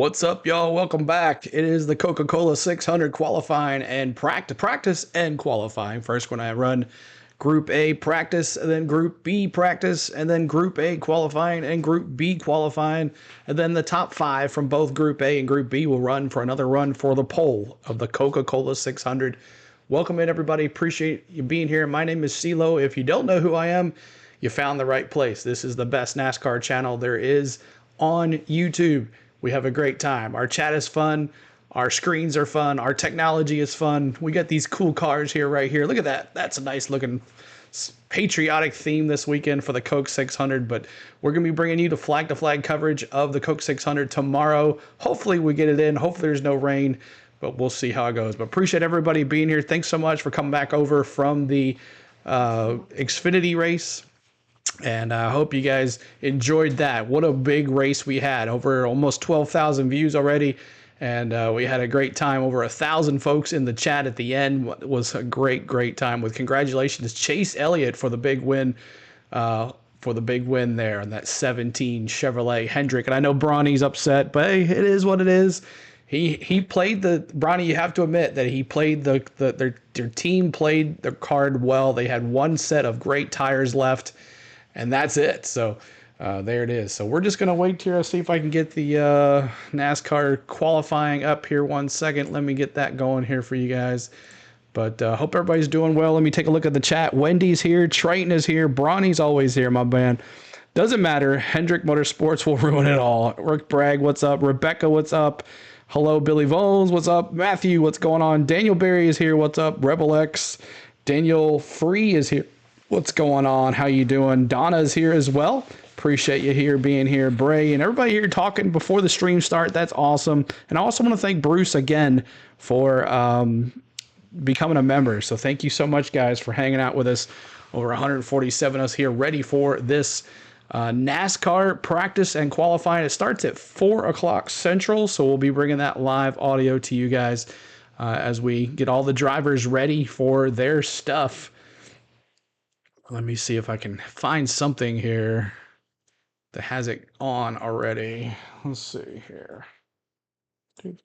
What's up, y'all? Welcome back. It is the Coca-Cola 600 qualifying and practice and qualifying. First, when I run Group A practice, and then Group B practice, and then Group A qualifying and Group B qualifying, and then the top 5 from both Group A and Group B will run for another run for the pole of the Coca-Cola 600. Welcome in, everybody. Appreciate you being here. My name is CeeLo. If you don't know who I am, you found the right place. This is the best NASCAR channel there is on YouTube. We have a great time. Our chat is fun. Our screens are fun. Our technology is fun. We got these cool cars here, right here. Look at that. That's a nice looking patriotic theme this weekend for the Coke 600. But we're going to be bringing you the flag-to-flag coverage of the Coke 600 tomorrow. Hopefully we get it in. Hopefully there's no rain, but we'll see how it goes. But appreciate everybody being here. Thanks so much for coming back over from the Xfinity race. And I hope you guys enjoyed that. What a big race we had. Over almost 12,000 views already. And we had a great time. Over 1,000 folks in the chat at the end. It was a great time. With congratulations, Chase Elliott for the big win. There on that 17 Chevrolet Hendrick. And I know Bronny's upset, but hey, it is what it is. He played Bronny, you have to admit that he played their team played their card well. They had one set of great tires left. And that's it. So there it is. So we're just going to wait here. See if I can get the NASCAR qualifying up here 1 second. Let me get that going here for you guys. But hope everybody's doing well. Let me take a look at the chat. Wendy's here. Triton is here. Bronny's always here, my man. Doesn't matter. Hendrick Motorsports will ruin it all. Rick Bragg, what's up? Rebecca, what's up? Hello, Billy Voles, what's up? Matthew, what's going on? Daniel Berry is here. What's up? Rebel X. Daniel Free is here. What's going on? How you doing? Donna's here as well. Appreciate you here being here. Bray and everybody here talking before the stream start. That's awesome. And I also want to thank Bruce again for becoming a member. So thank you so much, guys, for hanging out with us. Over 147 of us here ready for this NASCAR practice and qualifying. It starts at 4 o'clock Central. So we'll be bringing that live audio to you guys as we get all the drivers ready for their stuff. Let me see if I can find something here that has it on already. Let's see here. That's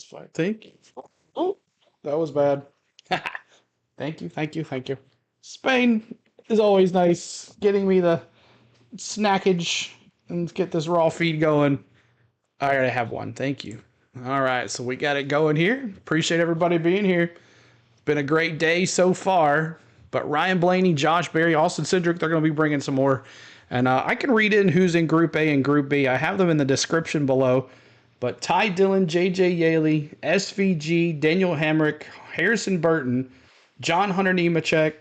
fine. Thank you. Oh, that was bad. Thank you. Spain is always nice, getting me the snackage and get this raw feed going. I already have one. Thank you. All right, so we got it going here. Appreciate everybody being here. Been a great day so far, but Ryan Blaney, Josh Berry, Austin Cindric, they're going to be bringing some more. And I can read in who's in Group A and Group B. I have them in the description below. But Ty Dillon, J.J. Yaley, SVG, Daniel Hamrick, Harrison Burton, John Hunter Nemechek,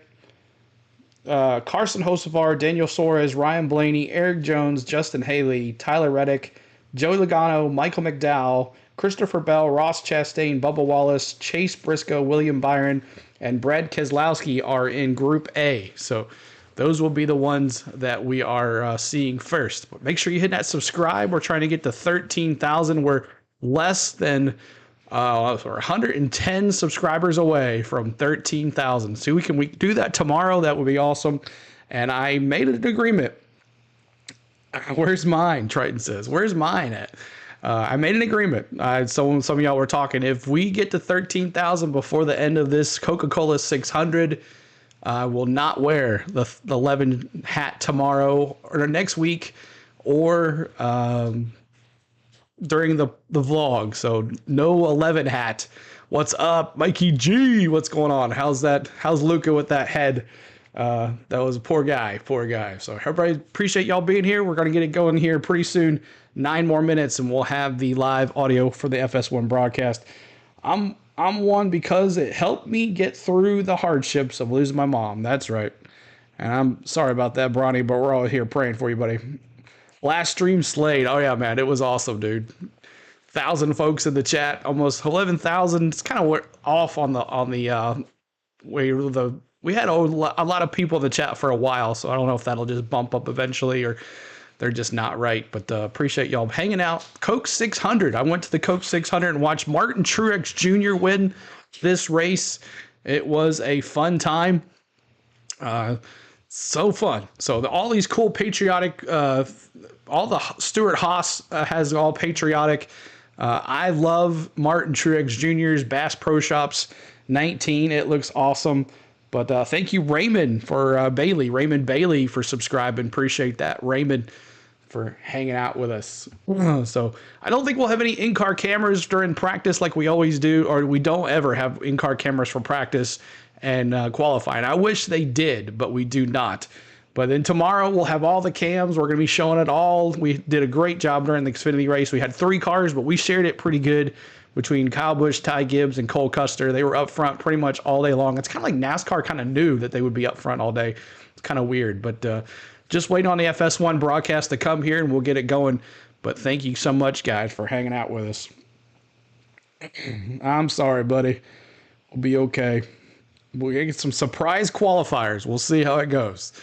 Carson Hocevar, Daniel Suarez, Ryan Blaney, Eric Jones, Justin Haley, Tyler Reddick, Joey Logano, Michael McDowell, Christopher Bell, Ross Chastain, Bubba Wallace, Chase Briscoe, William Byron, and Brad Keselowski are in Group A. So those will be the ones that we are seeing first. But make sure you hit that subscribe. We're trying to get to 13,000. We're less than 110 subscribers away from 13,000. So we do that tomorrow. That would be awesome. And I made an agreement. Where's mine? Triton says. Where's mine at? I made an agreement. Some of y'all were talking. If we get to 13,000 before the end of this Coca-Cola 600, I will not wear the 11 hat tomorrow or next week or during the vlog. So no 11 hat. What's up, Mikey G? What's going on? How's Luca with that head? That was a poor guy. So everybody, appreciate y'all being here. We're going to get it going here pretty soon. 9 more minutes and we'll have the live audio for the FS1 broadcast. I'm one because it helped me get through the hardships of losing my mom. That's right. And I'm sorry about that, Bronny, but we're all here praying for you, buddy. Last stream slayed. Oh yeah, man, it was awesome, dude. 1,000 folks in the chat, almost 11,000. It's kind of off on the we had a lot of people in the chat for a while, so I don't know if that'll just bump up eventually or they're just not right. But appreciate y'all hanging out. Coke 600. I went to the Coke 600 and watched Martin Truex Jr. win this race. It was a fun time. So fun. So all these cool patriotic, all the Stuart Haas has all patriotic. I love Martin Truex Jr.'s Bass Pro Shops 19. It looks awesome. But thank you, Raymond, for Raymond Bailey, for subscribing. Appreciate that, Raymond, for hanging out with us. So I don't think we'll have any in-car cameras during practice like we always do, or we don't ever have in-car cameras for practice and qualifying. I wish they did, but we do not. But then tomorrow we'll have all the cams. We're going to be showing it all. We did a great job during the Xfinity race. We had 3 cars, but we shared it pretty good between Kyle Busch, Ty Gibbs, and Cole Custer. They were up front pretty much all day long. It's kind of like NASCAR kind of knew that they would be up front all day. It's kind of weird, but just waiting on the FS1 broadcast to come here, and we'll get it going. But thank you so much, guys, for hanging out with us. I'm sorry, buddy. We'll be okay. We're going to get some surprise qualifiers. We'll see how it goes.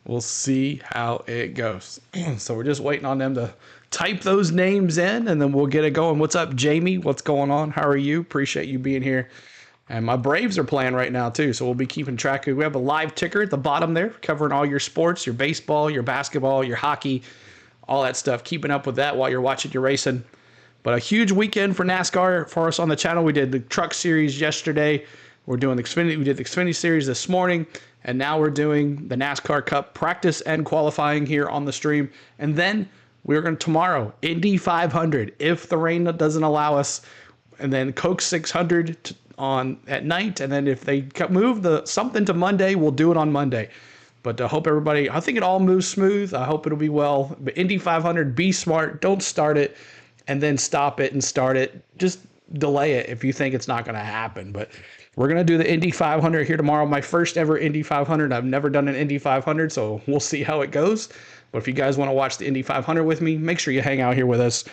We'll see how it goes. So we're just waiting on them to type those names in, and then we'll get it going. What's up, Jamie? What's going on? How are you? Appreciate you being here. And my Braves are playing right now, too, so we'll be keeping track of it. We have a live ticker at the bottom there, covering all your sports, your baseball, your basketball, your hockey, all that stuff. Keeping up with that while you're watching your racing. But a huge weekend for NASCAR for us on the channel. We did the Truck Series yesterday. We're doing the Xfinity. We did the Xfinity Series this morning, and now we're doing the NASCAR Cup practice and qualifying here on the stream. And then we're going to tomorrow, Indy 500, if the rain doesn't allow us, and then Coke 600 on at night. And then if they move something to Monday, we'll do it on Monday. But I hope everybody, I think it all moves smooth. I hope it'll be well. But Indy 500, be smart. Don't start it and then stop it and start it. Just delay it if you think it's not going to happen. But we're going to do the Indy 500 here tomorrow. My first ever Indy 500. I've never done an Indy 500, so we'll see how it goes. But if you guys want to watch the Indy 500 with me, make sure you hang out here with us.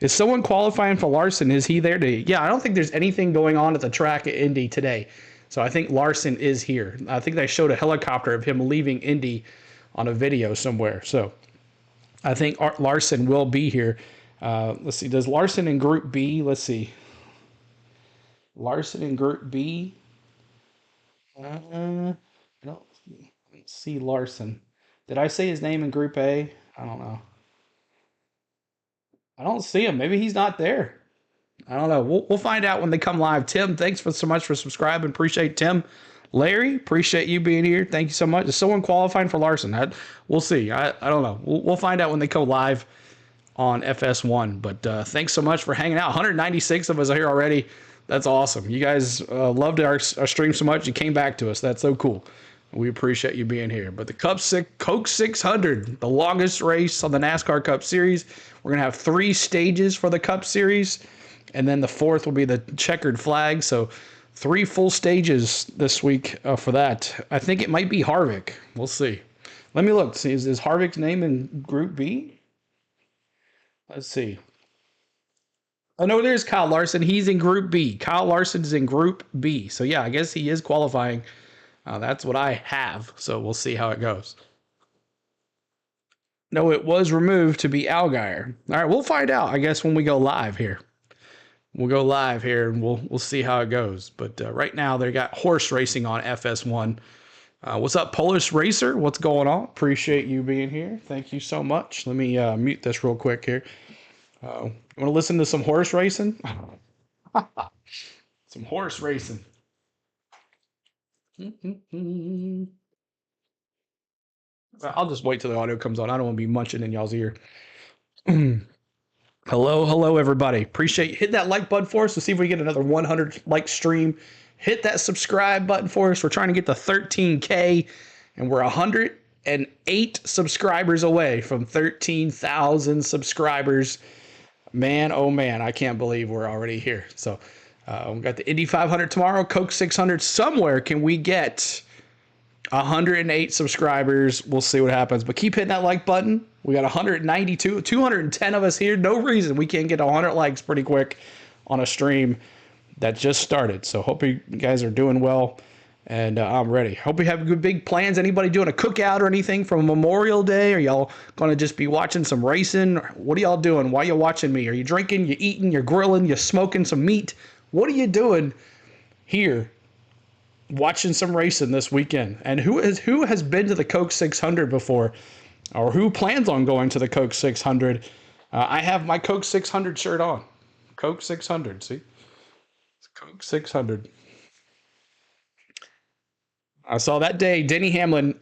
Is someone qualifying for Larson? Is he there today? Yeah, I don't think there's anything going on at the track at Indy today. So I think Larson is here. I think they showed a helicopter of him leaving Indy on a video somewhere. So I think Larson will be here. Let's see. Does Larson in Group B? Let's see. Larson in Group B. I don't see Larson. Did I say his name in Group A? I don't know. I don't see him. Maybe he's not there. I don't know. We'll find out when they come live. Tim, thanks so much for subscribing. Appreciate Tim. Larry, appreciate you being here. Thank you so much. Is someone qualifying for Larson? We'll see. I don't know. We'll find out when they go live on FS1. But thanks so much for hanging out. 196 of us are here already. That's awesome. You guys loved our stream so much. You came back to us. That's so cool. We appreciate you being here. But the Coke 600, the longest race on the NASCAR Cup Series. We're going to have 3 stages for the Cup Series. And then the 4th will be the checkered flag. So 3 full stages this week for that. I think it might be Harvick. We'll see. Let me look. See, is Harvick's name in Group B? Let's see. Oh, no, there's Kyle Larson. He's in Group B. Kyle Larson's in Group B. So, yeah, I guess he is qualifying. That's what I have. So we'll see how it goes. No, it was removed to be Allgaier. All right, we'll find out, I guess, when we go live here. We'll go live here, and we'll see how it goes. But right now, they got horse racing on FS1. What's up, Polish Racer? What's going on? Appreciate you being here. Thank you so much. Let me mute this real quick here. You want to listen to some horse racing? Some horse racing. I'll just wait till the audio comes on. I don't want to be munching in y'all's ear. Hello, everybody. Appreciate you. Hit that like button for us to see if we get another 100 like stream. Hit that subscribe button for us. We're trying to get to 13K, and we're 108 subscribers away from 13,000 subscribers. Man, oh man, I can't believe we're already here. So we got the Indy 500 tomorrow, Coke 600. Somewhere can we get 108 subscribers? We'll see what happens. But keep hitting that like button. We got 192, 210 of us here. No reason we can't get 100 likes pretty quick on a stream that just started. So hope you guys are doing well, and I'm ready. Hope you have good big plans. Anybody doing a cookout or anything for Memorial Day? Are y'all going to just be watching some racing? What are y'all doing? Why are you watching me? Are you drinking, you eating, you're grilling, you smoking some meat? What are you doing here watching some racing this weekend. And who has been to the Coke 600 before, or who plans on going to the Coke 600? I have my Coke 600 shirt on. Coke 600, see? It's Coke 600. I saw that day Denny Hamlin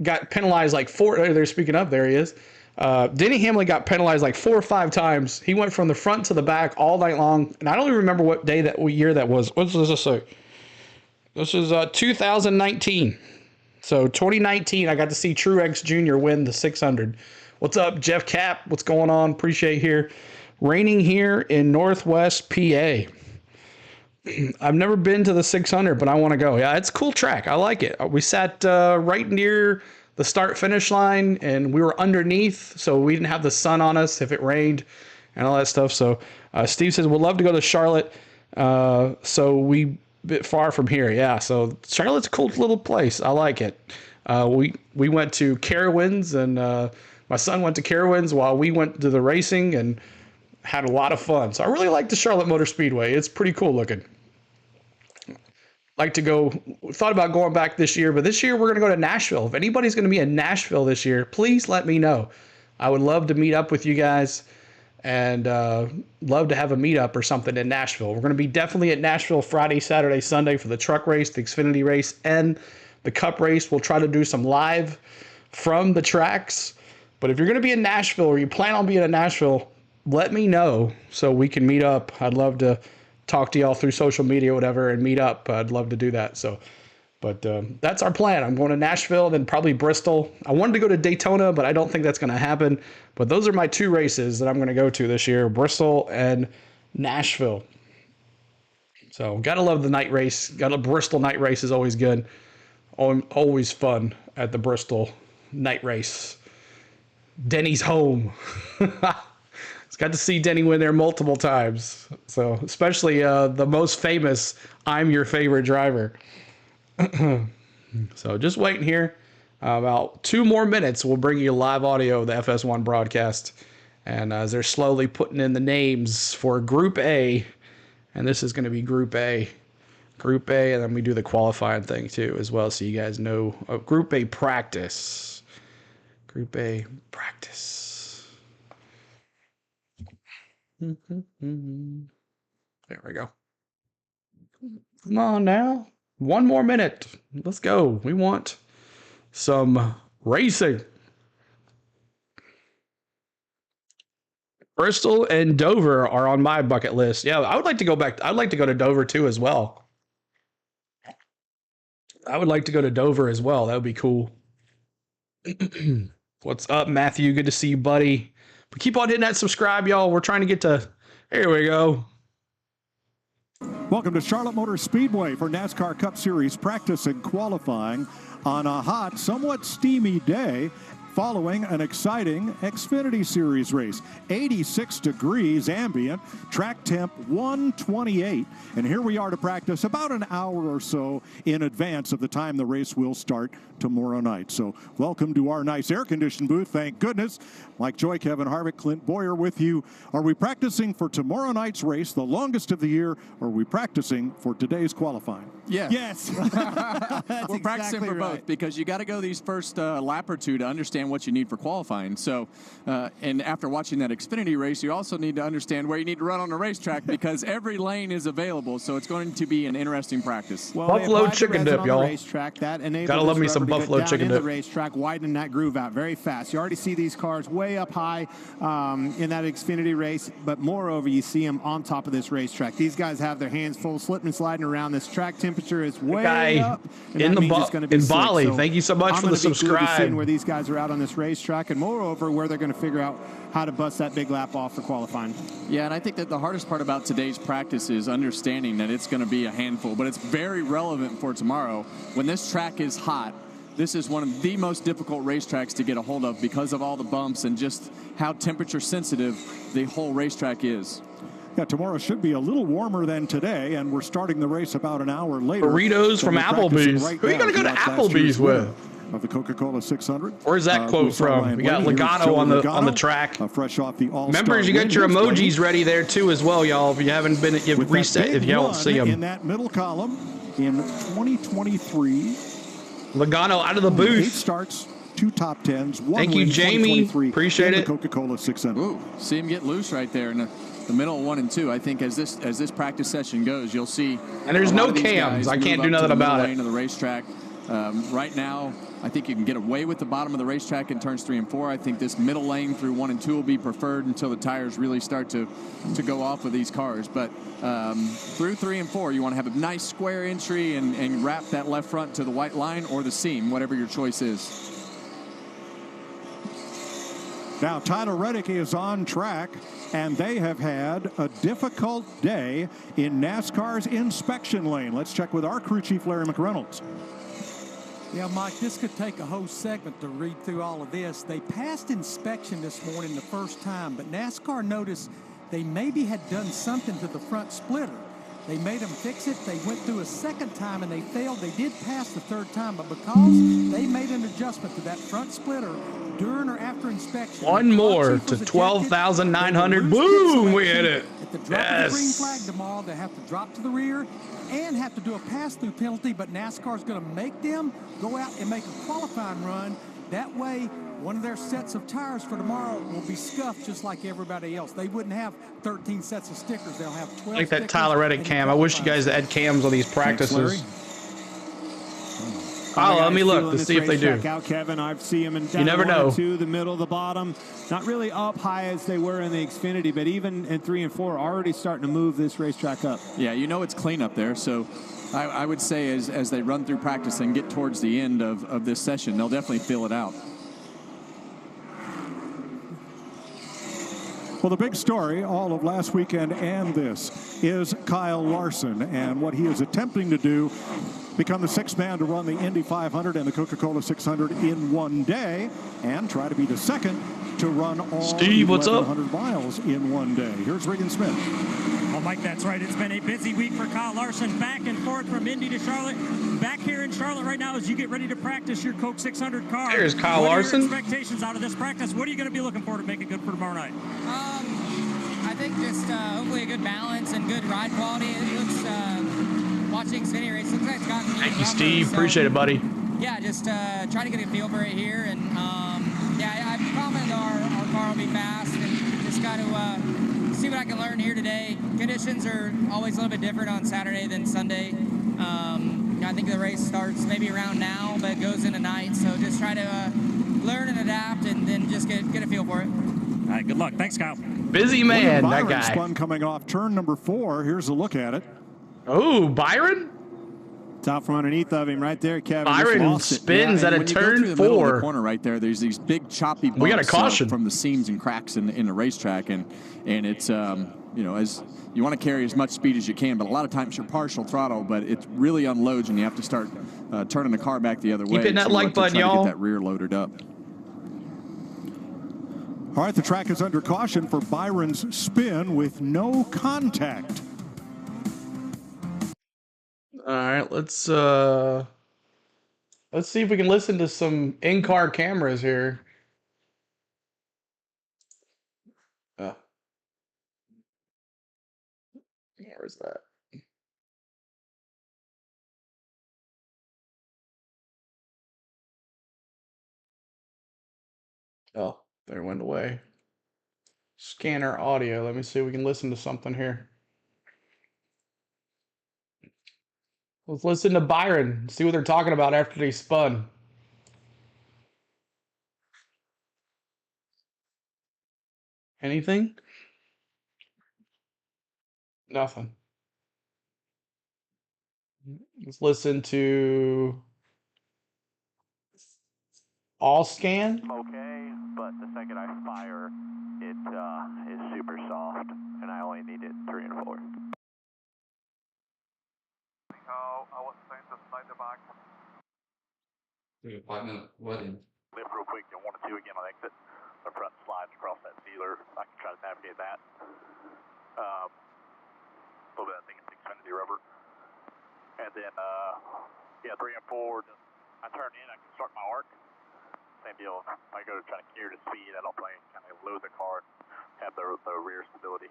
got penalized like they're speaking up, there he is. Denny Hamlin got penalized like 4 or 5 times. He went from the front to the back all night long. And I don't even remember what year that was. What does this say? This is 2019. So 2019, I got to see Truex Jr. win the 600. What's up, Jeff Cap? What's going on? Appreciate here. Raining here in Northwest PA. I've never been to the 600, but I want to go. Yeah, it's a cool track. I like it. We sat right near the start-finish line, and we were underneath, so we didn't have the sun on us if it rained and all that stuff. So Steve says, we'd love to go to Charlotte, so we a bit far from here. Yeah, so Charlotte's a cool little place. I like it. We went to Carowinds, and my son went to Carowinds while we went to the racing and had a lot of fun. So I really like the Charlotte Motor Speedway. It's pretty cool looking. Like to go, thought about going back this year, but this year we're going to go to Nashville. If anybody's going to be in Nashville this year, please let me know. I would love to meet up with you guys and love to have a meetup or something in Nashville. We're going to be definitely at Nashville Friday, Saturday, Sunday for the truck race, the Xfinity race, and the Cup race. We'll try to do some live from the tracks. But if you're going to be in Nashville or you plan on being in Nashville, let me know so we can meet up. I'd love to talk to y'all through social media or whatever and meet up. I'd love to do that. So, but that's our plan. I'm going to Nashville, then probably Bristol. I wanted to go to Daytona, but I don't think that's going to happen. But those are my 2 races that I'm going to go to this year, Bristol and Nashville. So gotta love the night race. Bristol night race is always good. Always fun at the Bristol night race. Denny's home. Got to see Denny win there multiple times. So especially the most famous I'm Your Favorite Driver. So just waiting here. About 2 more minutes, we'll bring you live audio of the FS1 broadcast. And as they're slowly putting in the names for Group A. And this is going to be Group A. Group A, and then we do the qualifying thing too as well. So you guys know Group A practice. Group A practice. There we go. Come on now. 1 more minute. Let's go. We want some racing. Bristol and Dover are on my bucket list. Yeah, I would like to go back. I'd like to go to Dover too as well. I would like to go to Dover as well. That would be cool. What's up, Matthew? Good to see you, buddy. But keep on hitting that subscribe, y'all. We're trying to get to, here we go. Welcome to Charlotte Motor Speedway for NASCAR Cup Series practice and qualifying on a hot, somewhat steamy day following an exciting Xfinity Series race. 86 degrees ambient, track temp 128, and here we are to practice about an hour or so in advance of the time the race will start tomorrow night. So welcome to our nice air-conditioned booth, thank goodness. Mike Joy, Kevin Harvick, Clint Boyer with you. Are we practicing for tomorrow night's race, the longest of the year, or are we practicing for today's qualifying? Yeah. Yes. We're practicing for both because you got to go these first lap or two to understand what you need for qualifying. So, and after watching that Xfinity race, you also need to understand where you need to run on the racetrack because every lane is available. So it's going to be an interesting practice. Well, Buffalo chicken dip, y'all. Gotta love me some buffalo chicken dip. The racetrack, widening that groove out very fast. You already see these cars way up high in that Xfinity race, but moreover, you see them on top of this racetrack. These guys have their hands full, slipping and sliding around. This track temperature is way up. In Bali. So thank you so much for the subscribe. Seeing where these guys are out on this racetrack, and moreover, where they're going to figure out how to bust that big lap off for qualifying. Yeah, and I think that the hardest part about today's practice is understanding that it's going to be a handful, but it's very relevant for tomorrow. When this track is hot, this is one of the most difficult racetracks to get a hold of because of all the bumps and just how temperature sensitive the whole racetrack is. Yeah, tomorrow should be a little warmer than today, and we're starting the race about an hour later. Burritos from Applebee's. Right, who are you going to go to Applebee's with? Of the Coca-Cola 600. Where's that quote from? We got Logano on the track. Fresh off the All-Star. Members, you got your emojis ready there too as well, y'all. If you haven't been, you've reset. If you don't see them in that middle column. in 2023. Logano out of the 8 booth. starts, 2 top 10s, 1 Thank you, win, Jamie. 2023 Appreciate in it. the Coca-Cola 600. Ooh, see him get loose right there in the middle of 1 and 2. I think as this practice session goes, you'll see. And there's a lot no of these cams. guys I can't move do up to nothing the about middle it. lane of the racetrack. Right now, I think you can get away with the bottom of the racetrack in turns 3 and 4. I think this middle lane through 1 and 2 will be preferred until the tires really start to go off with these cars. But through 3 and 4, you want to have a nice square entry and wrap that left front to the white line or the seam, whatever your choice is. Now, Tyler Reddick is on track, and they have had a difficult day in NASCAR's inspection lane. Let's check with our crew chief, Larry McReynolds. Yeah, Mike, this could take a whole segment to read through all of this. They passed inspection this morning the first time, but NASCAR noticed they maybe had done something to the front splitter. They made them fix it. They went through a second time, and they failed. They did pass the third time, but because they made an adjustment to that front splitter during or after inspection. One more to 12,900. Boom, we hit it. At the drop of the green Yes. flag tomorrow, they have to drop to the rear and have to do a pass-through penalty, but NASCAR's going to make them go out and make a qualifying run. That way, one of their sets of tires for tomorrow will be scuffed just like everybody else. They wouldn't have 13 sets of stickers. They'll have 12 Like that stickers Tyler Reddick and cam. I wish you guys had cams on these Thanks, Larry. practices. Oh, let me look to see if they do. Out, Kevin. I see them in down You never 1 know. and 2, the middle, the bottom. Not really up high as they were in the Xfinity, but even in 3 and 4, already starting to move this racetrack up. Yeah, you know it's clean up there, so I would say as they run through practice and get towards the end of this session, they'll definitely feel it out. Well, the big story all of last weekend and this is Kyle Larson and what he is attempting to do, become the 6th man to run the Indy 500 and the Coca-Cola 600 in one day and try to be the 2nd to run all Steve, what's up? 1,100 miles in one day. Here's Regan Smith. Well, Mike, that's right. It's been a busy week for Kyle Larson, back and forth from Indy to Charlotte. Back here in Charlotte right now as you get ready to practice your Coke 600 car. There's Kyle What are Larson. your expectations out of this practice? What are you going to be looking for to make it good for tomorrow night? I think just hopefully a good balance and good ride quality. It looks, watching Xfinity race, looks like it's gotten Thank you, rougher, Steve. so, Appreciate it, buddy. Yeah, just trying to get a feel for it here. And, yeah, I'm confident our car will be fast. And just got to see what I can learn here today. Conditions are always a little bit different on Saturday than Sunday. I think the race starts maybe around now, but goes into night. So just try to learn and adapt and then just get a feel for it. All right, good luck. Thanks, Kyle. Busy man, that Byron guy. spun coming off turn number 4. Here's a look at it. Oh, Byron? It's out from underneath of him right there, Kevin. Just Byron lost it. spins Yeah, at and a when you go through turn the middle of the 4. corner right there, there's these big choppy bumps We got a caution. from the seams and cracks in the racetrack, and it's you know, as you want to carry as much speed as you can, but a lot of times you're partial throttle, but it really unloads and you have to start turning the car back the other way. hitting that So we like like to button, try to y'all. get that rear loaded up. All right, the track is under caution for Byron's spin with no contact. All right, let's see if we can listen to some in-car cameras here. Where's that? Oh, there it went away. Scanner audio. Let me see if we can listen to something here. Let's listen to Byron. See what they're talking about after they spun. Anything? Nothing. Let's listen to all scan. Okay, but the second I fire, it is super soft, and I only need it 3 and 4. Oh, I was saying to slide the back. Lift real quick, and 1 and 2 again on exit. The front slides across that sealer. I can try to navigate that. A little bit, I think it's Xfinity rubber. And then, yeah, 3 and 4, just, I turn in, I can start my arc. Same deal. I go to try to gear to speed, that'll play kind of load the car and have the rear stability.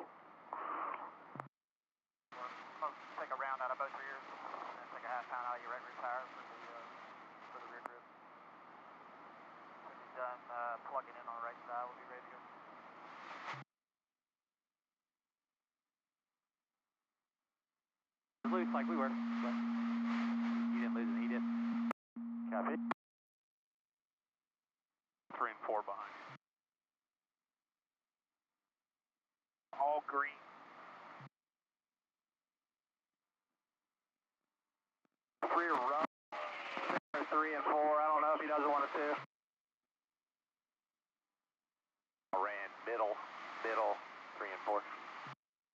Take a round out of both rears and then take a half. your right rear tire for the rear grip. When you're done plugging in on the right side, we'll be ready to go. Loose like we were, but you didn't lose it, he did. Copy. 3 and 4 behind. All green. Rear run. 3 and 4. I don't know if he doesn't want to. Ran middle, 3 and 4.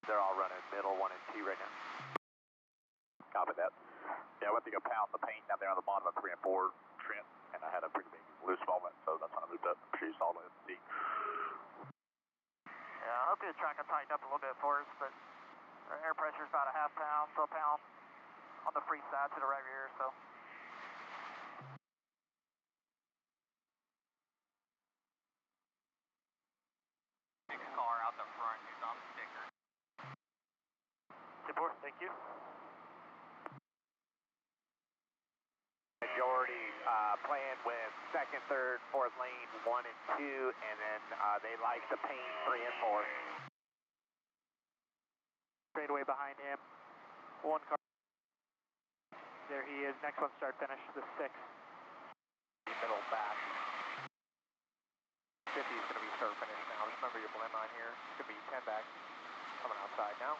They're all running middle, 1 and 2 right now. Copy that. Yeah, I went to go pound the paint down there on the bottom of 3 and 4 Trent, and I had a pretty big loose moment, so that's when I moved up. I'm sure you saw it. Yeah, I hope the track will tighten up a little bit for us, but our air pressure is about a half pound to a pound on the free side to the right rear, so. Next car out the front is on the sticker. Support, thank you. Majority playing with second, third, fourth lane, 1 and 2, and then they like the paint 3 and 4. Straightaway behind him, 1 car. There he is. Next one, start finish, the 6. Middle back. 50 is going to be start finish now. Just remember your blend line here. It's going to be 10 back. Coming outside now.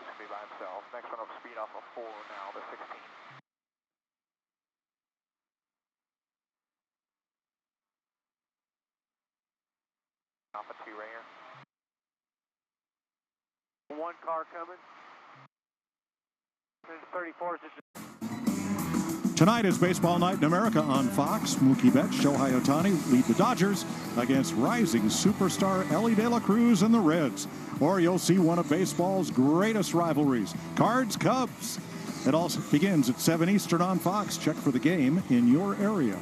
He's going to be by himself. Next one will speed off of 4 now, the 16. Off of 2 right here. 1 car coming. There's 34s. Tonight is Baseball Night in America on Fox. Mookie Betts, Shohei Ohtani lead the Dodgers against rising superstar Ellie De La Cruz and the Reds. Or you'll see one of baseball's greatest rivalries, Cards-Cubs. It all begins at 7 Eastern on Fox. Check for the game in your area.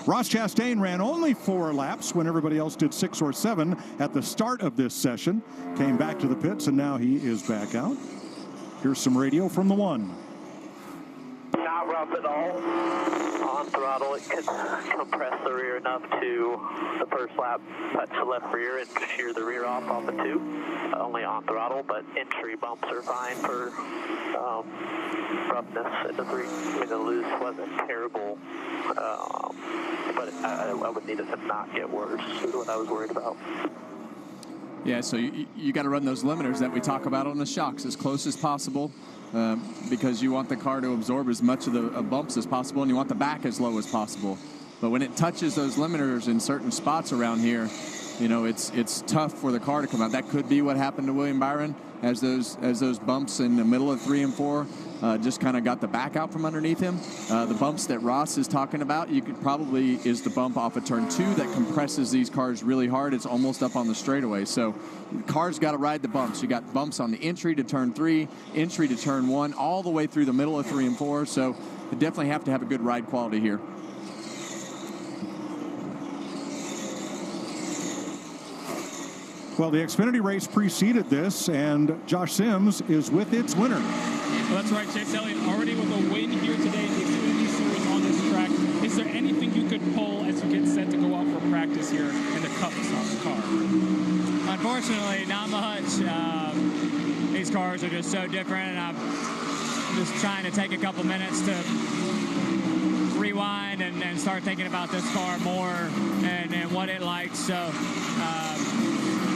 Ross Chastain ran only 4 laps when everybody else did 6 or 7 at the start of this session. Came back to the pits, and now he is back out. Here's some radio from the 1. Not rough at all. On throttle, it could compress the rear enough to the first lap, touch the left rear and shear the rear off the 2. Only on throttle, but entry bumps are fine for roughness in the 3. I mean, the loose wasn't terrible, but I would need it to not get worse, is what I was worried about. Yeah, so you got to run those limiters that we talk about on the shocks as close as possible, because you want the car to absorb as much of the bumps as possible, and you want the back as low as possible. But when it touches those limiters in certain spots around here, you know, it's tough for the car to come out. That could be what happened to William Byron as those bumps in the middle of 3 and 4 just kind of got the back out from underneath him. The bumps that Ross is talking about, you could probably is the bump off of turn 2 that compresses these cars really hard. It's almost up on the straightaway. So the car's got to ride the bumps. You got bumps on the entry to turn 3, entry to turn 1, all the way through the middle of 3 and 4. So you definitely have to have a good ride quality here. Well, the Xfinity race preceded this, and Josh Sims is with its winner. Well, that's right, Chase Elliott already with a win here today in the Xfinity Series on this track. Is there anything you could pull as you get set to go out for practice here in the Cup car? Unfortunately, not much. These cars are just so different. I'm just trying to take a couple minutes to rewind and start thinking about this car more and what it likes. So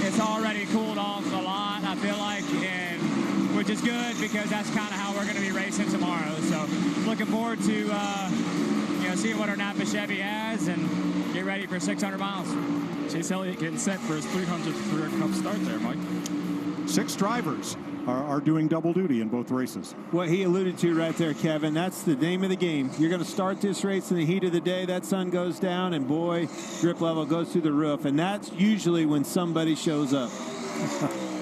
it's already cooled off a lot, I feel like, and which is good because that's kind of how we're going to be racing tomorrow. So looking forward to seeing what our Napa Chevy has and get ready for 600 miles. Chase Elliott getting set for his 300th career Cup start there, Mike. 6 drivers are doing double duty in both races. What he alluded to right there, Kevin, that's the name of the game. You're going to start this race in the heat of the day. That sun goes down, and boy, grip level goes through the roof. And that's usually when somebody shows up.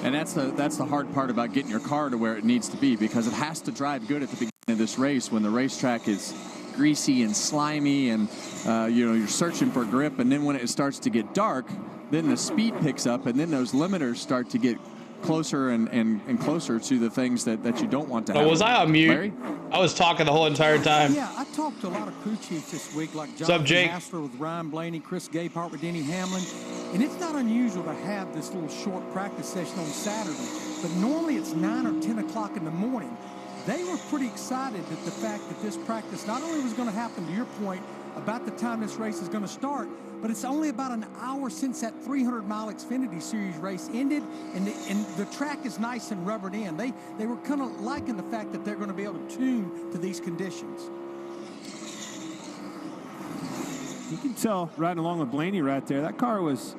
And that's the hard part about getting your car to where it needs to be, because it has to drive good at the beginning of this race when the racetrack is greasy and slimy, and you're searching for grip. And then when it starts to get dark, then the speed picks up, and then those limiters start to get closer and closer to the things that you don't want to happen. Was I on mute? Larry? I was talking the whole entire time. Yeah, I talked to a lot of crew chiefs this week, like What's up, Jonathan Jake? Hassler with Ryan Blaney, Chris Gapehart with Denny Hamlin. And it's not unusual to have this little short practice session on Saturday, but normally it's 9 or 10 o'clock in the morning. They were pretty excited at the fact that this practice not only was going to happen, to your point, about the time this race is going to start, but it's only about an hour since that 300-mile Xfinity Series race ended, and the track is nice and rubbered in. They were kind of liking the fact that they're going to be able to tune to these conditions. You can tell riding along with Blaney right there, that car was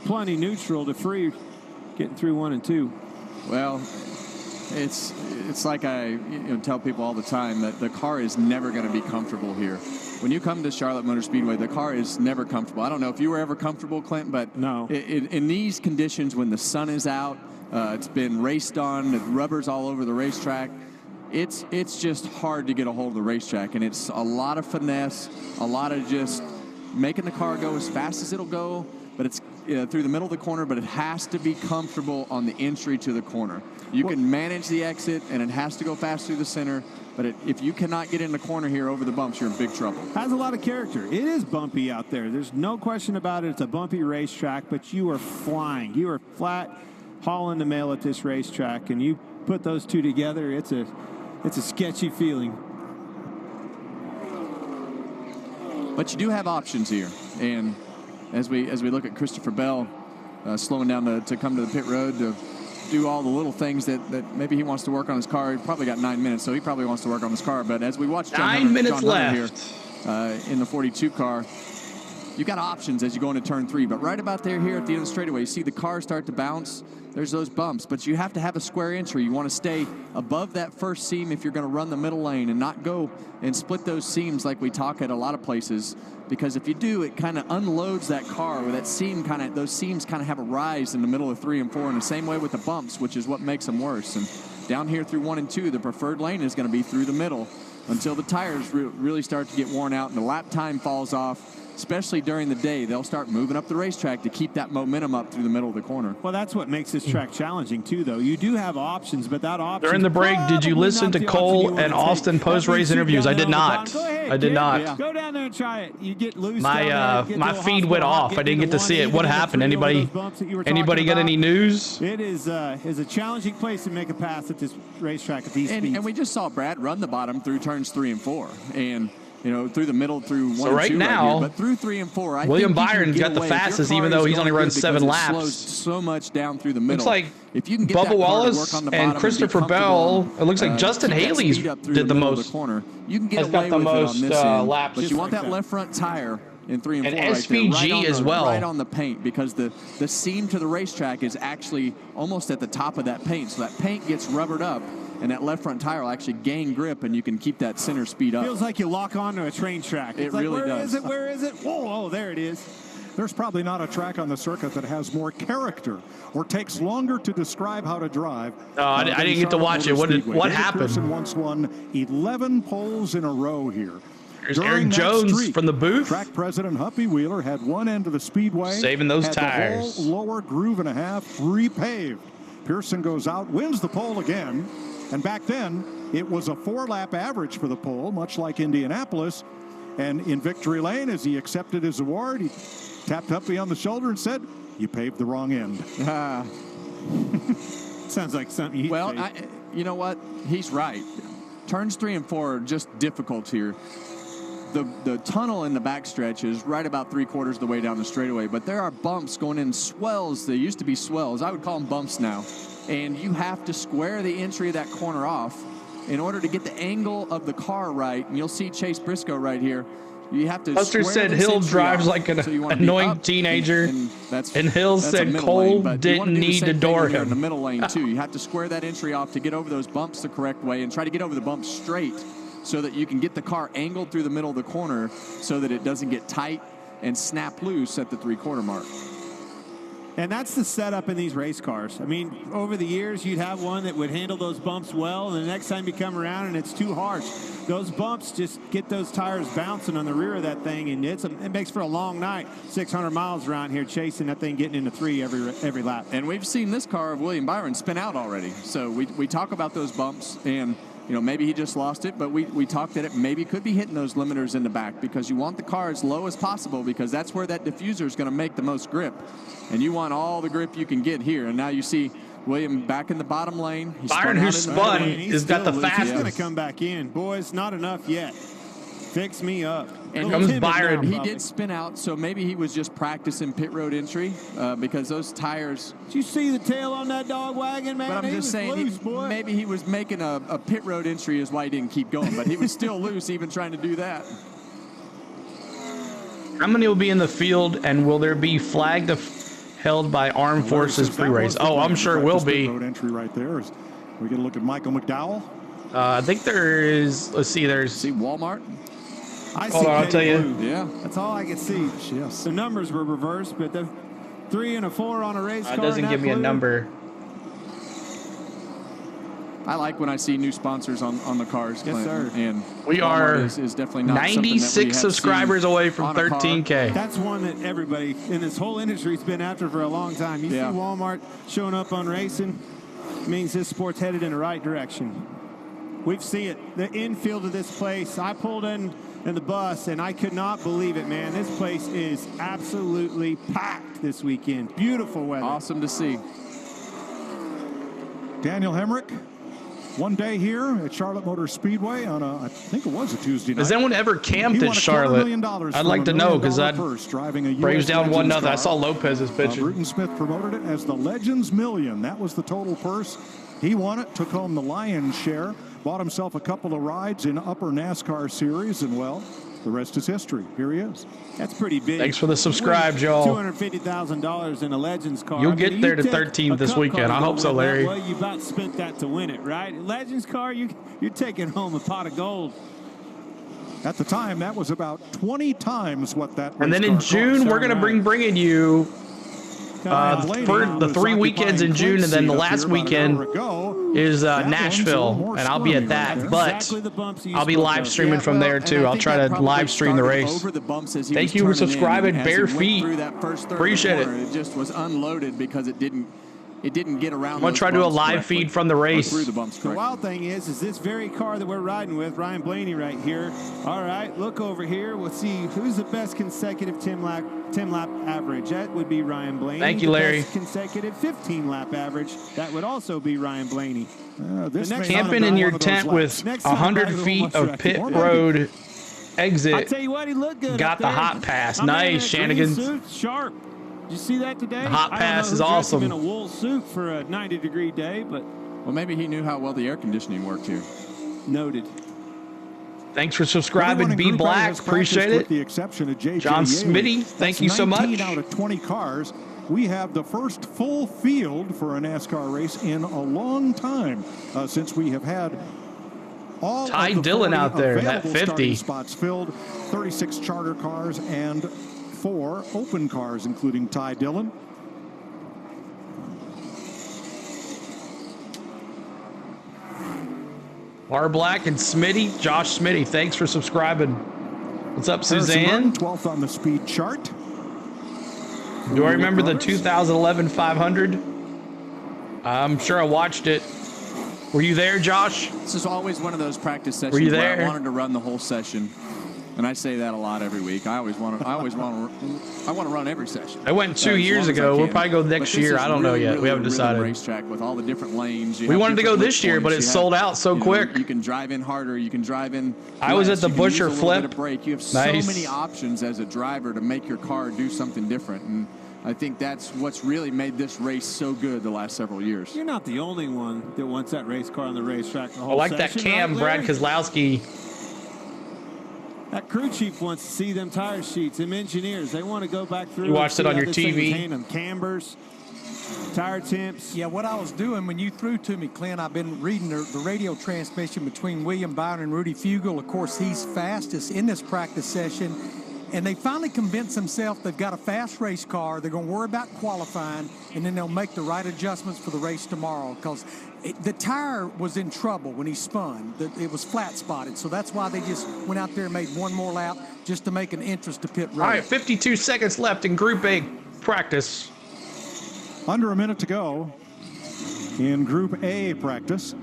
plenty neutral to free getting through 1 and 2. Well, it's like I tell people all the time that the car is never going to be comfortable here. When you come to Charlotte Motor Speedway, the car is never comfortable. I don't know if you were ever comfortable, Clint, but no. In these conditions, when the sun is out, it's been raced on, the rubber's all over the racetrack, it's just hard to get a hold of the racetrack, and it's a lot of finesse, a lot of just making the car go as fast as it'll go, but it's through the middle of the corner, but it has to be comfortable on the entry to the corner. You can manage the exit, and it has to go fast through the center, but if you cannot get in the corner here over the bumps, you're in big trouble. Has a lot of character. It is bumpy out there. There's no question about it. It's a bumpy racetrack, but you are flying. You are flat hauling the mail at this racetrack, and you put those two together, it's a sketchy feeling. But you do have options here, and as we look at Christopher Bell slowing down to come to the pit road to do all the little things that maybe he wants to work on his car. He probably got 9 minutes, so he probably wants to work on his car. But as we watch John Hunter here in the 42 car, you got options as you go into turn 3. But right about there here at the end of the straightaway, you see the car start to bounce. There's those bumps, but you have to have a square entry. You want to stay above that first seam if you're going to run the middle lane and not go and split those seams like we talk at a lot of places, because if you do, it kind of unloads that car where that seam those seams kind of have a rise in the middle of 3 and 4 in the same way with the bumps, which is what makes them worse. And down here through 1 and 2, the preferred lane is going to be through the middle until the tires really start to get worn out and the lap time falls off. Especially during the day, they'll start moving up the racetrack to keep that momentum up through the middle of the corner. Well, that's what makes this track challenging, too, though. You do have options, but that option... During the break, did you listen to Cole and Austin post-race interviews? I did not. I did not. Yeah. Go down there and try it. You get loose. My feed went off. I didn't get to see it. What happened? Anybody get any news? It is a challenging place to make a pass at this racetrack at these speeds. And we just saw Brad run the bottom through turns 3 and 4. And... through the middle, through 1 and 2 now, but through 3 and 4, William Byron's got the fastest, even though he's only run 7 laps. Slows so much down through the middle. Looks like if you can get Bubba Wallace and Christopher Bell. It looks like Justin Haley's did the most. You can get away with it on this end, laps, but you want that left front tire in 3 and 4 and SVG as well, right on the paint, because the seam to the racetrack is actually almost at the top of that paint, so that paint gets rubbered up. And that left front tire will actually gain grip, and you can keep that center speed up. Feels like you lock onto a train track. It really does. Where is it? Whoa, there it is. There's probably not a track on the circuit that has more character or takes longer to describe how to drive. I didn't get to watch it. What happened? Pearson once won 11 poles in a row here. There's Eric Jones from the booth. Track president Huppy Wheeler had one end of the speedway, saving those The tires. whole lower groove and a half repaved. Pearson goes out, wins the pole again. And back then, it was a 4-lap average for the pole, much like Indianapolis. And in victory lane, as he accepted his award, he tapped Huppy on the shoulder and said, "You paved the wrong end." Sounds like something. Well, you know what? He's right. Turns 3 and 4 are just difficult here. The tunnel in the backstretch is right about 3/4 of the way down the straightaway, but there are bumps going in, swells. They used to be swells. I would call them bumps now. And you have to square the entry of that corner off in order to get the angle of the car right. And you'll see Chase Briscoe right here. You have to Buster said Hill drives like an annoying teenager, and Hill said Cole didn't need to door him. In the middle lane, too. You have to square that entry off to get over those bumps the correct way and try to get over the bumps straight so that you can get the car angled through the middle of the corner so that it doesn't get tight and snap loose at the 3/4 mark. And that's the setup in these race cars. I mean, over the years, you'd have one that would handle those bumps well, and the next time you come around and it's too harsh. those bumps just get those tires bouncing on the rear of that thing, and it makes for a long night. 600 miles around here chasing that thing, getting into 3 every lap. And we've seen this car of William Byron spin out already. So we talk about those bumps, and maybe he just lost it, but we talked that it maybe could be hitting those limiters in the back, because you want the car as low as possible, because that's where that diffuser is going to make the most grip. And you want all the grip you can get here. And now you see William back in the bottom lane. Byron, who spun, has got the fastest. He's going to come back in. Boys, not enough yet. Fix me up. And comes Byron. He did spin out, so maybe he was just practicing pit road entry because those tires. Did you see the tail on that dog wagon, man? But I'm just saying, maybe he was making a pit road entry is why he didn't keep going, but he was still loose even trying to do that. How many will be in the field, and will there be flag held by Armed Forces pre-race? Oh, I'm sure it will be. Road entry right there. We get a look at Michael McDowell. I think there is. Let's see. See Walmart. Hold on, I'll tell you. Yeah, that's all I could see. Yes. The numbers were reversed, but the 3 and a 4 on a race car. It doesn't give me a number. I like when I see new sponsors on the cars. Yes, sir. And we are is definitely not 96 subscribers away from 13K. That's one that everybody in this whole industry has been after for a long time. You see Walmart showing up on racing, means this sport's headed in the right direction. We've seen it. The infield of this place, I pulled in the bus, and I could not believe it, man. This place is absolutely packed this weekend. Beautiful weather. Awesome to see. Daniel Hemrick, one day here at Charlotte Motor Speedway on I think it was a Tuesday night. Has anyone ever camped at Charlotte? I'd like to know, because Braves down 1-0. I saw Lopez's pitch. Bruton Smith promoted it as the Legends Million. That was the total purse. He won it, took home the lion's share, bought himself a couple of rides in Upper NASCAR Series, and, well, the rest is history. Here he is. That's pretty big. Thanks for the subscribe, y'all. $250,000 in a Legends car. You'll get there to 13th this weekend. I hope so, Larry. Well, you about spent that to win it, right? Legends car, you're taking home a pot of gold. At the time, that was about 20 times what that. And then in June, we're going to bringing you for the 3 weekends in June, and then the last weekend is Nashville, and I'll be at that, but I'll be live streaming from there too. I'll try to live stream the race. Thank you for subscribing. Bare feet. Appreciate it. It just was unloaded because it didn't get around. I'm going to try to do a live feed from the race. The wild thing is this very car that we're riding with, Ryan Blaney right here. All right, look over here. We'll see who's the best consecutive 10-lap average. That would be Ryan Blaney. Thank you, Larry. The best consecutive 15-lap average. That would also be Ryan Blaney. Camping in your tent with 100 feet of pit road exit. I tell you what, he looked good. Got the hot pass. Nice, Shanigan. Sharp. Did you see that today? The hot pass is awesome. In a wool suit for a 90-degree day, but well, maybe he knew how well the air conditioning worked here. Noted. Thanks for subscribing. Be Black. Appreciate it. The exception of J.J. John Smitty, thank you so much. 19 out of 20 cars. We have the first full field for a NASCAR race in a long time since we have had all Ty of the Dillon out there at 50 spots filled, 36 charter cars and 4 open cars, including Ty Dillon. R Black and Smitty, Josh Smitty, thanks for subscribing. What's up, Suzanne? 12th on the speed chart. Do I remember the 2011 500? I'm sure I watched it. Were you there, Josh? This is always one of those practice sessions Were you where there? I wanted to run the whole session. And I say that a lot every week. I want to run every session. I went 2 years ago. We'll probably go next year. I don't know yet. We haven't decided. Racetrack with all the different lanes. We wanted to go this year, but it sold out so quick. You can drive in harder. You can drive in. I was at the Busher Flip. You have so many options as a driver to make your car do something different. And I think that's what's really made this race so good the last several years. You're not the only one that wants that race car on the racetrack the whole I like session, that cam, right, Brad Kozlowski. That crew chief wants to see them tire sheets, them engineers. They want to go back through. You watched it on your TV. Them cambers, tire temps. Yeah, what I was doing when you threw to me, Clint, I've been reading the radio transmission between William Byron and Rudy Fugle. Of course, he's fastest in this practice session. And they finally convinced themselves they've got a fast race car. They're going to worry about qualifying, and then they'll make the right adjustments for the race tomorrow, because the tire was in trouble when he spun. It was flat spotted, so that's why they just went out there and made one more lap just to make an entrance to pit road. All right, 52 seconds left in Group A practice. Under a minute to go in Group A practice.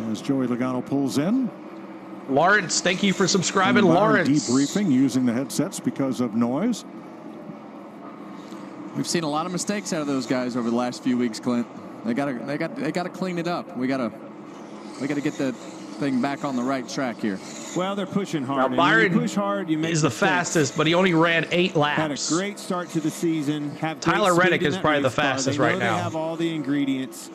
As Joey Logano pulls in. Lawrence, thank you for subscribing. Lawrence. Debriefing using the headsets because of noise. We've seen a lot of mistakes out of those guys over the last few weeks, Clint. They gotta clean it up. We gotta get the thing back on the right track here. Well, they're pushing hard. Now, Byron you push hard, you make is the mistakes. fastest, but he only ran 8 laps. Had a great start to the season. Tyler Reddick is probably the fastest right now. They have all the ingredients.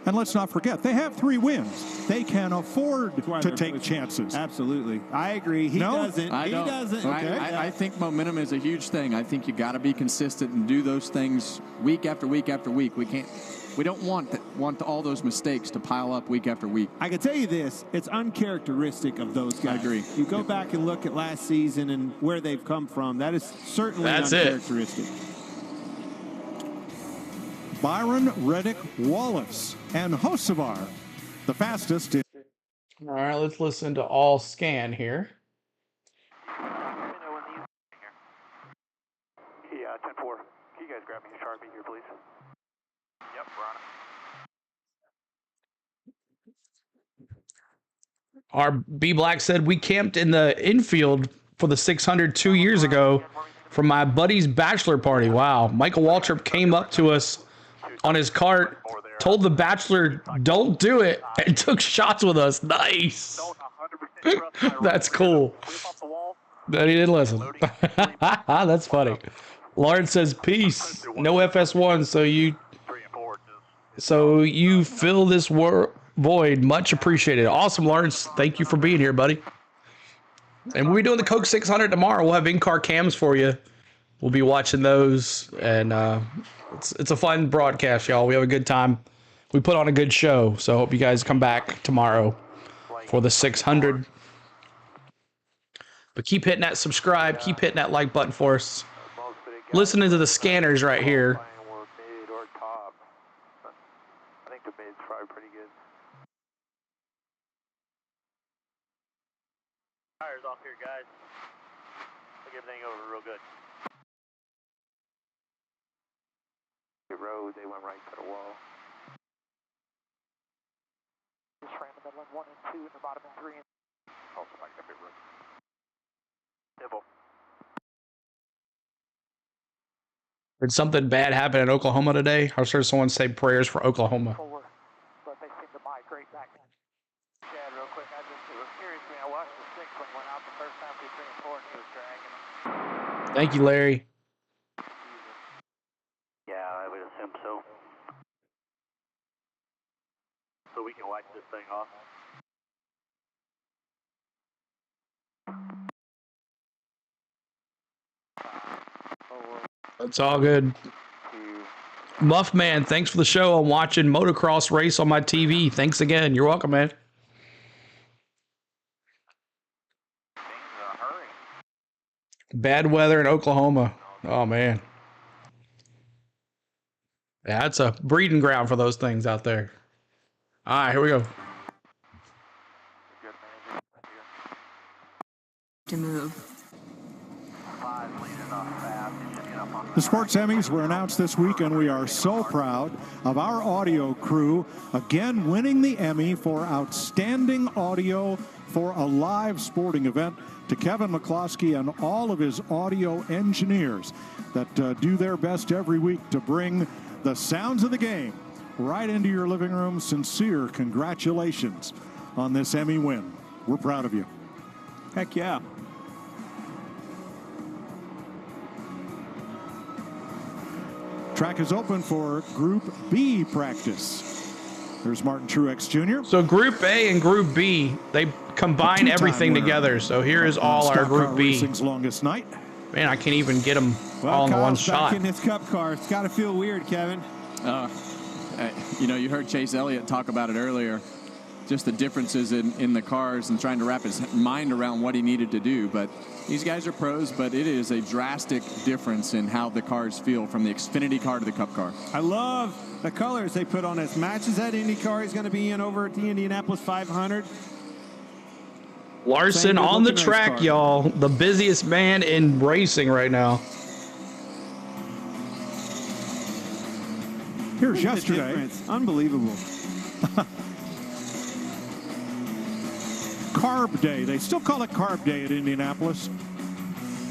And let's not forget, they have 3 wins. They can afford to take chances. Absolutely. I agree. He doesn't. I don't. He doesn't. Okay. I think momentum is a huge thing. I think you got to be consistent and do those things week after week after week. We don't want all those mistakes to pile up week after week. I can tell you this, it's uncharacteristic of those guys. I agree. You go back and look at last season and where they've come from. That is certainly uncharacteristic. Byron, Reddick, Wallace, and Hocevar, the fastest. All right, let's listen to all scan here. Yeah, 10-4. Can you guys grab me a Sharpie here, please? Yep, we're on it. Our B Black said we camped in the infield for the 600 2 years ago for my buddy's bachelor party. Wow. Michael Waltrip came up to us on his cart, told the bachelor, don't do it, and took shots with us. Nice. That's cool. But he didn't listen. That's funny. Lawrence says, peace. No FS1, so you fill this void. Much appreciated. Awesome, Lawrence. Thank you for being here, buddy. And we'll be doing the Coke 600 tomorrow. We'll have in-car cams for you. We'll be watching those, and it's a fun broadcast, y'all. We have a good time. We put on a good show, so I hope you guys come back tomorrow for the 600. But keep hitting that subscribe. Keep hitting that like button for us. Listening to the scanners right here. I think the mid's probably pretty good. Tires off here, guys. Look everything over real good. The road, they went right to the wall. Just ran the middle in 1 and 2 and the bottom in 3. Also like a bit road. Dibble. Did something bad happen in Oklahoma today? I heard someone say prayers for Oklahoma. But they seem to migrate back. Chad, real quick, it was curious to me. I watched the 6 one went out the first time through 3 and 4 and he was dragging. Thank you, Larry. Yeah, I would assume so. So we can wipe this thing off. It's all good. Muff Man, thanks for the show. I'm watching motocross race on my TV. Thanks again. You're welcome, man. Bad weather in Oklahoma. Oh, man. Yeah, that's a breeding ground for those things out there. All right, here we go. To move. The Sports Emmys were announced this week, and we are so proud of our audio crew again winning the Emmy for Outstanding Audio for a Live Sporting Event. To Kevin McCloskey and all of his audio engineers that do their best every week to bring the sounds of the game right into your living room. Sincere congratulations on this Emmy win. We're proud of you. Heck yeah. Track is open for Group B practice. There's Martin Truex Jr. So Group A and Group B, they combine everything together. So here is all our Group B. Racing's longest night. Man, I can't even get them all in one shot. Back in his cup car. It's got to feel weird, Kevin. You know, you heard Chase Elliott talk about it earlier. just the differences in the cars and trying to wrap his mind around what he needed to do. But these guys are pros, but it is a drastic difference in how the cars feel from the Xfinity car to the Cup car. I love the colors they put on this. Matches that Indy car he's going to be in over at the Indianapolis 500. Larson on the track, y'all. The busiest man in racing right now. Here's yesterday. Unbelievable. Carb Day. They still call it Carb Day at Indianapolis,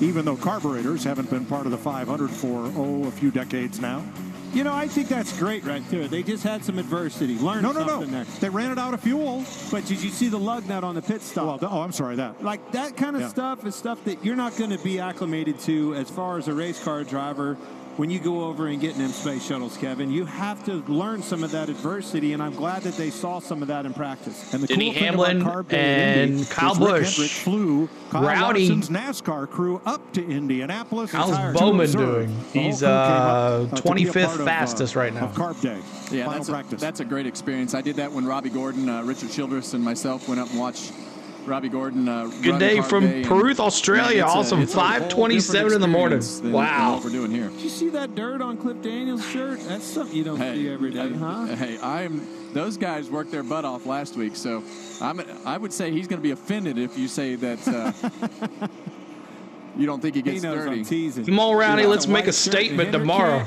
even though carburetors haven't been part of the 500 for, a few decades now. You know, I think that's great right there. They just had some adversity. Learned something there. They ran it out of fuel. But did you see the lug nut on the pit stop? Well, I'm sorry, that. Like, that kind of stuff is stuff that you're not going to be acclimated to as far as a race car driver when you go over and get in them space shuttles, Kevin. You have to learn some of that adversity, and I'm glad that they saw some of that in practice. And the Denny Hamlin and Kyle Busch flew Kyle Rowdy. Larson's NASCAR crew up to Indianapolis. How's Bowman doing? He's 25th fastest right now. Of Carb Day. Yeah, that's a great experience. I did that when Robbie Gordon, Richard Childress, and myself went up and watched Robbie Gordon. Good day from Perth, Australia. Awesome. 5:27 in the morning. Wow. What we're doing here. Did you see that dirt on Cliff Daniels' shirt? That's something you don't see every day, huh? Hey, those guys worked their butt off last week, so I would say he's going to be offended if you say that you don't think he gets dirty. I'm teasing. Come on, Rowdy. Let's make a statement tomorrow.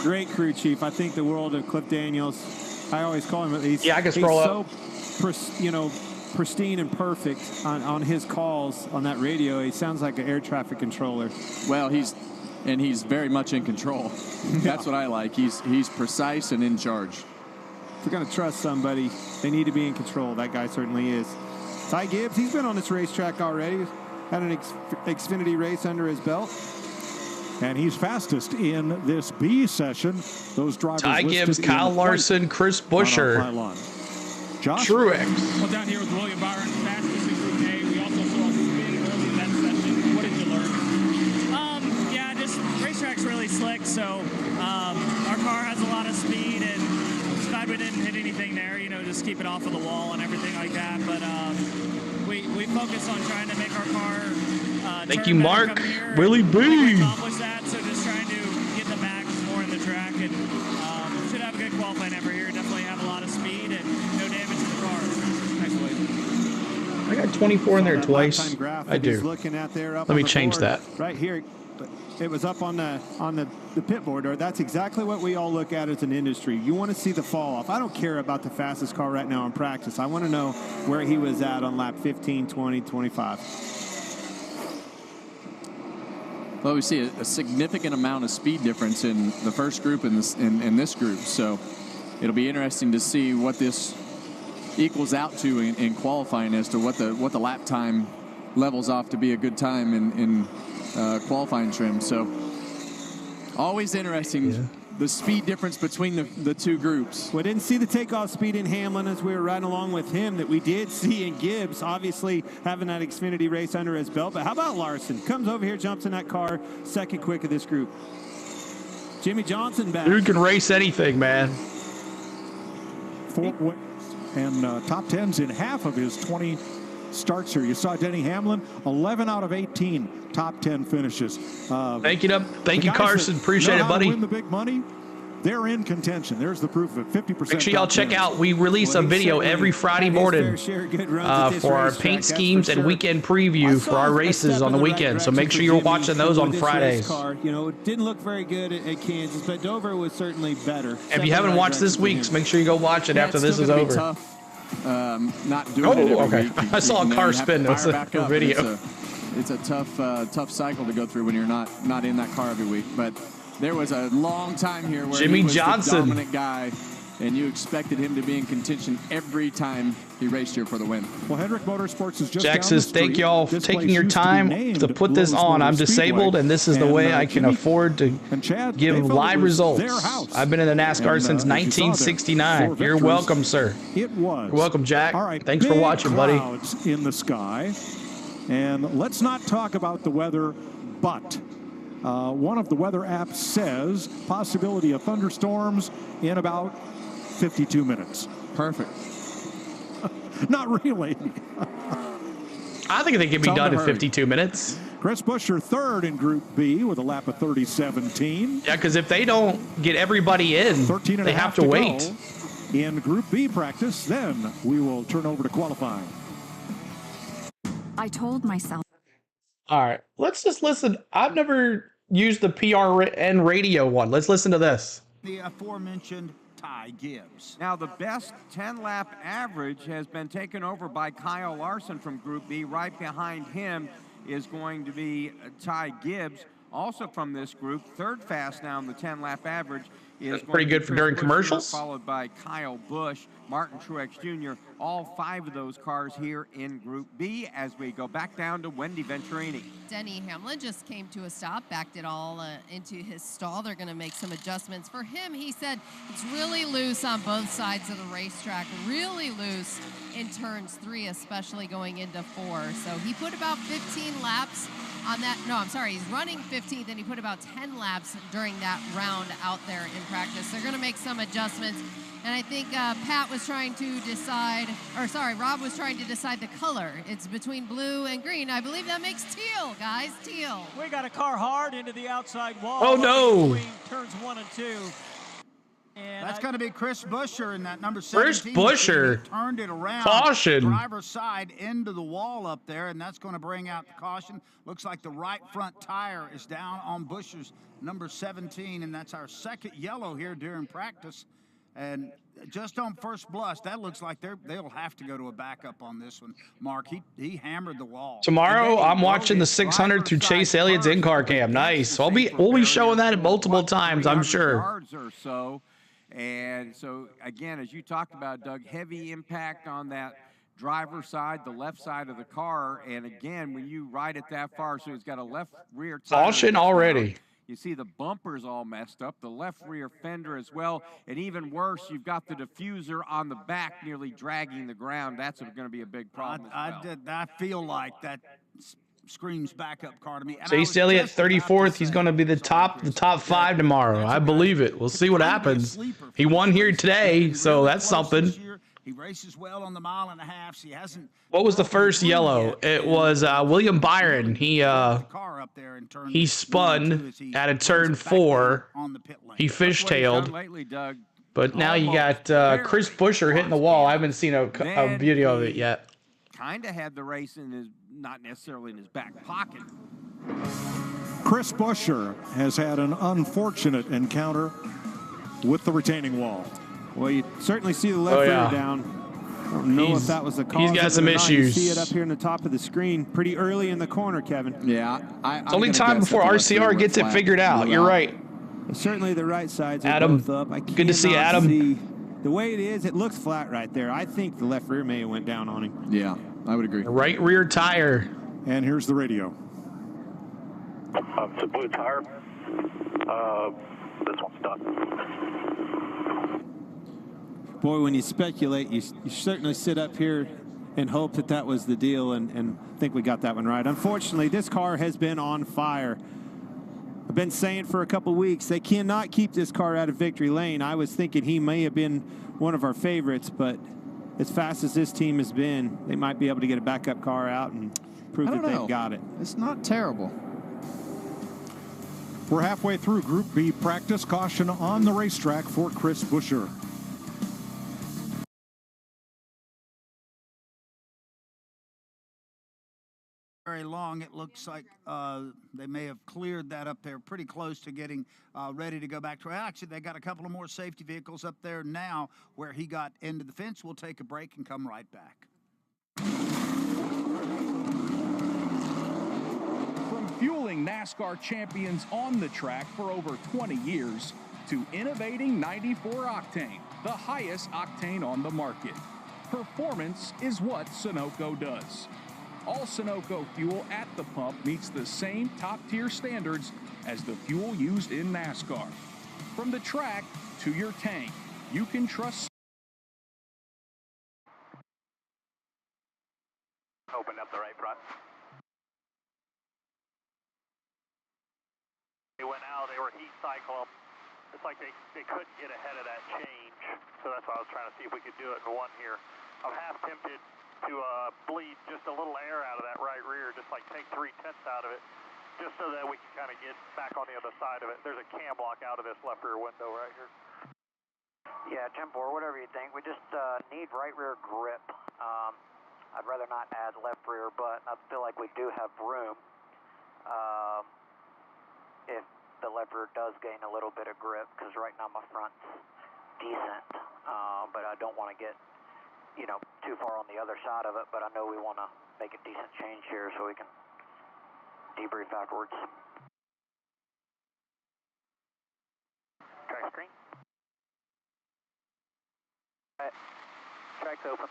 Great crew chief. I think the world of Cliff Daniels. I always call him. I can scroll up. Pristine and perfect on his calls on that radio. He sounds like an air traffic controller. Well, he's very much in control. That's what I like. He's precise and in charge. If we're going to trust somebody, they need to be in control. That guy certainly is. Ty Gibbs, he's been on this racetrack already. Had an Xfinity race under his belt. And he's fastest in this B session. Those drivers Ty Gibbs, Kyle Larson, Chris Buescher. Josh Truex. Well, down here with William Byron, fastest in Group A. We also saw a spin early in that session. What did you learn? Yeah, just racetrack's really slick, so our car has a lot of speed, and it's glad we didn't hit anything there, just keep it off of the wall and everything like that. But we focus on trying to make our car Thank you, Mark. Willie B. Accomplish that, so just trying to get the max more in the track, and should have a good qualifying effort here. Definitely have a lot of speed and no damage to the car. I got 24 in there twice. I do. Looking at there up Let me change that. Right here. It was up on the pit board. Or that's exactly what we all look at as an industry. You want to see the fall off. I don't care about the fastest car right now in practice. I want to know where he was at on lap 15, 20, 25. Well, we see a significant amount of speed difference in the first group and in this group. So it'll be interesting to see what this equals out to in qualifying as to what the lap time levels off to be a good time in qualifying trim. So always interesting, the speed difference between the two groups. We didn't see the takeoff speed in Hamlin as we were riding along with him that we did see in Gibbs, obviously having that Xfinity race under his belt. But how about Larson? Comes over here, jumps in that car, second quick of this group. Jimmy Johnson back. Dude can race anything, man. And top 10s in half of his 20 starts here. You saw Denny Hamlin, 11 out of 18 top 10 finishes. Thank you, Carson. Appreciate it, buddy. Win the big money. They're in contention. There's the proof of it. 50%. Make sure y'all check out. We release a video every Friday morning for our paint schemes and weekend preview for our races on the weekend. So make sure you're watching those on Fridays. Didn't look very good at Kansas, but Dover was certainly better. If you haven't watched this week's, make sure you go watch it after this is over. Not doing it every week. I saw a car spin. That's a video. It's a tough cycle to go through when you're not in that car every week. But there was a long time here where Jimmy he was Johnson, the dominant guy, and you expected him to be in contention every time he raced here for the win. Well, Hendrick Motorsports is just Jack says, thank y'all for taking your time to put this on. I'm disabled, and this is the way I can afford to give live results. I've been in the NASCAR since 1969. You're welcome, sir. It was. You're welcome, Jack. All right, thanks for watching, buddy. Clouds in the sky. And let's not talk about the weather, but one of the weather apps says possibility of thunderstorms in about 52 minutes. Perfect. Not really. I think they can be Tell them done to in hurry. 52 minutes. Chris Buescher third in Group B with a lap of 30:17. Yeah, because if they don't get everybody in, 13 and they a have half to wait. go in Group B practice. Then we will turn over to qualifying. I told myself. All right, let's just listen. I've never used the PRN radio one. Let's listen to this. The aforementioned Ty Gibbs. Now, the best 10-lap average has been taken over by Kyle Larson from Group B. Right behind him is going to be Ty Gibbs, also from this group. Third fast now in the 10-lap average is That's going pretty to good be for Chris during Buescher, commercials. followed by Kyle Busch, Martin Truex Jr. All 5 of those cars here in Group B as we go back down to Wendy Venturini. Denny Hamlin just came to a stop, backed it all into his stall. They're going to make some adjustments. For him, he said it's really loose on both sides of the racetrack, really loose in turns 3, especially going into 4. So he put about 15 laps on that. No, I'm sorry, he's running 15th, and he put about 10 laps during that round out there in practice. They're going to make some adjustments. And I think Pat was trying to decide, or sorry, Rob was trying to decide the color. It's between blue and green. I believe that makes teal, guys, teal. We got a car hard into the outside wall. Oh, no. Between turns 1 and 2. And That's going to be Chris Buescher in that number Chris 17. Buescher. He turned it around. Caution. Driver's side into the wall up there, and that's going to bring out the caution. Looks like the right front tire is down on Buescher's number 17, and that's our second yellow here during practice. And just on first blush, that looks like they'll have to go to a backup on this one. Mark, he hammered the wall. Tomorrow, I'm watching the 600 through Chase Elliott's in-car cam. Nice. We'll be showing that multiple times, I'm sure. Yards or so. And so, again, as you talked about, Doug, heavy impact on that driver's side, the left side of the car. And, again, when you ride it that far, so it's got a left rear tire. Caution already. You see the bumpers all messed up, the left rear fender as well. And even worse, you've got the diffuser on the back nearly dragging the ground. That's going to be a big problem I feel like that screams backup car to me. Chase Elliott, 34th. He's going to be the top 5 tomorrow. I believe it. We'll see what happens. He won here today, so that's something. He races well on the 1.5 miles. He hasn't. What was the first yellow? It was William Byron. He spun at a turn 4. He fishtailed. But now you got Chris Buescher hitting the wall. I haven't seen a video of it yet. Kind of had the race in his, not necessarily in his back pocket. Chris Buescher has had an unfortunate encounter with the retaining wall. Well, you certainly see the left rear down. I don't know if that was the cause. He's got some issues. You see it up here in the top of the screen pretty early in the corner, Kevin. Yeah. It's only time before RCR gets it figured out. You're right. Certainly the right sides are Adam, both up. good to see Adam. The way it is, it looks flat right there. I think the left rear may have went down on him. Yeah, I would agree. Right rear tire. And here's the radio. It's a blue tire. This one's done. Boy, when you speculate, you certainly sit up here and hope that was the deal, and think we got that one right. Unfortunately, this car has been on fire. I've been saying for a couple weeks, they cannot keep this car out of victory lane. I was thinking he may have been one of our favorites, but as fast as this team has been, they might be able to get a backup car out and prove that they've got it. It's not terrible. We're halfway through Group B practice. Caution on the racetrack for Chris Buescher. Very long. It looks like they may have cleared that up there pretty close to getting ready to go back to. Actually, they got a couple of more safety vehicles up there now where he got into the fence. We'll take a break and come right back. From fueling NASCAR champions on the track for over 20 years to innovating 94 octane, the highest octane on the market. Performance is what Sunoco does. All Sunoco fuel at the pump meets the same top-tier standards as the fuel used in NASCAR. From the track to your tank, you can trust. Open up the right front. They went out, they were heat cycle. It's like they couldn't get ahead of that change. So that's why I was trying to see if we could do it in one here. I'm half tempted to bleed just a little air out of that right rear, just like take 3/10 out of it, just so that we can kind of get back on the other side of it. There's a cam lock out of this left rear window right here. Yeah, 10-4, whatever you think. We just need right rear grip. I'd rather not add left rear, but I feel like we do have room if the left rear does gain a little bit of grip, because right now my front's decent, but I don't want to get, you know, too far on the other side of it, but I know we want to make a decent change here so we can debrief afterwards. Track screen. Alright, track's open.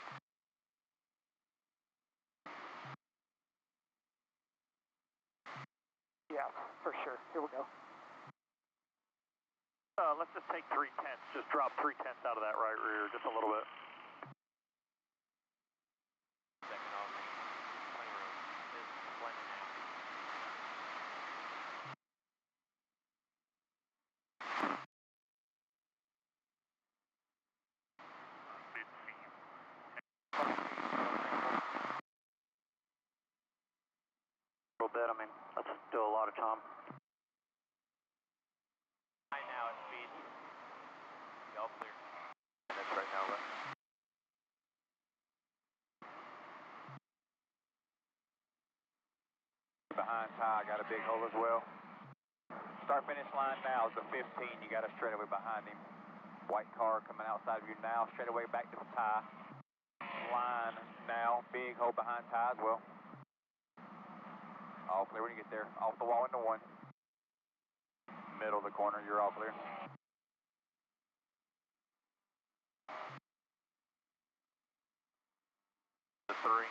Yeah, for sure. Here we go. Let's just take 3/10. Just drop 3/10 out of that right rear, just a little bit. Second on me. Plenty room. It's plenty now. A little bit. I mean, that's still a lot of time. Right now it's speed. All clear. That's right now, right? Behind Ty, got a big hole as well. Start finish line now is the 15. You got a straightaway behind him. White car coming outside of you now. Straightaway back to the Ty. Line now. Big hole behind Ty as well. All clear when you get there. Off the wall into one. Middle of the corner, you're all clear. The 3.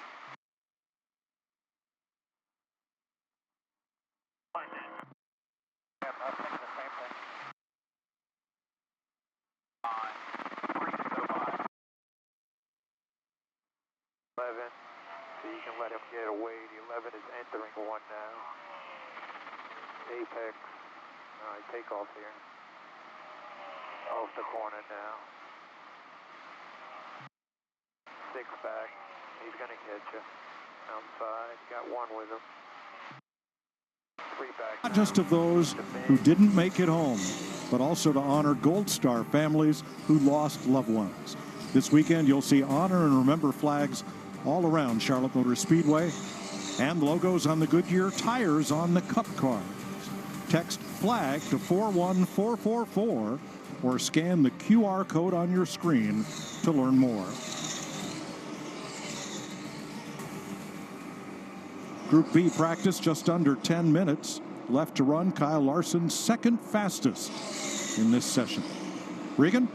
Yeah, I was thinking the same thing. 11, so you can let him get away. The 11 is entering one now. Apex. Alright, take off here. Off the corner now. 6 back. He's gonna catch you. Outside. Got 1 with him. 3 back. Not just of those who didn't make it home, but also to honor Gold Star families who lost loved ones. This weekend, you'll see honor and remember flags all around Charlotte Motor Speedway and logos on the Goodyear tires on the Cup cars. Text FLAG to 41444 or scan the QR code on your screen to learn more. Group B practice just under 10 minutes left to run. Kyle Larson's second fastest in this session. Regan?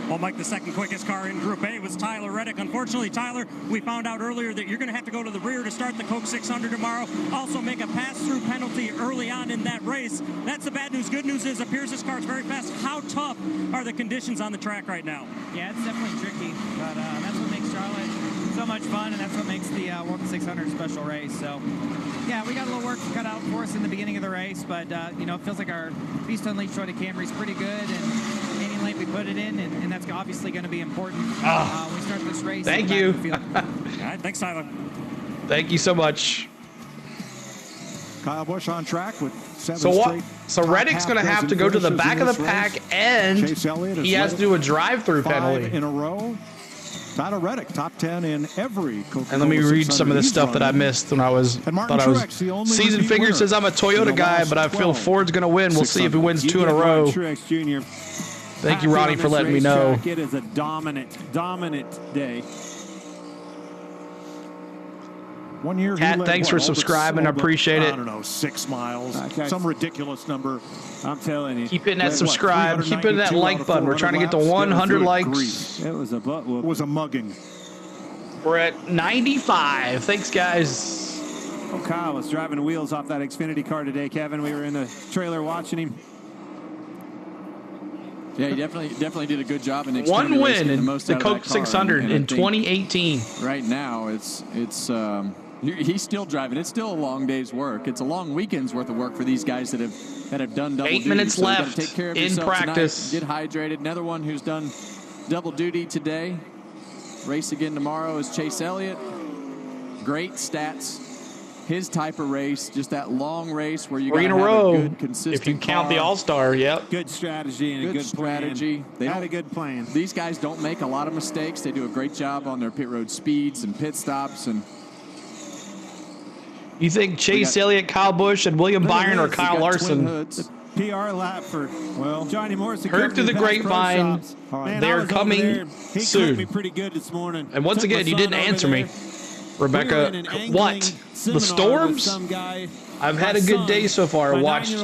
Well, Mike, the second quickest car in Group A was Tyler Reddick. Unfortunately, Tyler, we found out earlier that you're going to have to go to the rear to start the Coke 600 tomorrow. Also make a pass-through penalty early on in that race. That's the bad news. Good news is it appears this car is very fast. How tough are the conditions on the track right now? Yeah, it's definitely tricky, but that's what makes Charlotte so much fun, and that's what makes the World 600 special race. So, yeah, we got a little work cut out for us in the beginning of the race, but, you know, it feels like our Beast Unleashed Toyota Camry is pretty good, and any lane we put it in, and that's obviously going to be important when we start this race. Thank you. All right, thanks, Tyler. Thank you so much. Kyle Busch on track with 7 So straight. what? So Reddick's going to have to go to the back of the pack, and he has to do a drive-through 5 penalty. in a row. Tyler Reddick, top 10 in every Coca-Cola. And let me read some of the stuff that I missed when I was thought I was. Season Figure says I'm a Toyota guy, but I feel Ford's going to win. We'll see if he wins 2 in a row. Thank you, Ronnie, for letting me know. It is a dominant day. One year, Kat, thanks for subscribing. I appreciate it. I don't know, 6 miles, some ridiculous number. I'm telling you. Keep hitting that subscribe. Keep hitting that like button. We're trying to get to 100 likes. It was a butt whoop. It was a mugging. We're at 95. Thanks, guys. Oh, Kyle was driving wheels off that Xfinity car today, Kevin. We were in the trailer watching him. Yeah, he definitely did a good job in the One win in the the Coke 600 in 2018. Right now, it's he's still driving. It's still a long day's work. It's a long weekend's worth of work for these guys that have done double 8 duty. minutes So you gotta left take care of in yourself practice. tonight. Get hydrated. Another one who's done double duty today. Race again tomorrow is Chase Elliott. Great stats. His type of race, just that long race where you got to have a good, consistent if you count the car. All-Star. Yep. Good strategy and a good strategy. plan. They had a good plan. These guys don't make a lot of mistakes. They do a great job on their pit road speeds and pit stops. And you think Chase Elliott, Kyle Busch, and William Byron or Kyle Larson? PR lap for Johnny Morrison. Heard through the grapevine, they're coming He soon. me pretty good this morning. And once again, you didn't answer me, Rebecca. What? The storms? I've had a good day so far. Watched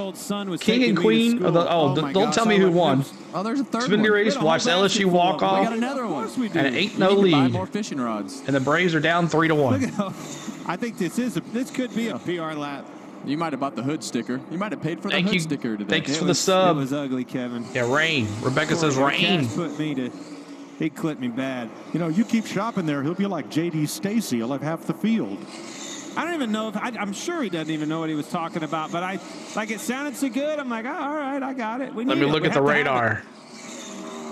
King and Queen. Don't tell me who won. Oh, there's a third Xfinity one. race. Watched LSU walk off. We got another one. And it ain't no We need to buy lead. more fishing rods. And the Braves are down 3-1. I think this could be a PR lap. You might have bought the hood sticker. You might have paid for the hood sticker today. Thanks for the sub. It was ugly, Kevin. Yeah, rain. Rebecca says rain. He clipped me bad. You know, you keep shopping there, he'll be like J.D. Stacy. He'll have half the field. I don't even know if I'm sure he doesn't even know what he was talking about, but it sounded so good. I'm like, all right, I got it. Let me look at the radar.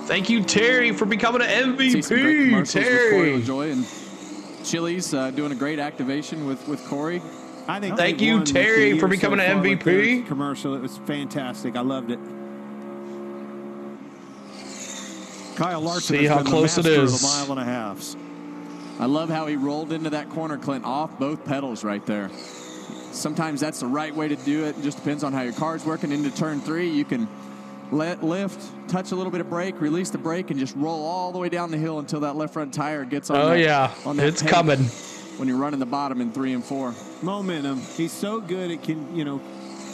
Thank you, Terry, for becoming an See some great MVP. commercials with Corey Terry. LaJoy and Chili's doing a great activation with Corey. I think Thank you, Terry, for becoming an MVP. Commercial. It was fantastic. I loved it. Kyle Larson See has how been close the it master is. of the mile and a half. I love how he rolled into that corner, Clint, off both pedals right there. Sometimes that's the right way to do it. It just depends on how your car's working. Into turn 3, you can lift, touch a little bit of brake, release the brake, and just roll all the way down the hill until that left front tire gets on Oh, that, yeah. on that It's peg coming. when you're running the bottom in 3 and 4. Momentum. He's so good at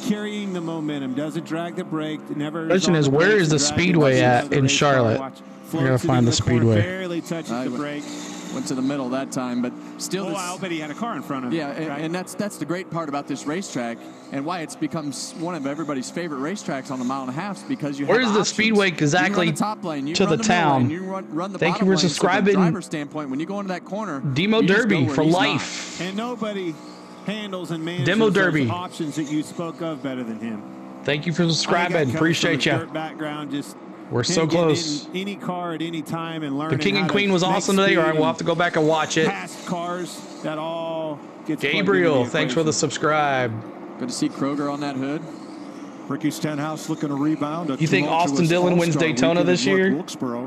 carrying the momentum. Doesn't drag the brake. Never. Question is, where is the speedway at in Charlotte? We're going to find the speedway. Barely touches the brake. Went to the middle that time, but still. I bet he had a car in front of him. Yeah, right? and that's the great part about this racetrack and why it's become one of everybody's favorite racetracks on the mile and a half because you have Where's the options. speedway exactly you run the top lane, you to run the middle town? lane, you run the Thank bottom you for lane. So subscribing. from a driver's standpoint, when you go into that corner, Demo you just Derby go where for he's life. And nobody handles and manages Demo those Derby. options that you spoke of better than him. Thank you for I subscribing. think that comes Appreciate from a you. dirt background, just We're him so getting close. in any car at any time and The learning. King and how Queen to was make awesome today. All right, speed we'll have to go back and watch it. Past cars that all gets plugged into Gabriel, the thanks for the equation. subscribe. Good to see Kroger on that hood. Ricky Stenhouse looking to rebound. You think Austin Dillon wins Daytona this year? Wilkesboro,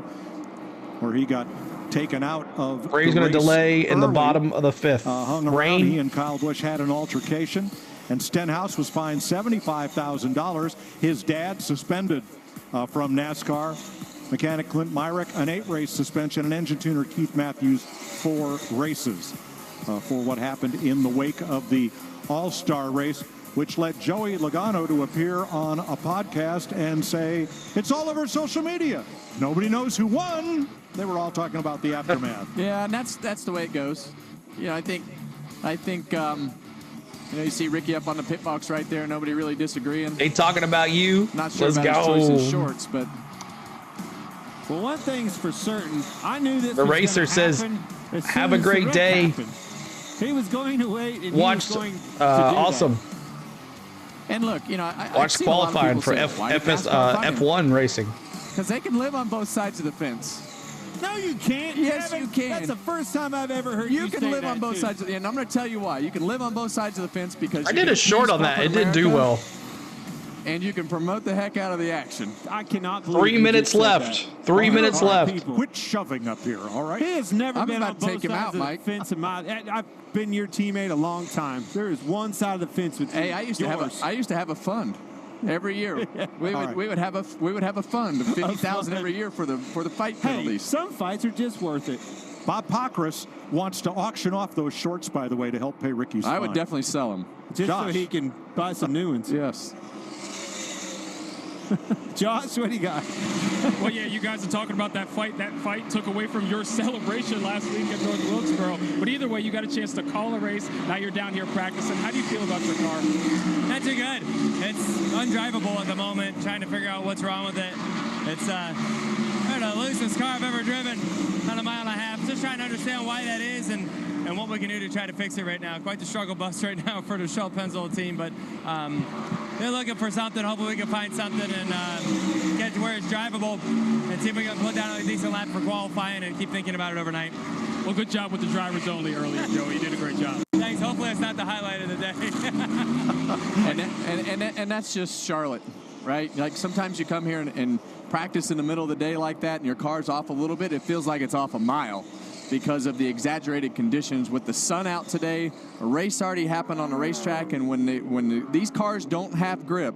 where he got taken out of. Ray's going to delay in the bottom of the 5th. Hung around. Rain. He and Kyle Busch had an altercation, and Stenhouse was fined $75,000. His dad suspended from NASCAR. Mechanic Clint Myrick, an 8-race suspension, and engine tuner Keith Matthews 4 races for what happened in the wake of the All-Star race, which led Joey Logano to appear on a podcast and say, it's all over social media. Nobody knows who won. They were all talking about the aftermath. Yeah, and that's the way it goes. You know, I think you see Ricky up on the pit box right there. Nobody really disagreeing. They talking about you. Not sure Let's about go. his choice in shorts, but. Well, one thing's for certain. I knew this The was racer gonna says, happen as soon have a as the great wreck day. happened. He was going to wait, and Watched he was going to do awesome. And look, you know, I've Watched seen a lot of qualifying people for say, "Why did NASCAR fight him?" F1 racing. Because they can live on both sides of the fence. that. No, you can't. Yes, Kevin. you can. That's the first time I've ever heard you can say live that, on both too. sides of the and I'm going to tell you why. You can live on both sides of the fence because I you did can a short appease on that. It corporate did do America, well. And you can promote the heck out of the action. I cannot believe 3 you minutes just said left. that. 3 minutes left. People. Quit shoving up here, all right? He has never I'm been on about to both take him sides out, of Mike. the fence in my. I've been your teammate a long time. There is one side of the fence with you. Hey, I used to have a fund every year. We would have a fund of $50,000 every year for the fight Hey, penalties. some fights are just worth it. Bob Pockris wants to auction off those shorts, by the way, to help pay Ricky's I would fine. definitely sell them. Just Josh. so he can buy some new ones. Yes. Josh, what do you got? Well, yeah, you guys are talking about that fight. That fight took away from your celebration last week at North Wilkesboro. But either way, you got a chance to call a race. Now you're down here practicing. How do you feel about your car? Not too good. It's undrivable at the moment, trying to figure out what's wrong with it. It's the loosest car I've ever driven on a mile and a half. Just trying to understand why that is and what we can do to try to fix it right now. Quite the struggle bus right now for the Charlotte Pennzoil team, but they're looking for something. Hopefully we can find something and get it to where it's drivable and see if we can put down a decent lap for qualifying and keep thinking about it overnight. Well, good job with the drivers only earlier, Joey. You did a great job. Thanks. Hopefully that's not the highlight of the day. and that's just Charlotte, right? Like sometimes you come here and practice in the middle of the day like that and your car's off a little bit. It feels like it's off a mile because of the exaggerated conditions with the sun out today. A race already happened on the racetrack, and when these cars don't have grip,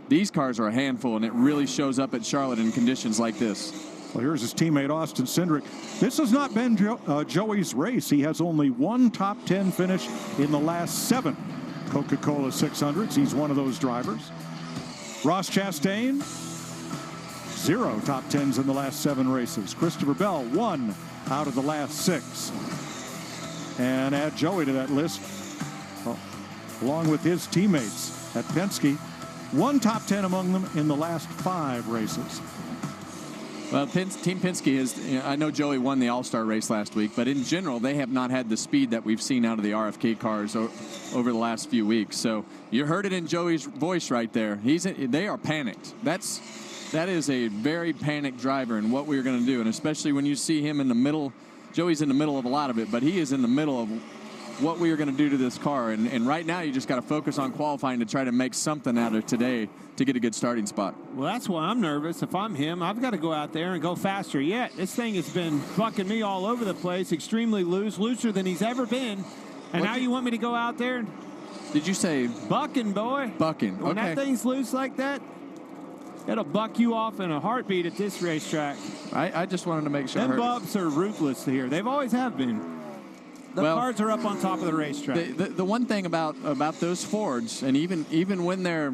these cars are a handful, and it really shows up at Charlotte in conditions like this. Well, here's his teammate, Austin Cindric. This has not been Joey's race. He has only one top 10 finish in the last 7 Coca-Cola 600s. He's one of those drivers. Ross Chastain, 0 top 10s in the last 7 races. Christopher Bell, 1 out of the last 6. And add Joey to that list, along with his teammates at Penske. 1 top 10 among them in the last 5 races. Well, Team Penske is, I know Joey won the All-Star race last week, but in general, they have not had the speed that we've seen out of the RFK cars over the last few weeks. So you heard it in Joey's voice right there. They are panicked. That is a very panicked driver and what we're going to do, and especially when you see him in the middle. Joey's in the middle of a lot of it, but he is in the middle of what we are going to do to this car. And right now, you just got to focus on qualifying to try to make something out of today to get a good starting spot. Well, that's why I'm nervous. If I'm him, I've got to go out there and go faster. Yeah, this thing has been bucking me all over the place, extremely loose, looser than he's ever been. And now you want me to go out there? Did you say? Bucking, boy. Bucking, When okay. that thing's loose like that, it'll buck you off in a heartbeat at this racetrack. I just wanted to make sure. Them bumps are ruthless here. They've always have been. The cars are up on top of the racetrack. The one thing about those Fords, and even when they're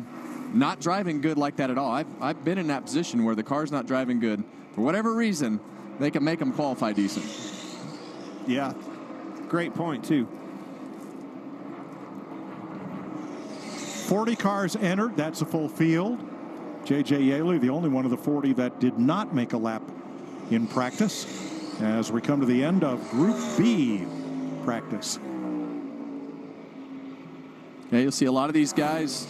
not driving good like that at all, I've been in that position where the car's not driving good. For whatever reason, they can make them qualify decent. Yeah, great point, too. 40 cars entered. That's a full field. J.J. Yaley, the only one of the 40 that did not make a lap in practice, as we come to the end of Group B practice. Yeah, you'll see a lot of these guys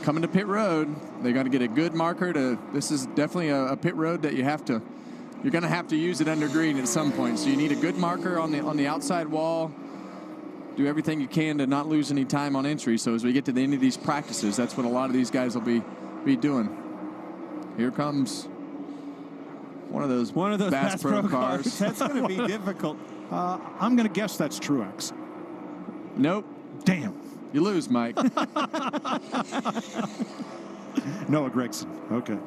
coming to pit road. They got to get a good marker this is definitely a pit road that you're going to have to use it under green at some point. So you need a good marker on the outside wall. Do everything you can to not lose any time on entry. So as we get to the end of these practices, that's what a lot of these guys will be doing. Here comes one of those Bass Pro cars. That's going to be difficult. I'm going to guess that's Truex. Nope. Damn. You lose, Mike. Noah Gregson. Okay.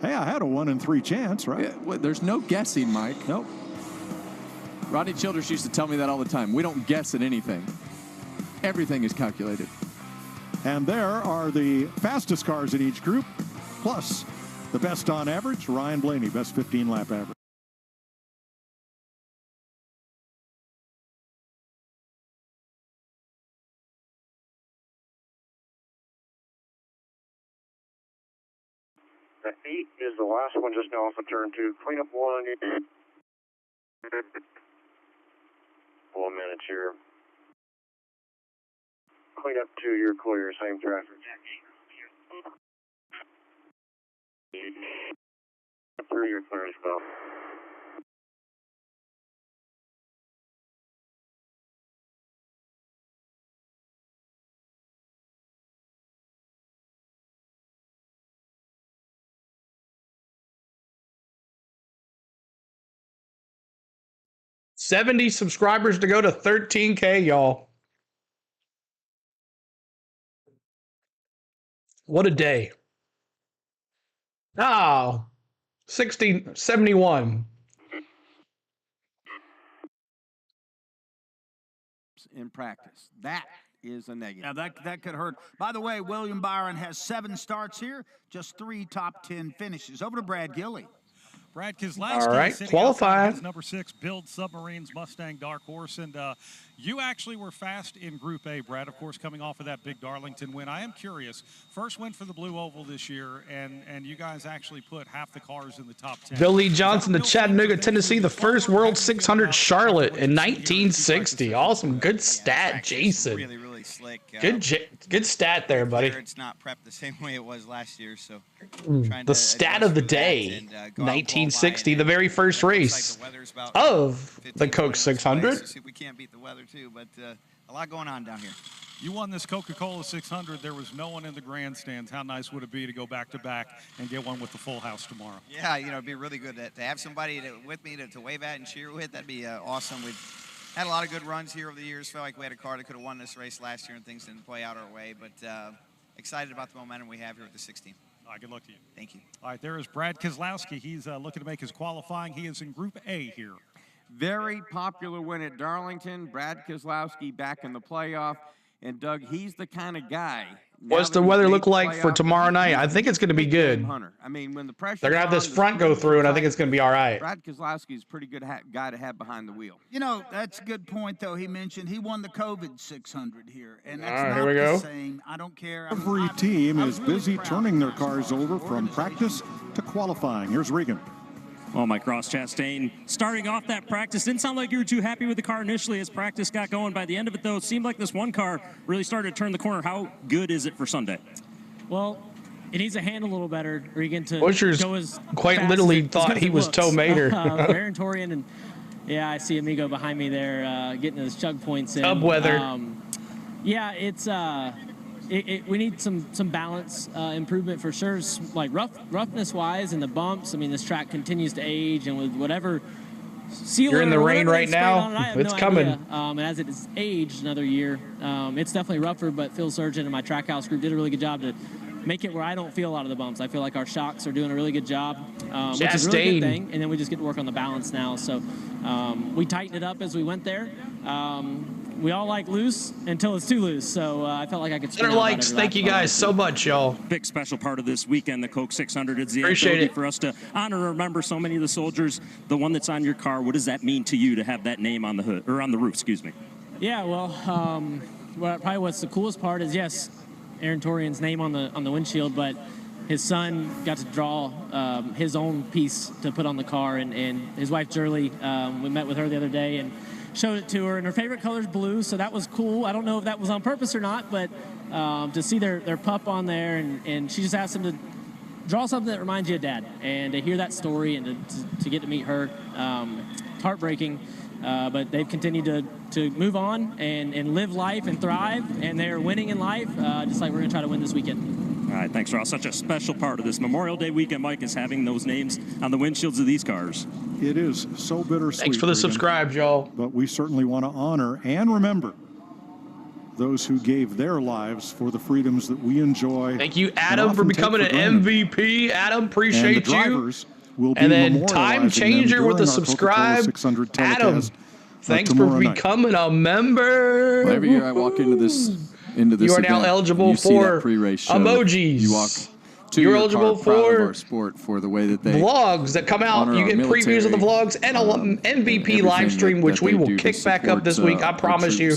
Hey, I had a 1 in 3 chance, right? Yeah, well, there's no guessing, Mike. Nope. Rodney Childers used to tell me that all the time. We don't guess at anything. Everything is calculated. And there are the fastest cars in each group, plus the best on average, Ryan Blaney, best 15-lap average. The 8 is the last one just now off of turn 2. Clean up 1. 1 minute here. Clean up 2, you're clear, same traffic. Through, you're clear as well. $70 subscribers to go to 13K, y'all. What a day. Oh, 71. In practice. That is a negative. Now, that could hurt. By the way, William Byron has 7 starts here, just 3 top 10 finishes. Over to Brad Gilley. Brad Keselowski. All right, qualified. Number 6, Build Submarines Mustang Dark Horse. And you actually were fast in Group A, Brad, of course, coming off of that big Darlington win. I am curious, first win for the Blue Oval this year, and you guys actually put half the cars in the top 10. Billy Johnson to Chattanooga, Tennessee, the first World 600 Charlotte in 1960. Awesome. Good stat, Jason. Really slick. Good stat there, buddy. It's not prepped the same way it was last year, so the stat of the day, 1960, the very first race of the Coke 600. See if we can't beat the weather too, but a lot going on down here. You won this Coca-Cola 600. There was no one in the grandstands. How nice would it be to go back-to-back and get one with the full house tomorrow? Yeah, you know, it'd be really good to have somebody with me to wave at and cheer with. That'd be awesome. We've had a lot of good runs here over the years. Felt like we had a car that could have won this race last year and things didn't play out our way, but excited about the momentum we have here at the 16. All right, good luck to you. Thank you. All right, there is Brad Keselowski. He's looking to make his qualifying. He is in Group A here. Very popular win at Darlington. Brad Keselowski back in the playoff. And, Doug, he's the kind of guy. What's the weather look like for tomorrow night? I think it's going to be good. I mean, when the pressure they're going to have this front go through, and I think it's going to be all right. Brad Keselowski is a pretty good guy to have behind the wheel. You know, that's a good point, though. He mentioned he won the COVID 600 here, and that's all right, not here we go. the same. I don't care. Every team is busy turning their cars over from practice to qualifying. Here's Regan. Well, Mike Ross Chastain, starting off that practice, didn't sound like you were too happy with the car initially as practice got going. By the end of it, though, it seemed like this one car really started to turn the corner. How good is it for Sunday? Well, it needs to handle a little better, Regan, to Bushers go as quite fast literally as thought it he was looks. Toe Mater. Aaron Torian, and yeah, I see Amigo behind me there getting his chug points in. Tub weather. Yeah, it's we need some balance improvement for sure. Like roughness wise and the bumps. I mean, this track continues to age, and with whatever sealer, you're in the rain right now. It's coming. And as it has aged another year, it's definitely rougher. But Phil Surgeon and my Trackhouse group did a really good job to make it where I don't feel a lot of the bumps. I feel like our shocks are doing a really good job, which is a really good thing. And then we just get to work on the balance now. So we tightened it up as we went there. We all like loose until it's too loose. So I felt like I could spin likes. Thank you guys so much, y'all. Big special part of this weekend, the Coke 600. It's the Appreciate ability it. for us to honor and remember so many of the soldiers. The one that's on your car, what does that mean to you to have that name on the hood, or on the roof, excuse me? Yeah, well, probably what's the coolest part is, yes, Aaron Torian's name on the windshield, but his son got to draw his own piece to put on the car, and his wife, Jerly, we met with her the other day and showed it to her, and her favorite color is blue, so that was cool. I don't know if that was on purpose or not, but to see their pup on there, and she just asked him to draw something that reminds you of Dad, and to hear that story and to get to meet her, it's heartbreaking, but they've continued to move on and live life and thrive, and they're winning in life, just like we're going to try to win this weekend. All right, thanks, Ross. Such a special part of this Memorial Day weekend, Mike, is having those names on the windshields of these cars. It is so bittersweet. Thanks for the subscribe, y'all. But we certainly want to honor and remember those who gave their lives for the freedoms that we enjoy. Thank you, Adam, for becoming an MVP. Adam, appreciate you. Will be and then Time Changer with the subscribe. Adam, thanks for becoming a member. Well, every year I walk into this you are now event, eligible you see for that pre-race show. emojis. You walk to You're your eligible car, proud of for our sport, for the way that they vlogs that come out. honor You our get previews of the military, vlogs and a MVP live stream, which we will kick back up this week. I promise you.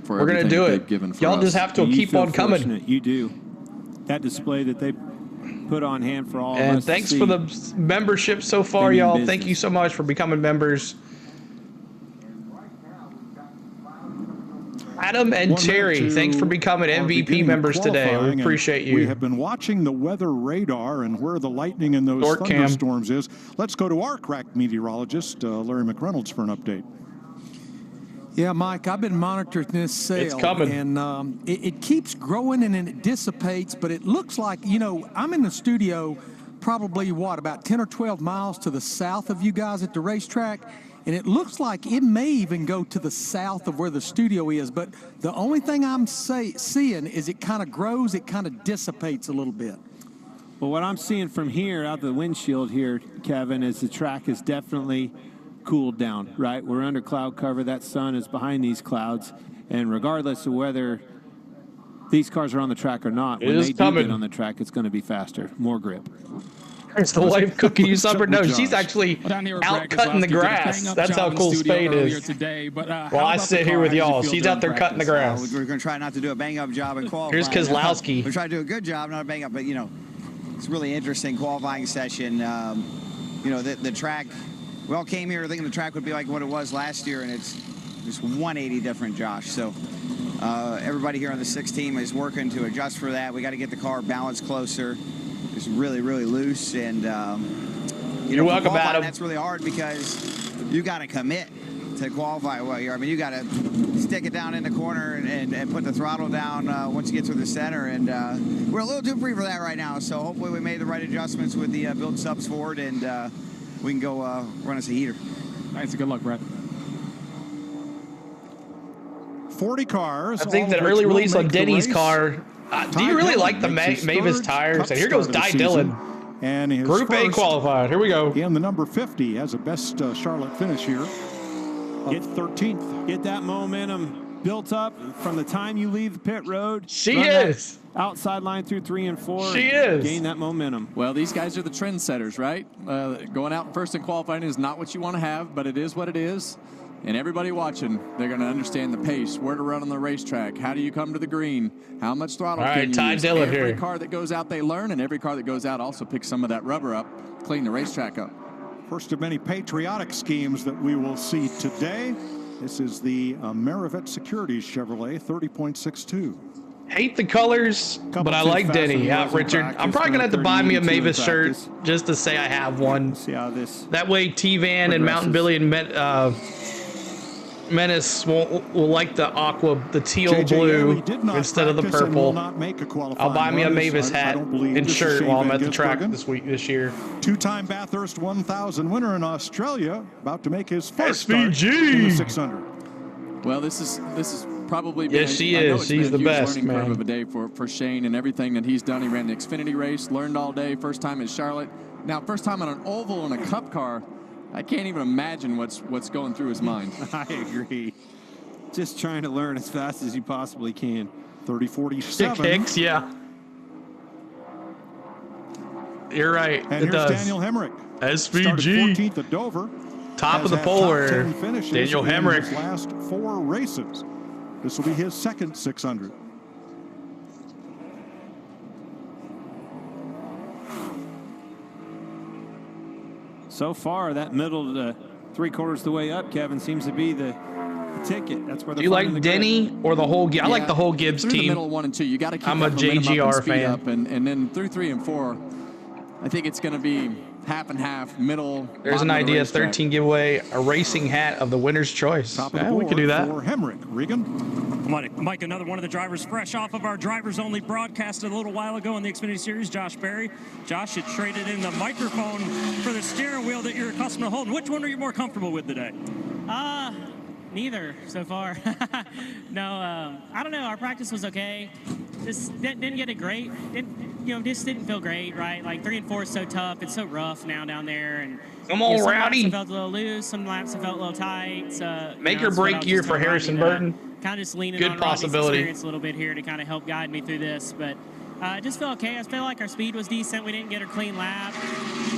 We're going to do it. Y'all just have to keep on coming. You do. That display that they put on hand for all of us. And thanks for the membership so far, y'all. Thank you so much for becoming members. Adam and Terry, thanks for becoming MVP members today. We appreciate you. We have been watching the weather radar and where the lightning in those thunderstorms is. Let's go to our crack meteorologist, Larry McReynolds, for an update. Yeah, Mike, I've been monitoring this sail. It's coming. And it keeps growing and then it dissipates, but it looks like, you know, I'm in the studio probably, about 10 or 12 miles to the south of you guys at the racetrack. And it looks like it may even go to the south of where the studio is. But the only thing I'm seeing is it kind of grows, it kind of dissipates a little bit. Well, what I'm seeing from here, out the windshield here, Kevin, is the track is definitely cooled down, right? We're under cloud cover. That sun is behind these clouds. And regardless of whether these cars are on the track or not, when they do get on the track, it's going to be faster, more grip. Is the wife cooking you supper? No, she's actually out cutting the grass. That's how cool Spade is. Today, but, well, I sit here with y'all. She's out there cutting the grass. We're going to try not to do a bang-up job in qualifying. Here's Kozlowski. We're trying to do a good job, not a bang-up, but, you know, it's a really interesting qualifying session. You know, the track, we all came here thinking the track would be like what it was last year, and it's just 180 different, Josh. So everybody here on the 6 team is working to adjust for that. We got to get the car balanced closer. It's really, really loose, and you're welcome, Adam. That's really hard because you got to commit to qualify well here. I mean, you got to stick it down in the corner and put the throttle down once you get through the center, and we're a little too free for that right now. So hopefully we made the right adjustments with the build subs forward, and we can go run us a heater. Thanks. Good luck, Brett. 40 cars. I think that early release on Denny's car. Do you really like the Mavis tires? And here goes Ty Dillon. And his Group A qualified. Here we go. In the number 50 has a best Charlotte finish here. Get 13th. Get that momentum built up from the time you leave the pit road. She is. Outside line through 3 and 4. She is. Gain that momentum. Well, these guys are the trendsetters, right? Going out first in qualifying is not what you want to have, but it is what it is. And everybody watching, they're going to understand the pace, where to run on the racetrack, how do you come to the green, how much throttle can you Ty use. Dillon Every here. car that goes out, they learn, and every car that goes out also picks some of that rubber up, clean the racetrack up. First of many patriotic schemes that we will see today. This is the Amerivet Securities Chevrolet 30.62. Hate the colors, but I like Denny. Yeah, Richard. I'm probably going to have to buy me a Mavis shirt just to say I have one. See how this. That way T-Van and Mountain Billy and Menace will like the aqua, the teal blue instead of the purple. I'll buy me a Mavis hat and shirt while I'm at the track this year. Two-time Bathurst 1000 winner in Australia, about to make his first start SVG. in the 600. Well, this is probably yes, she is. She's the best, learning man. curve of a day for Shane and everything that he's done. He ran the Xfinity race, learned all day. First time in Charlotte. Now, first time on an oval in a Cup car. I can't even imagine what's going through his mind. I agree. Just trying to learn as fast as you possibly can. 30-47. Kicks, yeah. You're right. And here's Daniel Hemrick. SVG. 14th at Dover. Top of the polar. Daniel Hemrick. His last 4 races. This will be his second 600. So far, that middle to 3/4 of the way up, Kevin, seems to be the ticket. That's where Do you like Denny or the whole? I like the whole Gibbs through team. The middle 1 and 2, you got to keep I'm a that momentum up JGR and speed fan. up, and then through 3 and 4, I think it's going to be half and half, middle. There's an idea: 13 giveaway, a racing hat of the winner's choice. Top of the Yeah, board we could do that. for Hemrick. Regan. Mike, another one of the drivers fresh off of our drivers only broadcast a little while ago in the Xfinity Series, Josh Berry. Josh had traded in the microphone for the steering wheel that you're accustomed to holding. Which one are you more comfortable with today? Neither so far. No, I don't know. Our practice was okay. Just didn't get it great. Just didn't feel great, right? Like 3 and 4 is so tough. It's so rough now down there, and come on, some Rowdy. laps I felt a little loose. Some laps I felt a little tight. So, Make or break year for Harrison Burton. Kind of just leaning Good on Rodney's possibility. experience a little bit here to kind of help guide me through this, but. I just feel okay. I feel like our speed was decent. We didn't get a clean lap.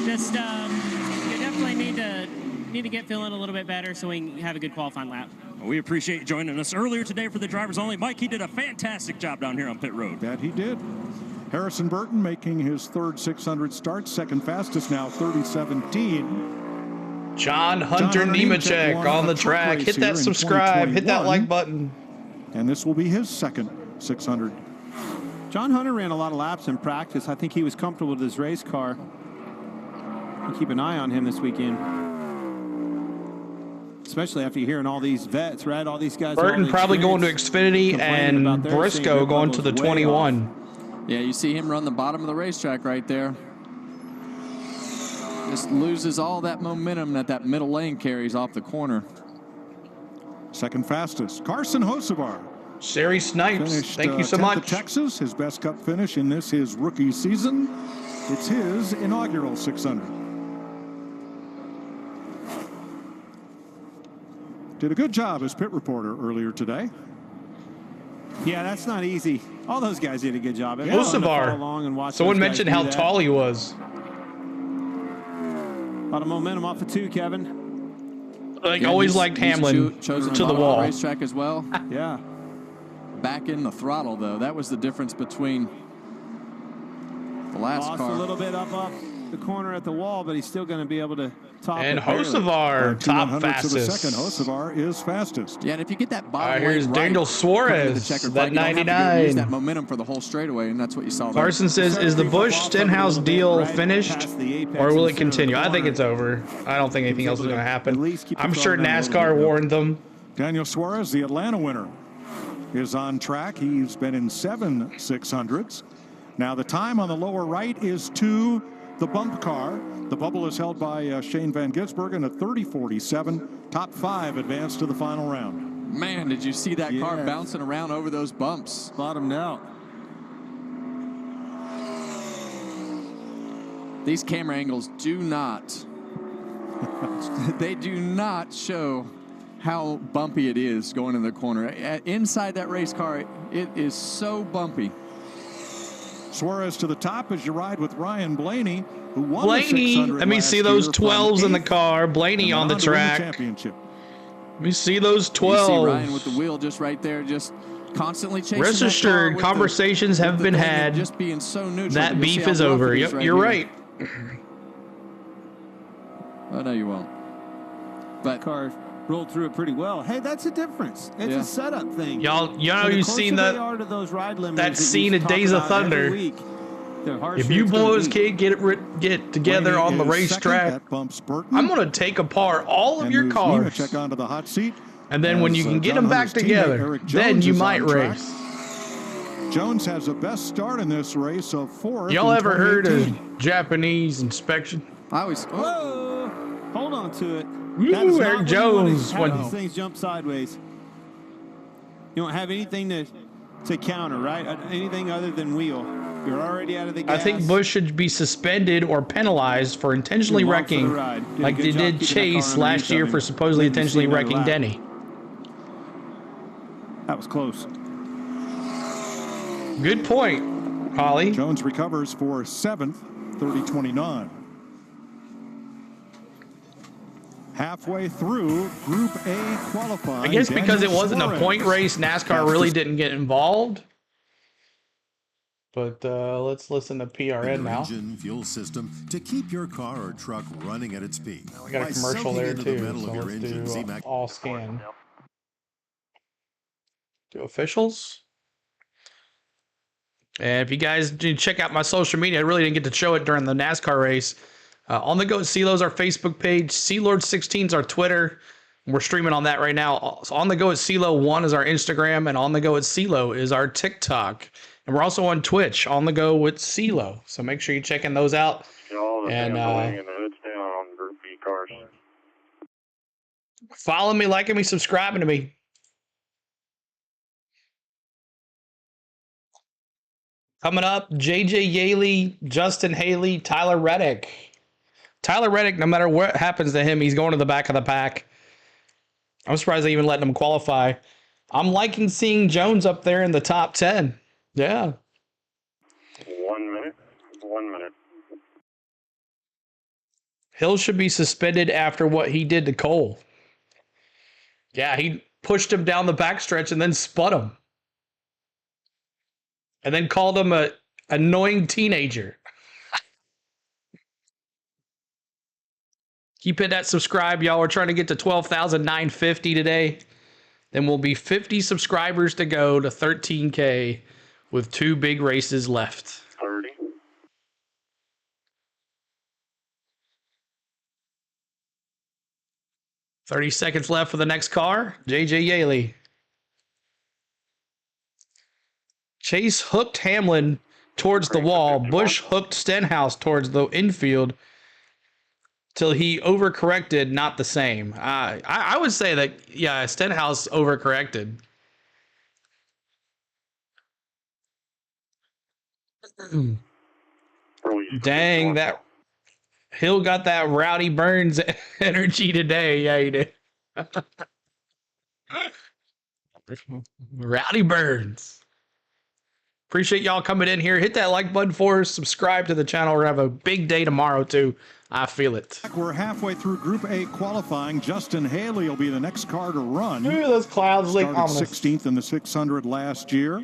Just you definitely need to get feeling a little bit better so we can have a good qualifying lap. Well, we appreciate you joining us earlier today for the drivers only. Mike, he did a fantastic job down here on pit road. That he did. Harrison Burton making his third 600 start, second fastest now, 30-17. John Hunter Nemechek on the track. Hit that subscribe. Hit that like button. And this will be his second 600. John Hunter ran a lot of laps in practice. I think he was comfortable with his race car. We'll keep an eye on him this weekend. Especially after hearing all these vets, right? All these guys. Burton probably going to Xfinity and Briscoe going to the 21. Yeah, you see him run the bottom of the racetrack right there. Just loses all that momentum that middle lane carries off the corner. Second fastest, Carson Hocevar. Seri Snipes, Finished, thank you so 10th much. at Texas, his best Cup finish in his rookie season. It's his inaugural 600. Did a good job as pit reporter earlier today. Yeah, that's not easy. All those guys did a good job. Hocevar. Someone mentioned how tall he was. lot of momentum off of 2, Kevin. Like, always liked Hamlin to the wall. Racetrack as well. Yeah. Back in the throttle, though. That was the difference between the last Lost car. a little bit up the corner at the wall, but he's still going to be able to top And it barely. Hocevar, top fastest. To the second, Hocevar is fastest. Yeah, and if you get that bottom All right, here's lane Daniel Suarez, that 99. Use that momentum for the whole straightaway, and that's what you saw there. Carson says, is the Busch Stenhouse deal finished, or will it continue? I think it's over. I don't think anything else is going to happen. I'm sure NASCAR warned them. Daniel Suarez, the Atlanta winner, is on track. He's been in 7 600s. Now the time on the lower right is to the bump car. The bubble is held by Shane Van Gisbergen at 30.47. Top 5 advance to the final round. Man, did you see that car bouncing around over those bumps? Bottomed out. These camera angles do not, they do not show how bumpy it is going in the corner. Inside that race car, it is so bumpy. Suarez to the top as you ride with Ryan Blaney, who won Blaney, the 600 let me see those 12s in the car. Blaney on the track. Championship. Let me see those 12s. You see Ryan with the wheel just right there, just constantly chasing. Rest assured, conversations have been had. Just being so neutral. That beef is over. Yep, you're right. I know you won't. But car rolled through it pretty well. Hey, that's a difference. It's a setup thing. Y'all, you've seen that scene in Days of Thunder. If you boys can't get together on the racetrack, I'm going to take apart all of your cars. Check onto the hot seat. And then when you can get them back together, then you might race. Jones has the best start in this race of 4. Y'all ever heard of Japanese inspection? I always. Whoa! Hold on to it. Ooh, Eric Jones. When these things jump sideways, you don't have anything to counter, right? Anything other than wheel. You're already out of the gas. I think Busch should be suspended or penalized for intentionally wrecking, like they did Chase last year for supposedly intentionally wrecking Denny. That was close. Good point, Holly. Jones recovers for 7th, 30.29. Halfway through Group A qualifying. I guess because it wasn't a point race, NASCAR really didn't get involved. But let's listen to PRN now. Engine fuel system to keep your car or truck running at its peak. We got a commercial there too, so let's do all scan. Do officials. And if you guys do check out my social media, I really didn't get to show it during the NASCAR race. On the Go at CeeLo is our Facebook page. CLord16 is our Twitter. We're streaming on that right now. So on the Go at CeeLo 1 is our Instagram, and on the Go at CeeLo is our TikTok. And we're also on Twitch, on the Go with CeeLo. So make sure you're checking those out. And follow me, liking me, subscribing to me. Coming up, JJ Yaley, Justin Haley, Tyler Reddick. Tyler Reddick, no matter what happens to him, he's going to the back of the pack. I'm surprised they even letting him qualify. I'm liking seeing Jones up there in the top 10. Yeah. 1 minute. 1 minute. Hill should be suspended after what he did to Cole. Yeah, he pushed him down the backstretch and then spun him. And then called him a annoying teenager. Keep hitting that subscribe, y'all. We're trying to get to 12,950 today. Then we'll be 50 subscribers to go to 13K with 2 big races left. 30. 30 seconds left for the next car. JJ Yaley. Chase hooked Hamlin towards the wall. Busch hooked Stenhouse towards the infield till he overcorrected, not the same. I would say that, yeah, Stenhouse overcorrected. Dang, that Hill got that Rowdy Burns energy today. Yeah, he did. Rowdy Burns. Appreciate y'all coming in here. Hit that like button for us. Subscribe to the channel. We're going to have a big day tomorrow, too. I feel it. We're halfway through Group A qualifying. Justin Haley will be the next car to run. Ooh, those clouds look Started ominous. 16th in the 600 last year.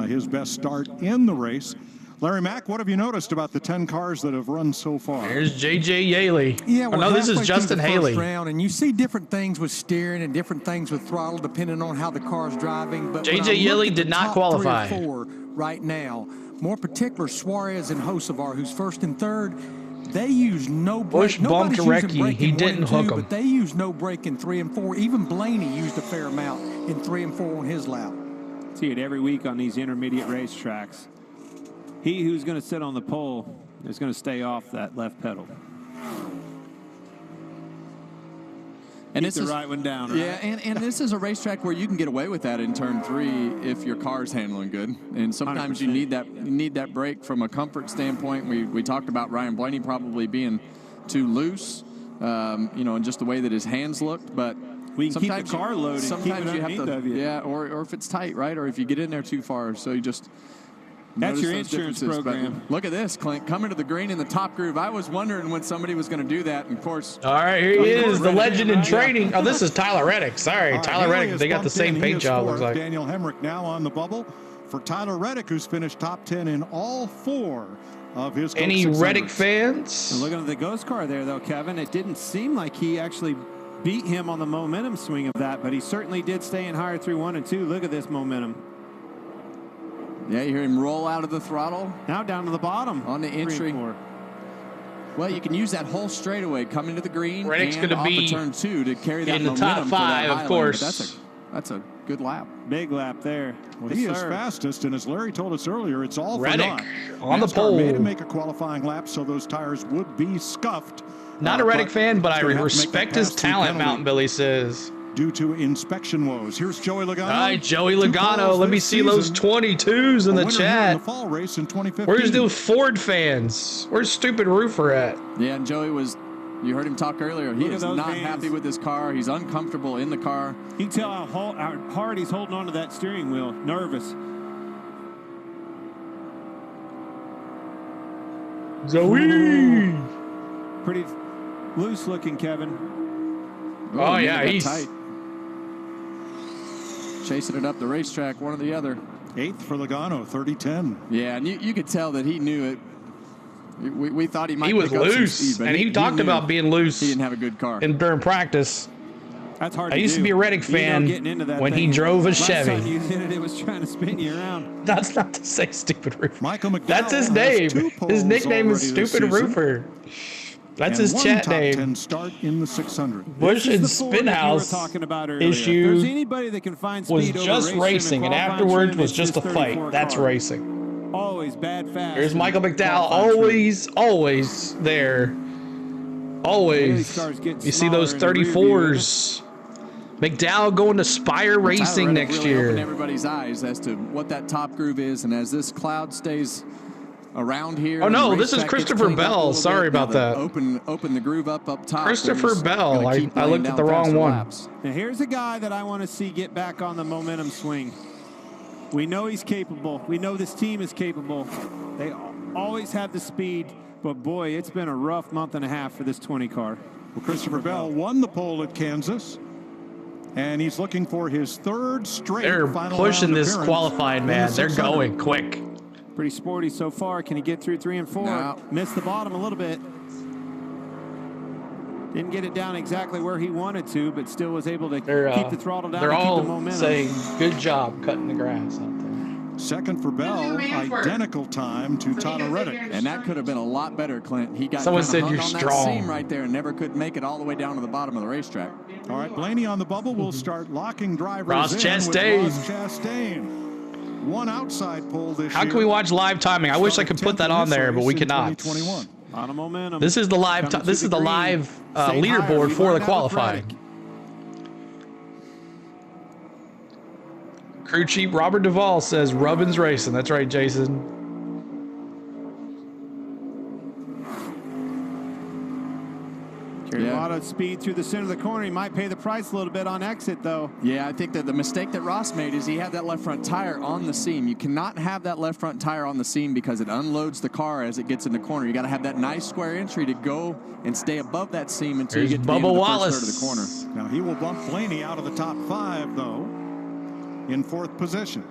His best start in the race. Larry Mack, what have you noticed about the 10 cars that have run so far? There's J.J. Yaley. Yeah, oh, no, this is Justin Haley. Round, and you see different things with steering and different things with throttle depending on how the car's driving. But J.J. Yaley did not qualify. 3 or 4 right now, more particular Suarez and Hocevar, who's first and third, they use no brake. Bush bumped Recchi. He didn't hook him. But they use no brake in 3 and 4. Even Blaney used a fair amount in 3 and 4 on his lap. See it every week on these intermediate racetracks. He who's going to sit on the pole is going to stay off that left pedal. And Keep this the is right one down, right? Yeah, and this is a racetrack where you can get away with that in turn 3 if your car's handling good. And sometimes 100%. you need that brake from a comfort standpoint. We talked about Ryan Blaney probably being too loose, and just the way that his hands looked. But we can keep the car loaded. Sometimes you have to, yeah, or if it's tight, right, or if you get in there too far. So you just. That's your Notice those insurance differences. program. But look at this, Clint, coming to the green in the top groove. I was wondering when somebody was going to do that, and of course. All right, here he is, the legend in training. Oh, this is Tyler Reddick. Sorry, All right, Tyler Haley Reddick. has They got the bumped same in. paint He is job, looks fourth. like. Daniel Hemrick now on the bubble. For Tyler Reddick, who's finished top 10 in all 4 of his Any Coke 600s. Reddick fans? And looking at the ghost car there, though, Kevin, it didn't seem like he actually beat him on the momentum swing of that, but he certainly did stay in higher through 1 and 2. Look at this momentum. Yeah, you hear him roll out of the throttle. Now down to the bottom. On the entry. Well, you can use that whole straightaway coming to the green Reddick's and gonna off be of turn 2 to carry that in the momentum top for that 5, of high course. line. That's a good lap. Big lap there. Well, he is fastest, and as Larry told us earlier, it's all Reddick for naught. on the NASCAR pole. made him make a qualifying lap, so those tires would be scuffed. Not a Reddick fan, but I he's gonna have to make respect that his pass-through talent, penalty Mountain Billy says. Due to inspection woes. Here's Joey Logano. All right, Joey 2 Logano. poles Let me this see those season. 22s in A the winner here chat. in the fall race in 2015. Where's the Ford fans? Where's stupid Roofer at? Yeah, and Joey you heard him talk earlier. He Look at is those not hands. happy with his car. He's uncomfortable in the car. You can tell how hard he's holding onto that steering wheel. Nervous. Zoe! Pretty loose looking, Kevin. Oh, yeah, got he's tight. Chasing it up the racetrack, one or the other. 8th for Logano, 30-10. Yeah, and you could tell that he knew it. We thought he might. He was pick up some loose, speed, but and he talked knew about being loose. He didn't have a good car. And during practice. That's hard I to used do. to be a Reddick fan getting into that when he thing. drove a Last Chevy. time you did it, it was trying to spin you around. That's not to say stupid Roofer. Michael McDowell That's his has name. 2 His poles nickname is already this Stupid season. Roofer. That's And his one chat top name. 10 start in the 600. Bush This is and the Ford that you were Spinhouse talking about earlier. If issue there's anybody that can find was speed over just racing, and qualifying afterwards trim, was it's just a this fight. 34 That's car. racing. Always bad fast. There's in Michael McDowell, qualifying trim. always there. Always. cars getting You see those smaller in the rear view, 34s. McDowell going to Spire Racing Tyler Reddick next really year. opened everybody's eyes as to what that top groove is, and as this cloud stays around here. Oh, and no, the this is racetrack gets Christopher cleaned up a Bell. little Sorry bit, about now that. Open the groove up top. Christopher There's Bell. gonna keep I laying looked at down the wrong faster one. laps. Now here's a guy that I want to see get back on the momentum swing. We know he's capable. We know this team is capable. They always have the speed, but boy, it's been a rough month and a half for this 20 car. Well, Christopher Bell won the pole at Kansas, and he's looking for his 3rd straight They're final pushing round this appearance qualifying, in man. the They're 600. going quick. Pretty sporty so far. Can he get through 3 and 4? No. Missed the bottom a little bit. Didn't get it down exactly where he wanted to, but still was able to keep the throttle down They're and keep all the momentum. saying, good job cutting the grass out there. 2nd for Bell, identical time to Tyler Reddick. And that could have been a lot better, Clint. He got Someone kinda said hung you're on that strong. seam right there and never could make it all the way down to the bottom of the racetrack. All right, Blaney on the bubble will start locking drivers Ross in Chastain. with Ross Chastain. One outside pole this How year. can we watch live timing? I wish I could put that on there, but we cannot. 2021. A lot of momentum. This is the live. Coming This to is the green. live Stay higher. leaderboard We for the learned that with qualifying. Reddick. Crew chief Robert Duvall says Rubbins Racing. That's right, Jason. Carried a lot of speed through the center of the corner. He might pay the price a little bit on exit, though. Yeah, I think that the mistake that Ross made is he had that left front tire on the seam. You cannot have that left front tire on the seam because it unloads the car as it gets in the corner. You got to have that nice square entry to go and stay above that seam until you get to the end of the first third of the corner. Now he will bump Blaney out of the top 5, though, in 4th position.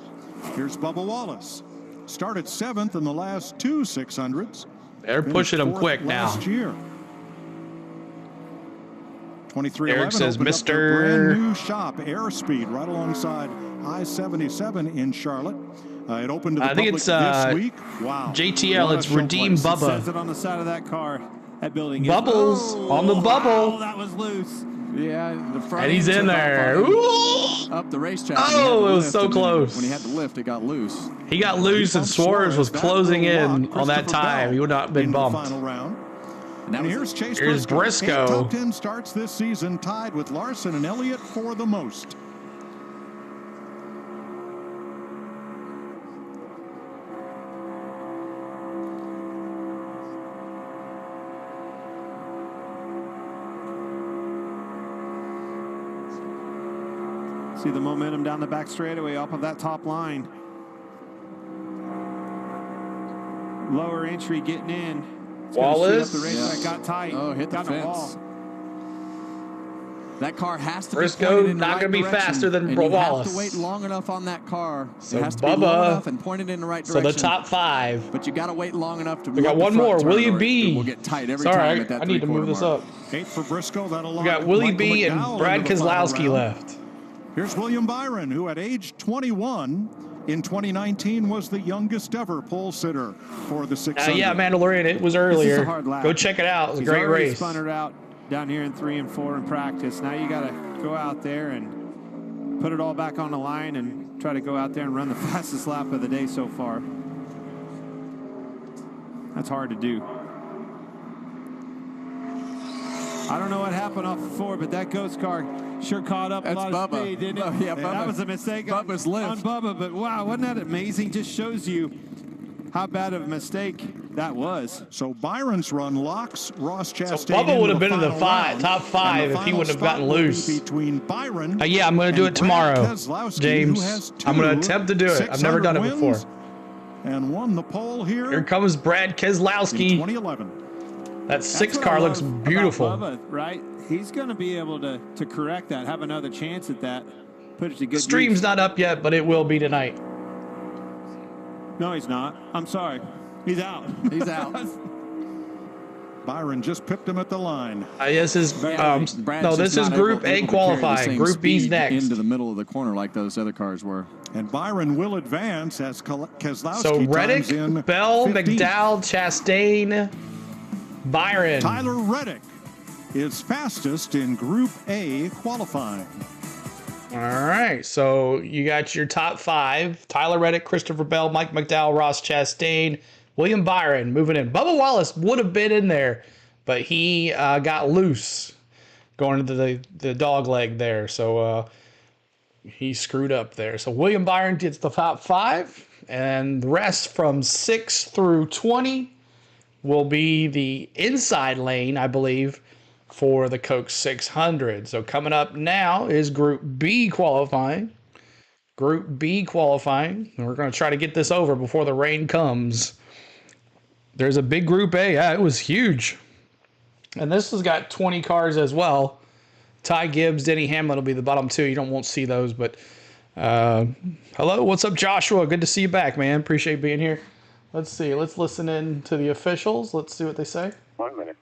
Here's Bubba Wallace. Started 7th in the last 2 600s. They're pushing him quick now. Last year. 2311 Eric says, opened up Mr. their brand new shop, Airspeed, right alongside I-77 in Charlotte. It opened to the public this week. Wow. JTL, it's Redeem Bubba. It says it on the side of that car. That building. Bubbles on the bubble. Oh, that was loose. Yeah, the front. And he's in there. Up the racetrack. Oh, it was so close. When he had to lift, it got loose. He got loose, and Suarez was closing in on that time. He would not have been bumped. Final round. And here's Chase Here's Briscoe. 8 top 10 starts this season, tied with Larson and Elliott for the most. See the momentum down the back straightaway off of that top line. Lower entry getting in. Wallace. The racetrack got tight. Oh, hit the got fence. wall. That car has to Briscoe be pointed in the not right going to be direction, faster than and Wallace. You have to wait long enough on that car. So it has to be Bubba, long enough and pointed in the right direction. So the top 5. But you got to wait long enough to. We got one more. Willie B. Will get tight every Sorry, time at that I need to move this mark. up. 8 for Briscoe. That'll We got Willie B. and Brad Keselowski left. Here's William Byron, who at age 21 in 2019 was the youngest ever pole sitter for the 600. Yeah, Mandalorian. It was earlier. This is a hard lap. Go check it out. It was a great race. Spun her out down here in 3 and 4 in practice. Now you got to go out there and put it all back on the line and try to go out there and run the fastest lap of the day so far. That's hard to do. I don't know what happened off the 4, but that ghost car sure caught up a lot of speed, didn't it? Yeah, that was a mistake Bubba's on Bubba, but wow, wasn't that amazing? Just shows you how bad of a mistake that was. So Byron's run locks Ross Chastain. So Bubba would have been in the top 5 if he wouldn't have gotten loose. Between Byron yeah, I'm going to do it tomorrow, James. I'm going to attempt to do it. I've never done it before. And won the pole here. Here comes Brad Keselowski. 2011. That 6 car looks beautiful. Bubba, right? He's going to be able to correct that, have another chance at that, put it to good Stream's use. not up yet, but it will be tonight. No, he's not. I'm sorry. He's out. He's out. Byron just pipped him at the line. This is this is Group A qualifying. Group B's next. Into the middle of the corner like those other cars were. And Byron will advance as Keselowski So times in Reddick, Bell, 15th. McDowell, Chastain, Byron. Tyler Reddick is fastest in Group A qualifying. All right, so you got your top 5. Tyler Reddick, Christopher Bell, Mike McDowell, Ross Chastain, William Byron moving in. Bubba Wallace would have been in there, but he got loose going into the dog leg there. So he screwed up there. So William Byron gets the top 5, and the rest from 6 through 20 will be the inside lane, I believe, for the Coke 600. So coming up now is Group B qualifying. Group B qualifying. And we're going to try to get this over before the rain comes. There's a big Group A. Yeah, it was huge. And this has got 20 cars as well. Ty Gibbs, Denny Hamlin will be the bottom 2. You won't see those, but hello, what's up, Joshua? Good to see you back, man. Appreciate being here. Let's see. Let's listen in to the officials. Let's see what they say. 1 minute.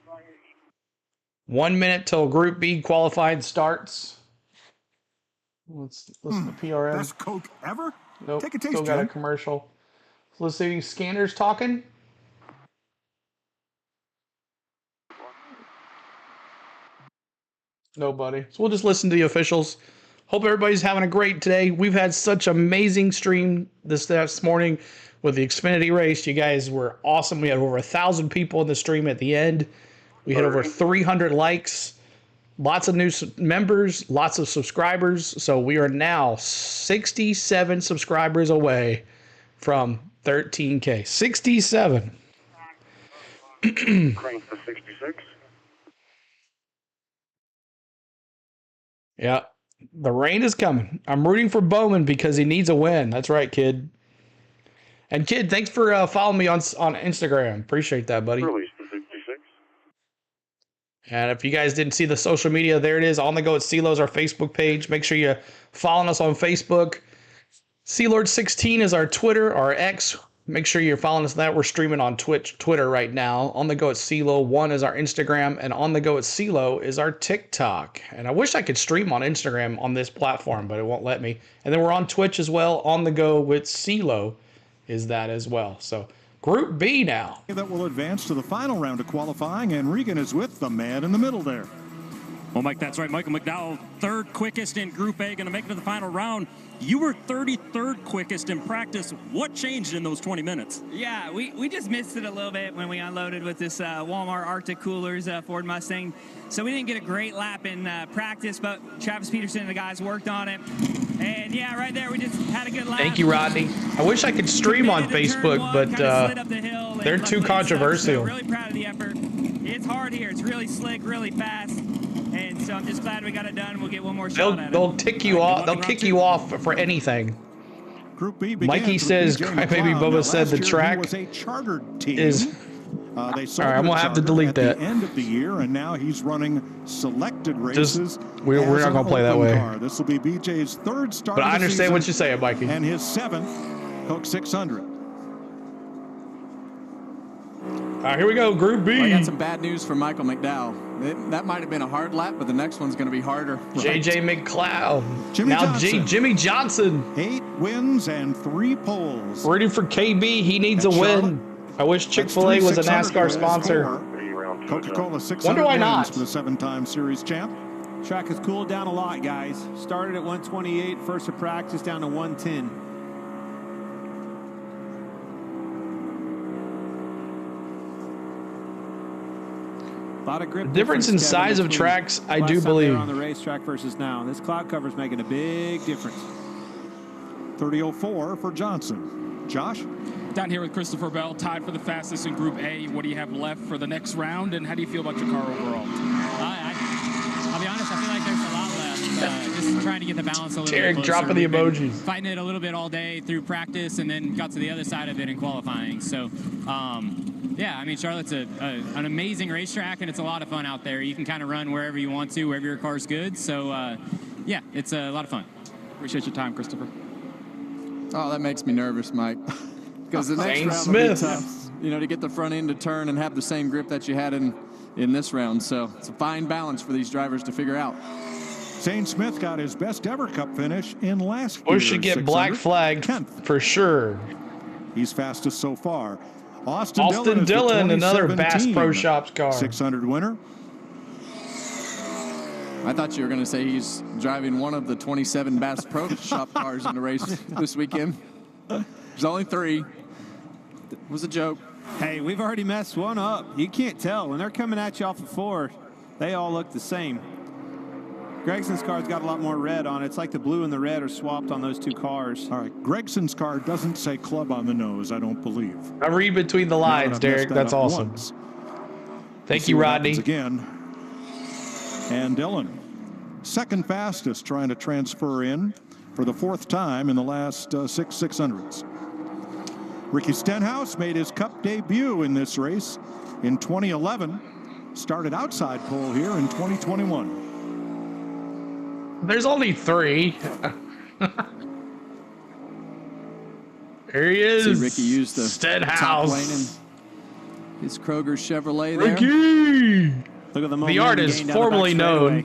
1 minute till Group B qualifying starts. Let's listen to PRM. Best Coke ever? Nope. Take a taste, Still got a Jim. commercial. Let's see. Scanners talking. Nobody. So we'll just listen to the officials. Hope everybody's having a great day. We've had such amazing stream this morning with the Xfinity race. You guys were awesome. We had over 1,000 people in the stream at the end. We had over 300 likes, lots of new members, lots of subscribers. So we are now 67 subscribers away from 13K. 67. Crank to 66. Yeah, the rain is coming. I'm rooting for Bowman because he needs a win. That's right, kid. And kid, thanks for following me on Instagram. Appreciate that, buddy. Release to 66. And if you guys didn't see the social media, there it is. On the Go at CeeLo's our Facebook page. Make sure you follow us on Facebook. CeeLord16 is our Twitter, our X. Make sure you're following us on that. We're streaming on Twitter right now. On the Go at CeeLo1 is our Instagram, and On the Go at CeeLo is our TikTok. And I wish I could stream on Instagram on this platform, but it won't let me. And then we're on Twitch as well. On the Go with CeeLo is that as well. So Group B now. That will advance to the final round of qualifying, and Regan is with the man in the middle there. Well, Mike, that's right. Michael McDowell, third quickest in Group A, going to make it to the final round. You were 33rd quickest in practice. What changed in those 20 minutes? Yeah, we just missed it a little bit when we unloaded with this Walmart Arctic Coolers Ford Mustang. So we didn't get a great lap in practice, but Travis Peterson and the guys worked on it. And yeah, right there, we just had a good lap. Thank you, Rodney. I wish I could stream on Facebook, but they're too controversial. So really proud of the effort. It's hard here. It's really slick, really fast. And so I'm just glad we got it done. We'll get one more shot at it. They'll tick you off. They'll kick you off for anything. Group B Mikey says, Crybaby Bubba said the track was a chartered team. is. They All right, sold I'm gonna have to delete at that. the end of the year, and now he's running selected races. We're as not an gonna play that open way. car. This will be BJ's third start. But of I the understand what season you're saying, Mikey. and his 7th Coke 600. All right, here we go, Group B. Well, I got some bad news for Michael McDowell. That might have been a hard lap, but the next one's going to be harder. JJ McLeod. Jimmy Johnson. Jimmy Johnson. 8 wins and 3 poles. Rooting for KB. He needs a win. I wish Chick-fil-A was a NASCAR sponsor. Coca-Cola 600 Wonder why wins not? for the 7-time series champ. Track has cooled down a lot, guys. Started at 128, first of practice, down to 110. A lot of grip. The difference in size of tracks, I do last time they believe. were on the racetrack versus now. This cloud cover is making a big difference. 30.04 for Johnson. Josh? Down here with Christopher Bell, tied for the fastest in Group A. What do you have left for the next round, and how do you feel about your car overall? I'll be honest, I feel like there's a lot left. Just trying to get the balance a little Derek bit closer. dropping the We've been emojis. Fighting it a little bit all day through practice, and then got to the other side of it in qualifying. So, yeah, I mean, Charlotte's an amazing racetrack, and it's a lot of fun out there. You can kind of run wherever you want to, wherever your car's good. So, yeah, it's a lot of fun. Appreciate your time, Christopher. Oh, that makes me nervous, Mike. Because the next Zane round will be Smith. tough, to get the front end to turn and have the same grip that you had in this round. So it's a fine balance for these drivers to figure out. Zane Smith got his best ever Cup finish in last We year's should get 600. black flagged 10th. for sure. He's fastest so far. Austin Austin Dillon, is the another Bass 2017 Pro Shops car. 600 winner. I thought you were going to say he's driving one of the 27 Bass Pro Shop cars in the race this weekend. There's only 3. It was a joke. Hey, we've already messed one up. You can't tell. When they're coming at you off of 4, they all look the same. Gregson's car's got a lot more red on it. It's like the blue and the red are swapped on those 2 cars. All right, Gregson's car doesn't say club on the nose, I don't believe. I read between the lines, Derek. That's awesome. Once. Thank See you, what Rodney. happens again. And Dillon, second fastest, trying to transfer in for the 4th time in the last 6 600s. Ricky Stenhouse made his Cup debut in this race in 2011. Started outside pole here in 2021. There's only 3. There he is. See Ricky used the Stenhouse. top lane in his Kroger Chevrolet there. Ricky. Look at the The artist gain down the formerly back known.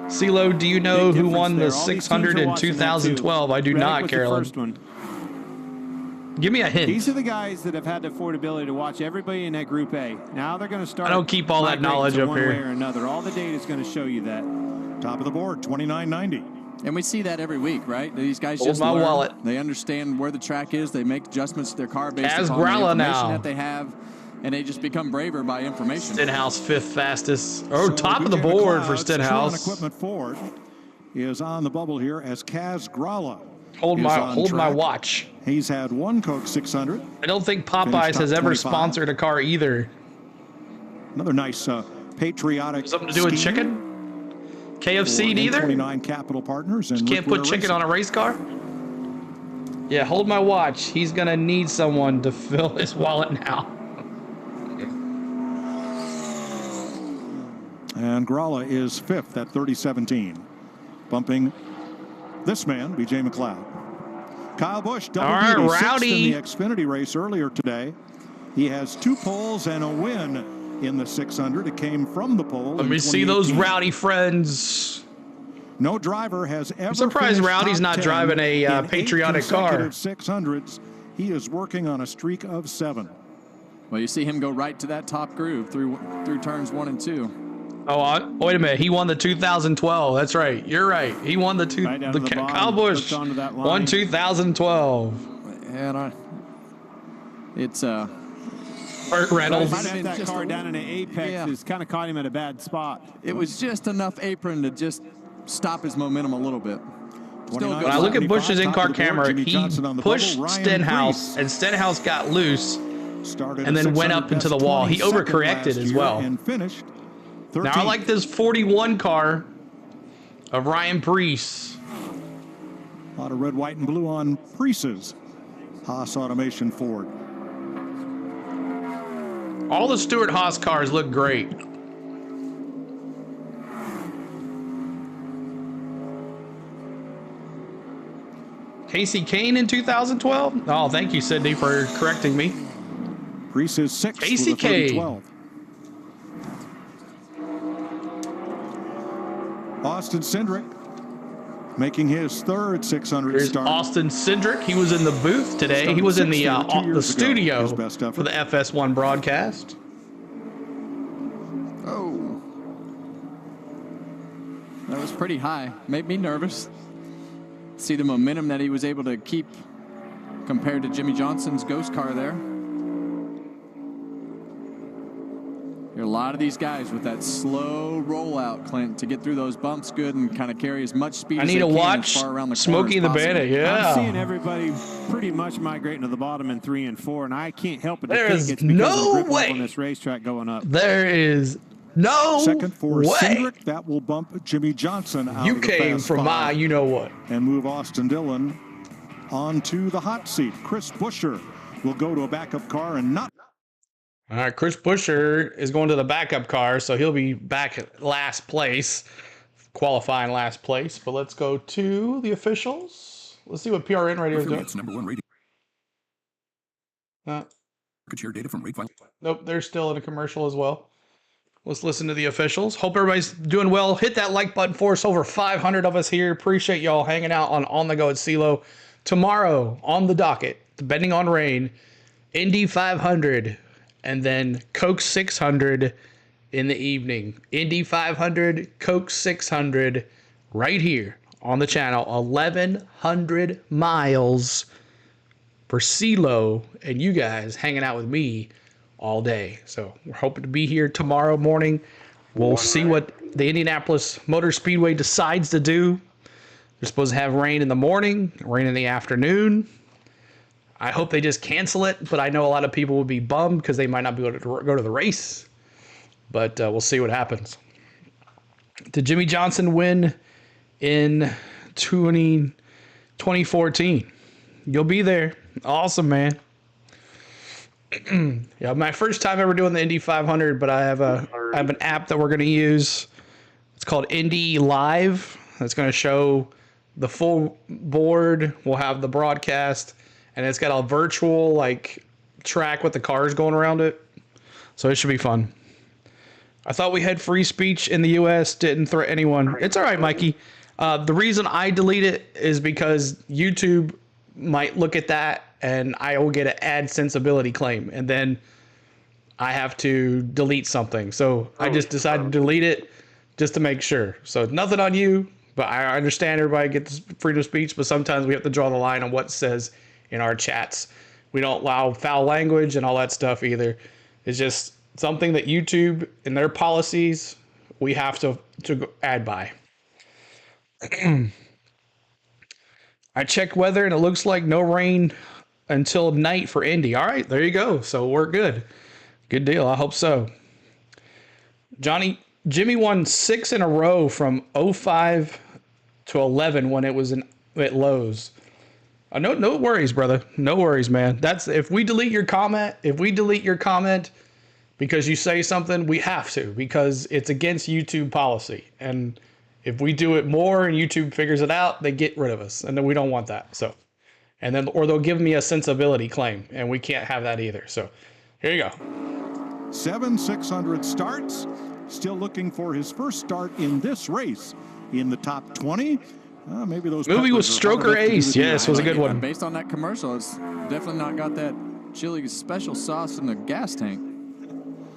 CeeLo, do you know Big who difference won there. the All these teams 600 are in watching that, too. 2012? I do Reddick not, was the Carolyn. first one. Give me a hint. These are the guys that have had the affordability to watch everybody in that Group A. Now they're going to start. I don't keep all that migrating knowledge to up one here. way or another. All the data is going to show you that. Top of the board, 29.90. And we see that every week, right? These guys Hold just my learn. wallet. They understand where the track is. They make adjustments to their car based As upon the Gralla information now. that they have, and they just become braver by information. Stenhouse 5th fastest. Oh, So top of the BJ board for McLeod's Stenhouse. True Equipment Ford is on the bubble here as Kaz Gralla. Hold is my on my track. watch. He's had 1 Coke 600. I don't think Finished Popeyes top has ever 25. sponsored a car either. Another nice patriotic Something to do with scheme. chicken? KFC neither? 29 Capital Partners and Can't put chicken on a race car? Yeah, hold my watch. He's going to need someone to fill his wallet now. And Gralla is 5th at 30-17. Bumping this man, B.J. McLeod. Kyle Busch, double duty, sixth in the Xfinity race earlier today. He has 2 poles and a win in the 600. It came from the pole. Let me see those Rowdy friends. No driver has ever. I'm surprised Rowdy's not driving a patriotic car. 600s. He is working on a streak of 7. Well, you see him go right to that top groove through turns 1 and 2. Oh, wait a minute. He won the 2012. That's right. You're right. He won the Kyle Busch won 2012. And it's Burt Reynolds. That car down in the apex has kind of caught him at a bad spot. It was just enough apron to just stop his momentum a a bit. When I look at Busch's in-car camera, he pushed Stenhouse, and Stenhouse got loose and then went up into the wall. He overcorrected as well. And finished 13th. Now I like this 41 car of Ryan Preece. A lot of red, white, and blue on Preece's Haas Automation Ford. All the Stewart Haas cars look great. Casey Kane in 2012? Oh, thank you, Sydney, for correcting me. Preece is 6th. Casey Kane. Austin Cindric making his 3rd 600 start. Austin Cindric. He was in the booth today. He was in the studio for the FS1 broadcast. Oh. That was pretty high. Made me nervous. See the momentum that he was able to keep compared to Jimmy Johnson's ghost car there. There are a lot of these guys with that slow rollout, Clint, to get through those bumps good and kind of carry as much speed as they can as far around the Smokey the Bandit, yeah. I'm seeing everybody pretty much migrating to the bottom in 3 and 4, and I can't help but There think is it's because no of the grip way. on this racetrack going up. There is no Second for way. Cindric. That will bump Jimmy Johnson out You of the came fast from five my you-know-what. and move Austin Dillon onto the hot seat. Chris Buescher will go to a backup car and not. All right, Chris Buescher is going to the backup car, so he'll be back at last place, qualifying last place. But let's go to the officials. Let's see what PRN Radio is doing. It's number 1 rating. Market share data from rate file. Nope, they're still in a commercial as well. Let's listen to the officials. Hope everybody's doing well. Hit that like button for us. Over 500 of us here. Appreciate y'all hanging out on the go at CeeLo. Tomorrow on the docket, depending on rain, Indy 500. And then Coke 600 in the evening. Indy 500, Coke 600 right here on the channel. 1,100 miles for CeeLo and you guys hanging out with me all day. So we're hoping to be here tomorrow morning. We'll see what the Indianapolis Motor Speedway decides to do. They're supposed to have rain in the morning, rain in the afternoon. I hope they just cancel it, but I know a lot of people will be bummed because they might not be able to go to the race. But we'll see what happens. Did Jimmy Johnson win in 2014? You'll be there. Awesome, man. Yeah, my first time ever doing the Indy 500, but I have an app that we're going to use. It's called Indy Live. It's going to show the full board. We'll have the broadcast. And it's got a virtual track with the cars going around it. So it should be fun. I thought we had free speech in the U.S. Didn't threaten anyone. It's all right, Mikey. The reason I delete it is because YouTube might look at that and I will get an ad sensibility claim. And then I have to delete something. So I just decided to delete it just to make sure. So nothing on you, but I understand everybody gets freedom of speech. But sometimes we have to draw the line on what it says in our chats. We don't allow foul language and all that stuff either. It's just something that YouTube in their policies we have to add by. I checked weather and it looks like no rain until night for Indy. All right, there you go. So we're good. Good deal. I hope so. Johnny Jimmy won 6 in a row from 05 to 11 when it was at Lowe's. No worries, brother. No worries, man. That's if we delete your comment because you say something, we have to because it's against YouTube policy. And if we do it more and YouTube figures it out, they get rid of us, and then we don't want that. So, and then or they'll give me a sensibility claim, and we can't have that either. So, here you go. 7 600 starts. Still looking for his first start in this race in the top 20. Maybe those movie was Stroker Ace. Yes, was a good one. Based on that commercial, it's definitely not got that chili special sauce in the gas tank.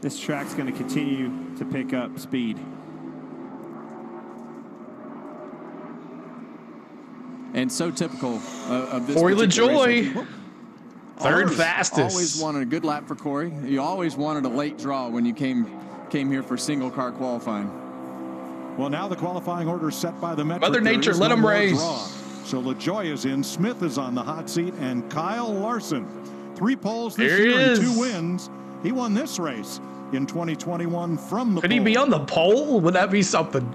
This track's going to continue to pick up speed. And so typical of this. Corey LaJoy, race. third fastest. Always wanted a good lap for Corey. You always wanted a late draw when you came here for single car qualifying. Well, now the qualifying order set by the Metro. Mother Nature, let him race. So LaJoy is in, Smith is on the hot seat, and Kyle Larson. 3 poles this There he year and is. 2 wins. He won this race in 2021 from the Could pole. he be on the pole? Would that be something?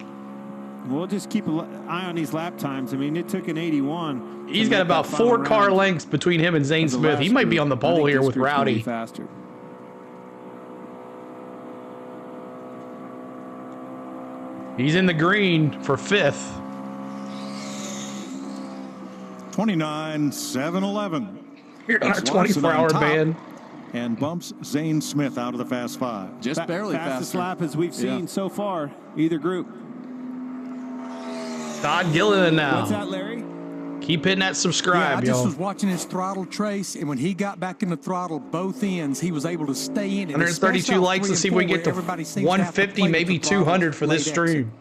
We'll just keep an eye on these lap times. I mean, it took an 81. He's got about 4 car lengths between him and Zane Smith. He might be on the pole here with Rowdy. Faster. He's in the green for 5th. 29-7-11. You're on our 24-hour ban. And bumps Zane Smith out of the Fast 5. Just barely fastest faster. lap as we've seen so far, either group. Todd Gilliland now. What's that, Larry? Keep hitting that Yeah, I subscribe, just y'all. was watching his throttle trace, and when he got back in the throttle, both ends, he was able to stay in it. 132 likes. Let's see if we get to 150, maybe 200 for this stream.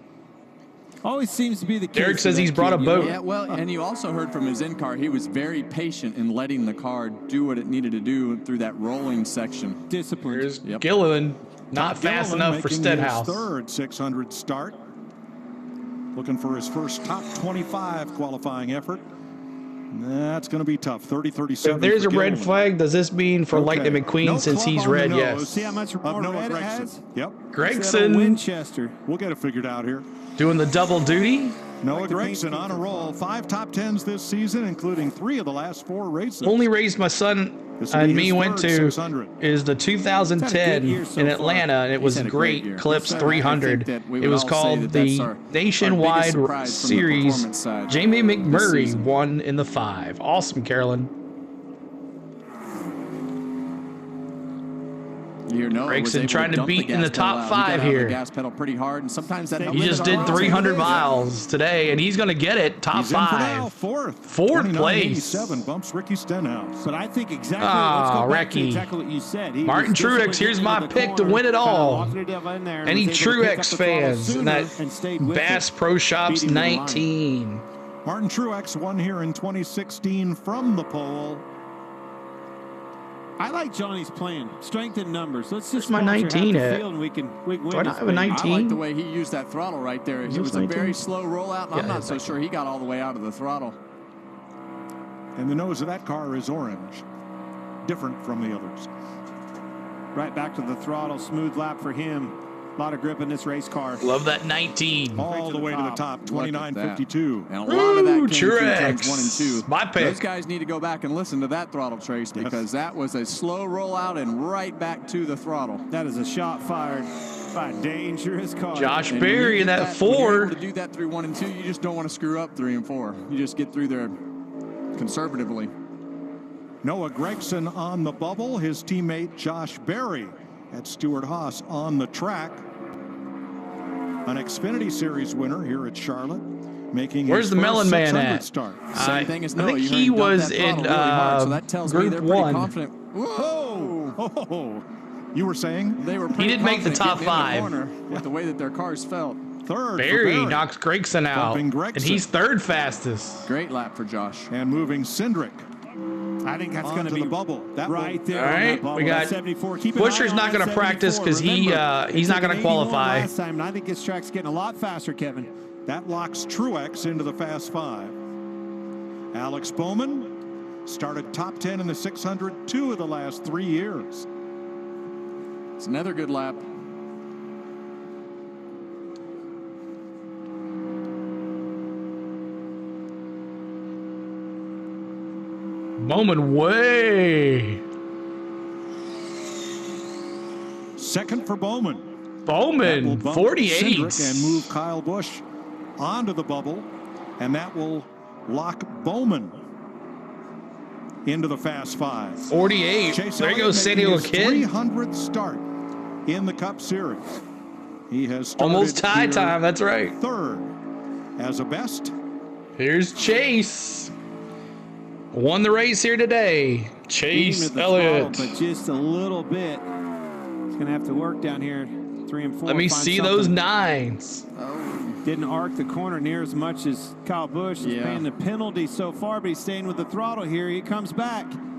Always seems to be the case. Derek says he's brought a boat. Yeah, well, and you also heard from his in-car, he was very patient in letting the car do what it needed to do through that rolling section. Discipline. Here's Gilliland, not fast enough for Stenhouse. His third 600 start. Looking for his first top 25 qualifying effort. That's going to be tough. 30-37. If there's a for red Gilliland. flag, does this mean for Lightning McQueen No since club he's on the red? nose. Yes. See how much more Noah red it Gregson. has? Yep. Gregson Winchester. We'll get it figured out here. doing the double duty. Noah Gregson on a roll. 5 top 10s this season, including 3 of the last 4 races. Only race my son This will and be me his went third to 600. is the 2010 year so in far. Atlanta, and it was had a great great. year. Clips So I 300. think that we It would was all say called that that's the our Nationwide biggest surprise from the Series. performance side Jamie this McMurray season. won in the 5. Awesome, Carolyn. You know, Gregson trying to beat in the top 5 here. The gas pedal pretty hard, and sometimes that He just did 300 miles today, and he's going to get it. Top He's in for now, 5. 4th. Fourth place. 29.87 bumps Ricky Stenhouse. But I think exactly. Ah, let's go back to Recky. exactly what you said. He Martin was Truex, disciplined here's into my the pick to corner, win it kinda all. walking it in there and Any was able to pick up Truex the throttle fans sooner in that and stayed with Bass it, Pro Shops beating the line. 19. Martin Truex won here in 2016 from the pole. I like Johnny's plan. Strength in numbers. Let's just my sponsor half 19 the at? field and we can win. Do I not this have a thing. 19? I like the way he used that throttle right there. It this was a 19? very slow rollout, and Yeah, I'm not it's so sure he got all the way out of the throttle. And the nose of that car is orange. Different from the others. Right back to the throttle. Smooth lap for him. A lot of grip in this race car. Love that 19. All the way to the top. Look at that. 29.52. And a lot of that Woo, came through Truex. turns 1 and 2. My pick. Those guys need to go back and listen to that throttle trace because that was a slow rollout and right back to the throttle. That is a shot fired by a dangerous car. Josh And when you Berry do in that when you're 4. able to do that through 1 and 2, you just don't want to screw up 3 and 4. You just get through there conservatively. Noah Gregson on the bubble. His teammate Josh Berry at Stewart Haas on the track. An Xfinity Series winner here at Charlotte, making Where's his the Melon first Man 600 at? start. Same thing as I Noah. think You he heard him dump was that in throttle really hard, so that tells me Group they're pretty 1. confident. Whoa! Oh, you were saying? They were He pretty didn't make the confident top getting in 5. the corner with the way that their cars felt. Third for Berry knocks Gregson out, Bumping and Gregson. he's 3rd fastest. Great lap for Josh. And moving Cindric. I think that's going to Onto be the bubble. That right will- there. All on right, that bubble. we got That's 74. Keep an eye Buscher's on not that going to practice 74. because Remember, he's not going to qualify. Last time, and I think this track's getting a lot faster, Kevin. That locks Truex into the Fast 5. Alex Bowman started top 10 in the 600 2 of the last 3 years. It's another good lap. Bowman way. Second for Bowman. Bowman, 48. Cindric and move Kyle Busch onto the bubble, and that will lock Bowman into the Fast Five. 48. Chase There you go, Elliott San making Diego his Kid. 300th start in the Cup Series. He has started Almost tie here time. That's right. third as a best. Here's Chase. Won the race here today. Chase Beating at the Elliott. throttle, but just a little bit. He's going to have to work down here. 3 and 4. Let me find see something. those nines. Didn't arc the corner near as much as Kyle Busch. He's paying the penalty so far, but he's staying with the throttle here. He comes back. He's going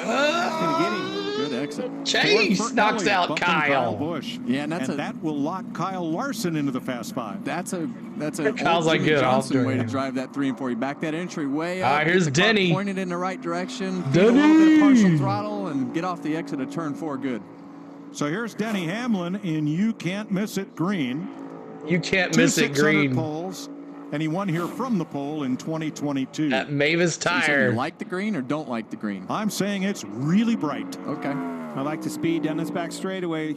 to get him. Good exit. Chase knocks Elliott, out bumping Kyle. Busch. Yeah, and that will lock Kyle Larson into the Fast Five. That's a Kyle's like, good, I'll Johnson do way it. to drive that 3 and 4. You back that entry way up. All right, here's get the car Denny. pointed in the right direction. Feel a little bit of partial throttle and get off the exit of turn 4 good. So here's Denny Hamlin in You Can't Miss It green. You can't Two miss it 600 green. poles, and he won here from the pole in 2022. At Mavis So you saying Tire. you like the green or don't like the green? I'm saying it's really bright. Okay. I like the speed down this back straightaway.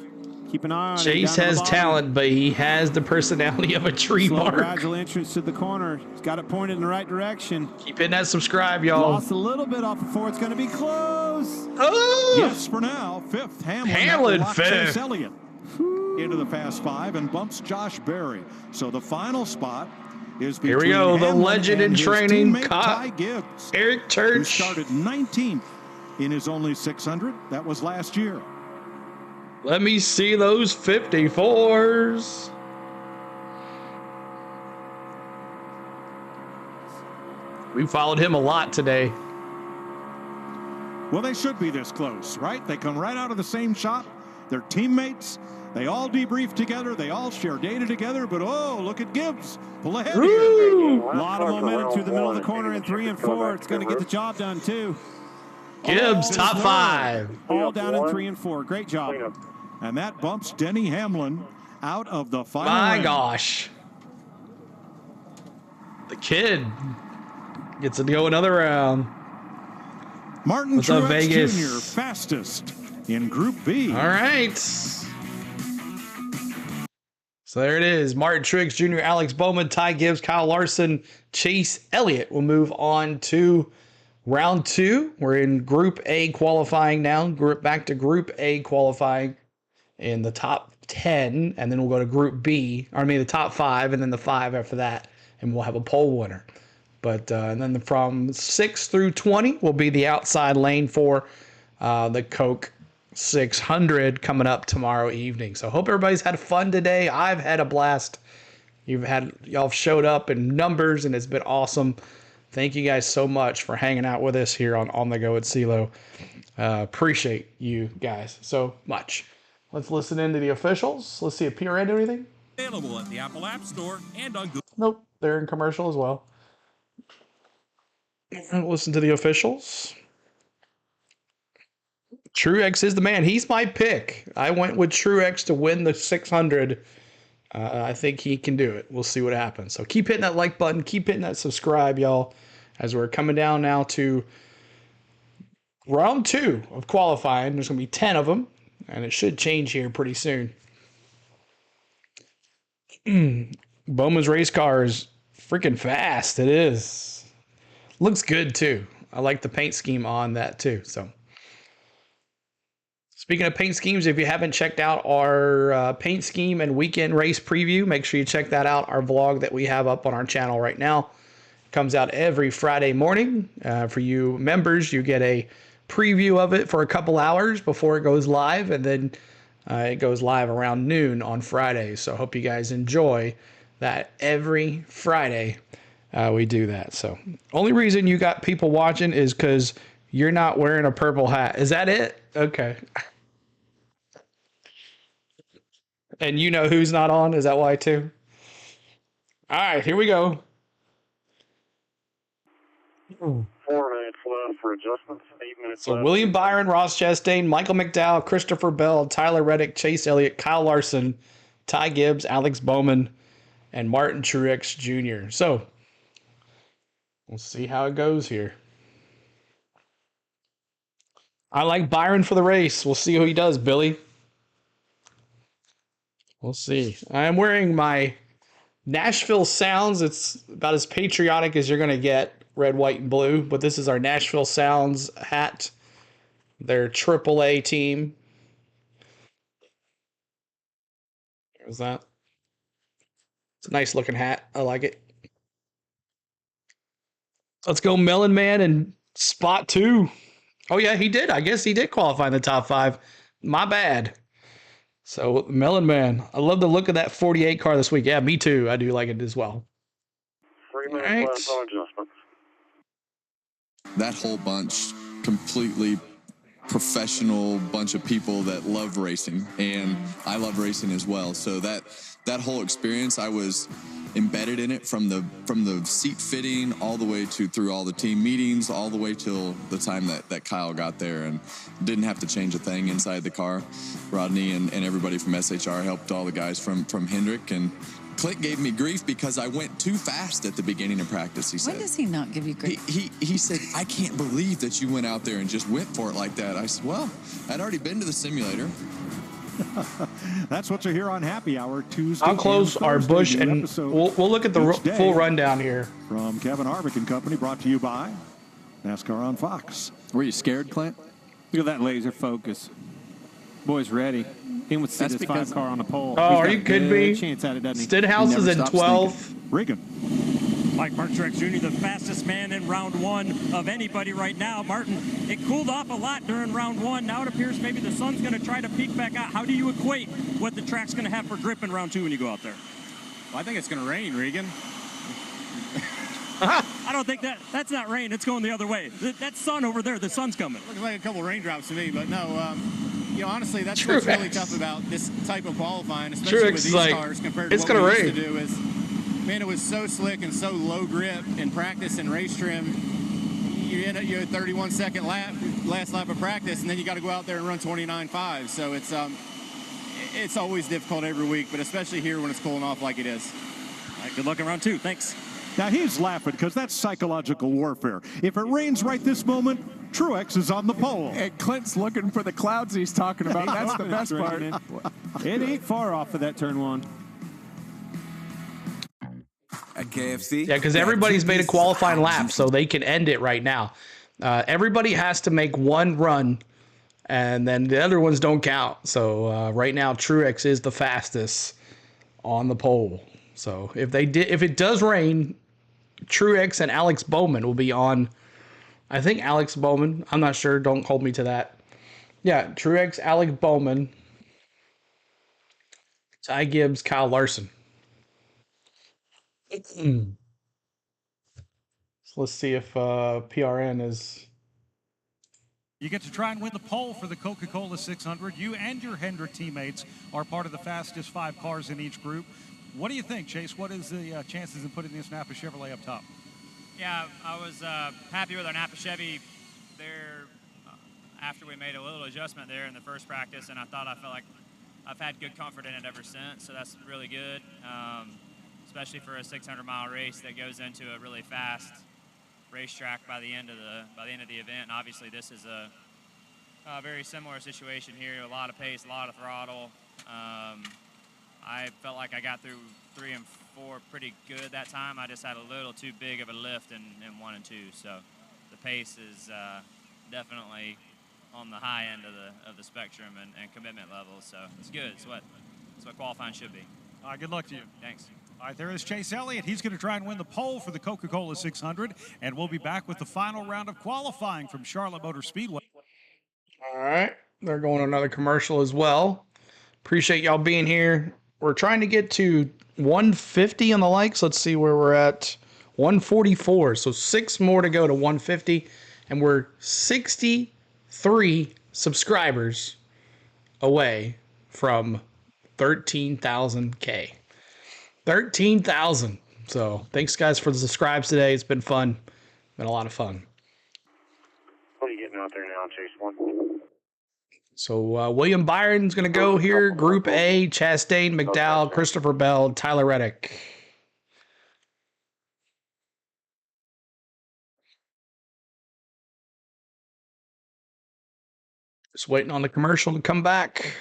Keep an eye on it. Chase down to has the bottom. talent, but he has the personality of a tree Slow, mark. gradual entrance to the corner. He's got it pointed in the right direction. Keep hitting that subscribe, y'all. Lost a little bit off before. It's going to be close. Oh! Yes, for now, fifth. Hamlin Hamlin locks fifth. Chase Elliott into the Fast Five and bumps Josh Berry. So the final spot is between Here we go, the Hamlin legend in and his training, teammate Ty Gibbs, Eric who Church. started 19th in his only 600. That was last year. Let me see those 54s. We followed him a lot today. Well, they should be this close, right? They come right out of the same shop. They're teammates. They all debrief together. They all share data together. But, oh, look at Gibbs. Pull ahead here. A lot of momentum through the middle of the corner in 3 and 4. It's going to get the job done, too. Gibbs, top 5. All down in 3 and 4. Great job. And that bumps Denny Hamlin out of the final My round. gosh. The kid gets to go another round. Martin What's up, Truex Vegas? Jr., fastest in Group B. All right. So there it is. Martin Truex Jr., Alex Bowman, Ty Gibbs, Kyle Larson, Chase Elliott will move on to round 2. We're in Group A qualifying now. Back to Group A qualifying in the top 10, and then we'll go to Group B. The top 5, and then the 5 after that, and we'll have a pole winner. But and then from 6 through 20 will be the outside lane for the Coke 600 coming up tomorrow evening. So hope everybody's had fun today. I've had a blast. Y'all have showed up in numbers, and it's been awesome. Thank you guys so much for hanging out with us here on the Go at CeeLo. Appreciate you guys so much. Let's listen into the officials. Let's see if PRN do anything. Available at the Apple App Store and on Google. Nope, they're in commercial as well. Listen to the officials. Truex is the man. He's my pick. I went with Truex to win the 600. I think he can do it. We'll see what happens. So keep hitting that like button. Keep hitting that subscribe, y'all, as we're coming down now to round 2 of qualifying. There's going to be 10 of them, and it should change here pretty soon. Bowman's race car is freaking fast. It is. Looks good, too. I like the paint scheme on that, too. So, speaking of paint schemes, if you haven't checked out our paint scheme and weekend race preview, make sure you check that out. Our vlog that we have up on our channel right now comes out every Friday morning. For you members, you get a preview of it for a couple hours before it goes live, and then it goes live around noon on Fridays. So, I hope you guys enjoy that every Friday. We do that. So, only reason you got people watching is because you're not wearing a purple hat. Is that it? Okay. And you know who's not on? Is that why too? All right, here we go. 4 minutes left for adjustments. 8 minutes So left. William Byron, Ross Chastain, Michael McDowell, Christopher Bell, Tyler Reddick, Chase Elliott, Kyle Larson, Ty Gibbs, Alex Bowman, and Martin Truex Jr. So we'll see how it goes here. I like Byron for the race. We'll see who he does, Billy. We'll see. I'm wearing my Nashville Sounds. It's about as patriotic as you're going to get, red, white, and blue. But this is our Nashville Sounds hat. Their AAA team. There's that. It's a nice looking hat. I like it. Let's go Melon Man in spot 2. Oh, yeah, he did. I guess he did qualify in the top 5. My bad. So, Melon Man. I love the look of that 48 car this week. Yeah, me too. I do like it as well. 3 minutes left on adjustments. That whole bunch, completely professional bunch of people that love racing, and I love racing as well. So that whole experience, I was embedded in it from the seat fitting all the way through all the team meetings, all the way till the time that Kyle got there, and didn't have to change a thing inside the car. Rodney and everybody from SHR helped all the guys from Hendrick, and Clint gave me grief because I went too fast at the beginning of practice, he said. When does he not give you grief? He said, I can't believe that you went out there and just went for it like that. I said, well, I'd already been to the simulator. That's what you hear on Happy Hour Tuesday. I'll close our Busch and we'll look at the full rundown here. From Kevin Harvick and Company, brought to you by NASCAR on Fox. Were you scared, Clint? Look at that laser focus. Boy's ready. He wants to see this 5 car on the pole. Oh, are you kidding me? Chance at it, doesn't he? Stidhouse is in 12. Regan. Mike Martin Jr., the fastest man in round 1 of anybody right now. Martin, it cooled off a lot during round 1. Now it appears maybe the sun's going to try to peek back out. How do you equate what the track's going to have for grip in round 2 when you go out there? Well, I think it's going to rain, Regan. I don't think that's not rain. It's going the other way. That sun over there, the sun's coming. Looks like a couple raindrops to me, but no. Honestly, that's Truex. What's really tough about this type of qualifying, especially with these cars compared to it's what we gonna used rain. to do. Is, man, it was so slick and so low grip in practice and race trim. You end up a 31-second lap, last lap of practice, and then you got to go out there and run 29.5. So it's always difficult every week, but especially here when it's cooling off like it is. All right, good luck in round 2. Thanks. Now he's laughing because that's psychological warfare. If it rains right this moment, Truex is on the pole. And Clint's looking for the clouds he's talking about. That's the best part. It ain't far off of that turn 1. At KFC? Yeah, because everybody's made a qualifying lap, so they can end it right now. Everybody has to make one run, and then the other ones don't count. So right now, Truex is the fastest on the pole. So if it does rain, Truex and Alex Bowman will be on. I think Alex Bowman. I'm not sure. Don't hold me to that. Yeah, Truex, Alex Bowman, Ty Gibbs, Kyle Larson. So let's see if PRN is. You get to try and win the pole for the Coca-Cola 600. You and your Hendrick teammates are part of the fastest 5 cars in each group. What do you think, Chase? What is the chances of putting this Napa Chevrolet up top? Yeah, I was happy with our Napa Chevy there after we made a little adjustment there in the first practice, and I felt like I've had good comfort in it ever since, so that's really good, especially for a 600-mile race that goes into a really fast racetrack by the end of the event. And obviously, this is a very similar situation here. A lot of pace, a lot of throttle. I felt like I got through 3 and 4 pretty good that time. I just had a little too big of a lift in 1 and 2. So the pace is definitely on the high end of the spectrum and commitment levels. So it's good. It's what qualifying should be. All right, good luck to you. Thanks. All right, there is Chase Elliott. He's going to try and win the pole for the Coca-Cola 600, and we'll be back with the final round of qualifying from Charlotte Motor Speedway. All right, they're going to another commercial as well. Appreciate y'all being here. We're trying to get to 150 on the likes. Let's see where we're at. 144. So 6 more to go to 150. And we're 63 subscribers away from 13,000K. 13,000. So thanks, guys, for the subscribes today. It's been fun. Been a lot of fun. What are you getting out there now, Chase 1? So William Byron's going to go here. Group A, Chastain, McDowell, Christopher Bell, Tyler Reddick. Just waiting on the commercial to come back.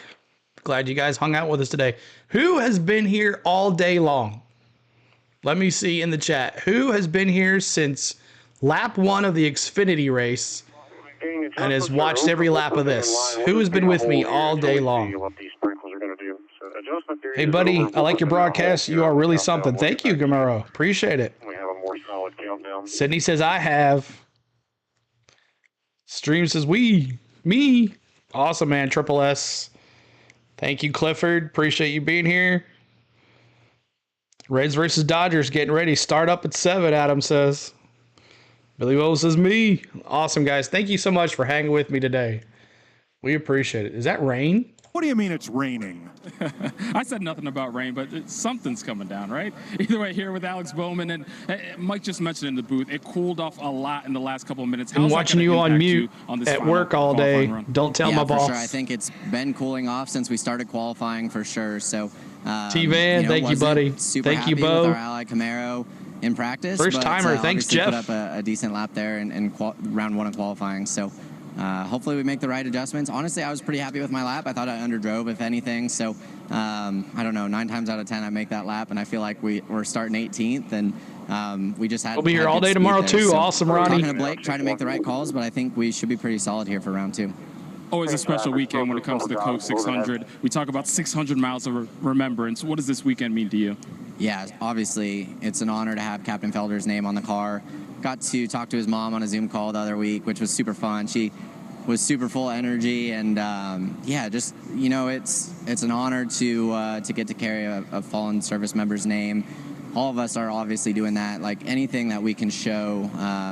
Glad you guys hung out with us today. Who has been here all day long? Let me see in the chat. Who has been here since lap 1 of the Xfinity race and has watched every lap of this? Who has been with me all day long? Hey, buddy, I like your broadcast. You are really something. Thank you, Gamero. Appreciate it. We have a more solid countdown. Sydney says, I have. Stream says, me. Awesome, man. Triple S. Thank you, Clifford. Appreciate you being here. Reds versus Dodgers getting ready. Start up at 7, Adam says. Billy Will says, me. Awesome, guys. Thank you so much for hanging with me today. We appreciate it. Is that rain? What do you mean it's raining? I said nothing about rain, but something's coming down, right? Either way, here with Alex Bowman, and Mike just mentioned in the booth, it cooled off a lot in the last couple of minutes. I'm watching you on mute at work all day. Don't tell my boss. For sure. I think it's been cooling off since we started qualifying for sure. So, T-Van, thank you, buddy. Thank you, Bo. With our ally Camaro in practice. First timer, thanks, Jeff. Put up a decent lap there in round 1 of qualifying. So. Hopefully we make the right adjustments. Honestly, I was pretty happy with my lap. I thought I underdrove, if anything. So, I don't know, 9 times out of 10 I make that lap, and I feel like we're starting 18th, and we just had. We'll be here all day tomorrow too. So, awesome, Ronnie. Talking to Blake, trying to make the right calls, but I think we should be pretty solid here for round 2. Always a special weekend when it comes to the Coke 600. We talk about 600 miles of remembrance. What does this weekend mean to you? Yeah, obviously, it's an honor to have Captain Felder's name on the car. Got to talk to his mom on a Zoom call the other week, which was super fun. She was super full of energy, and yeah, just it's an honor to get to carry a fallen service member's name. All of us are obviously doing that. Like anything that we can show,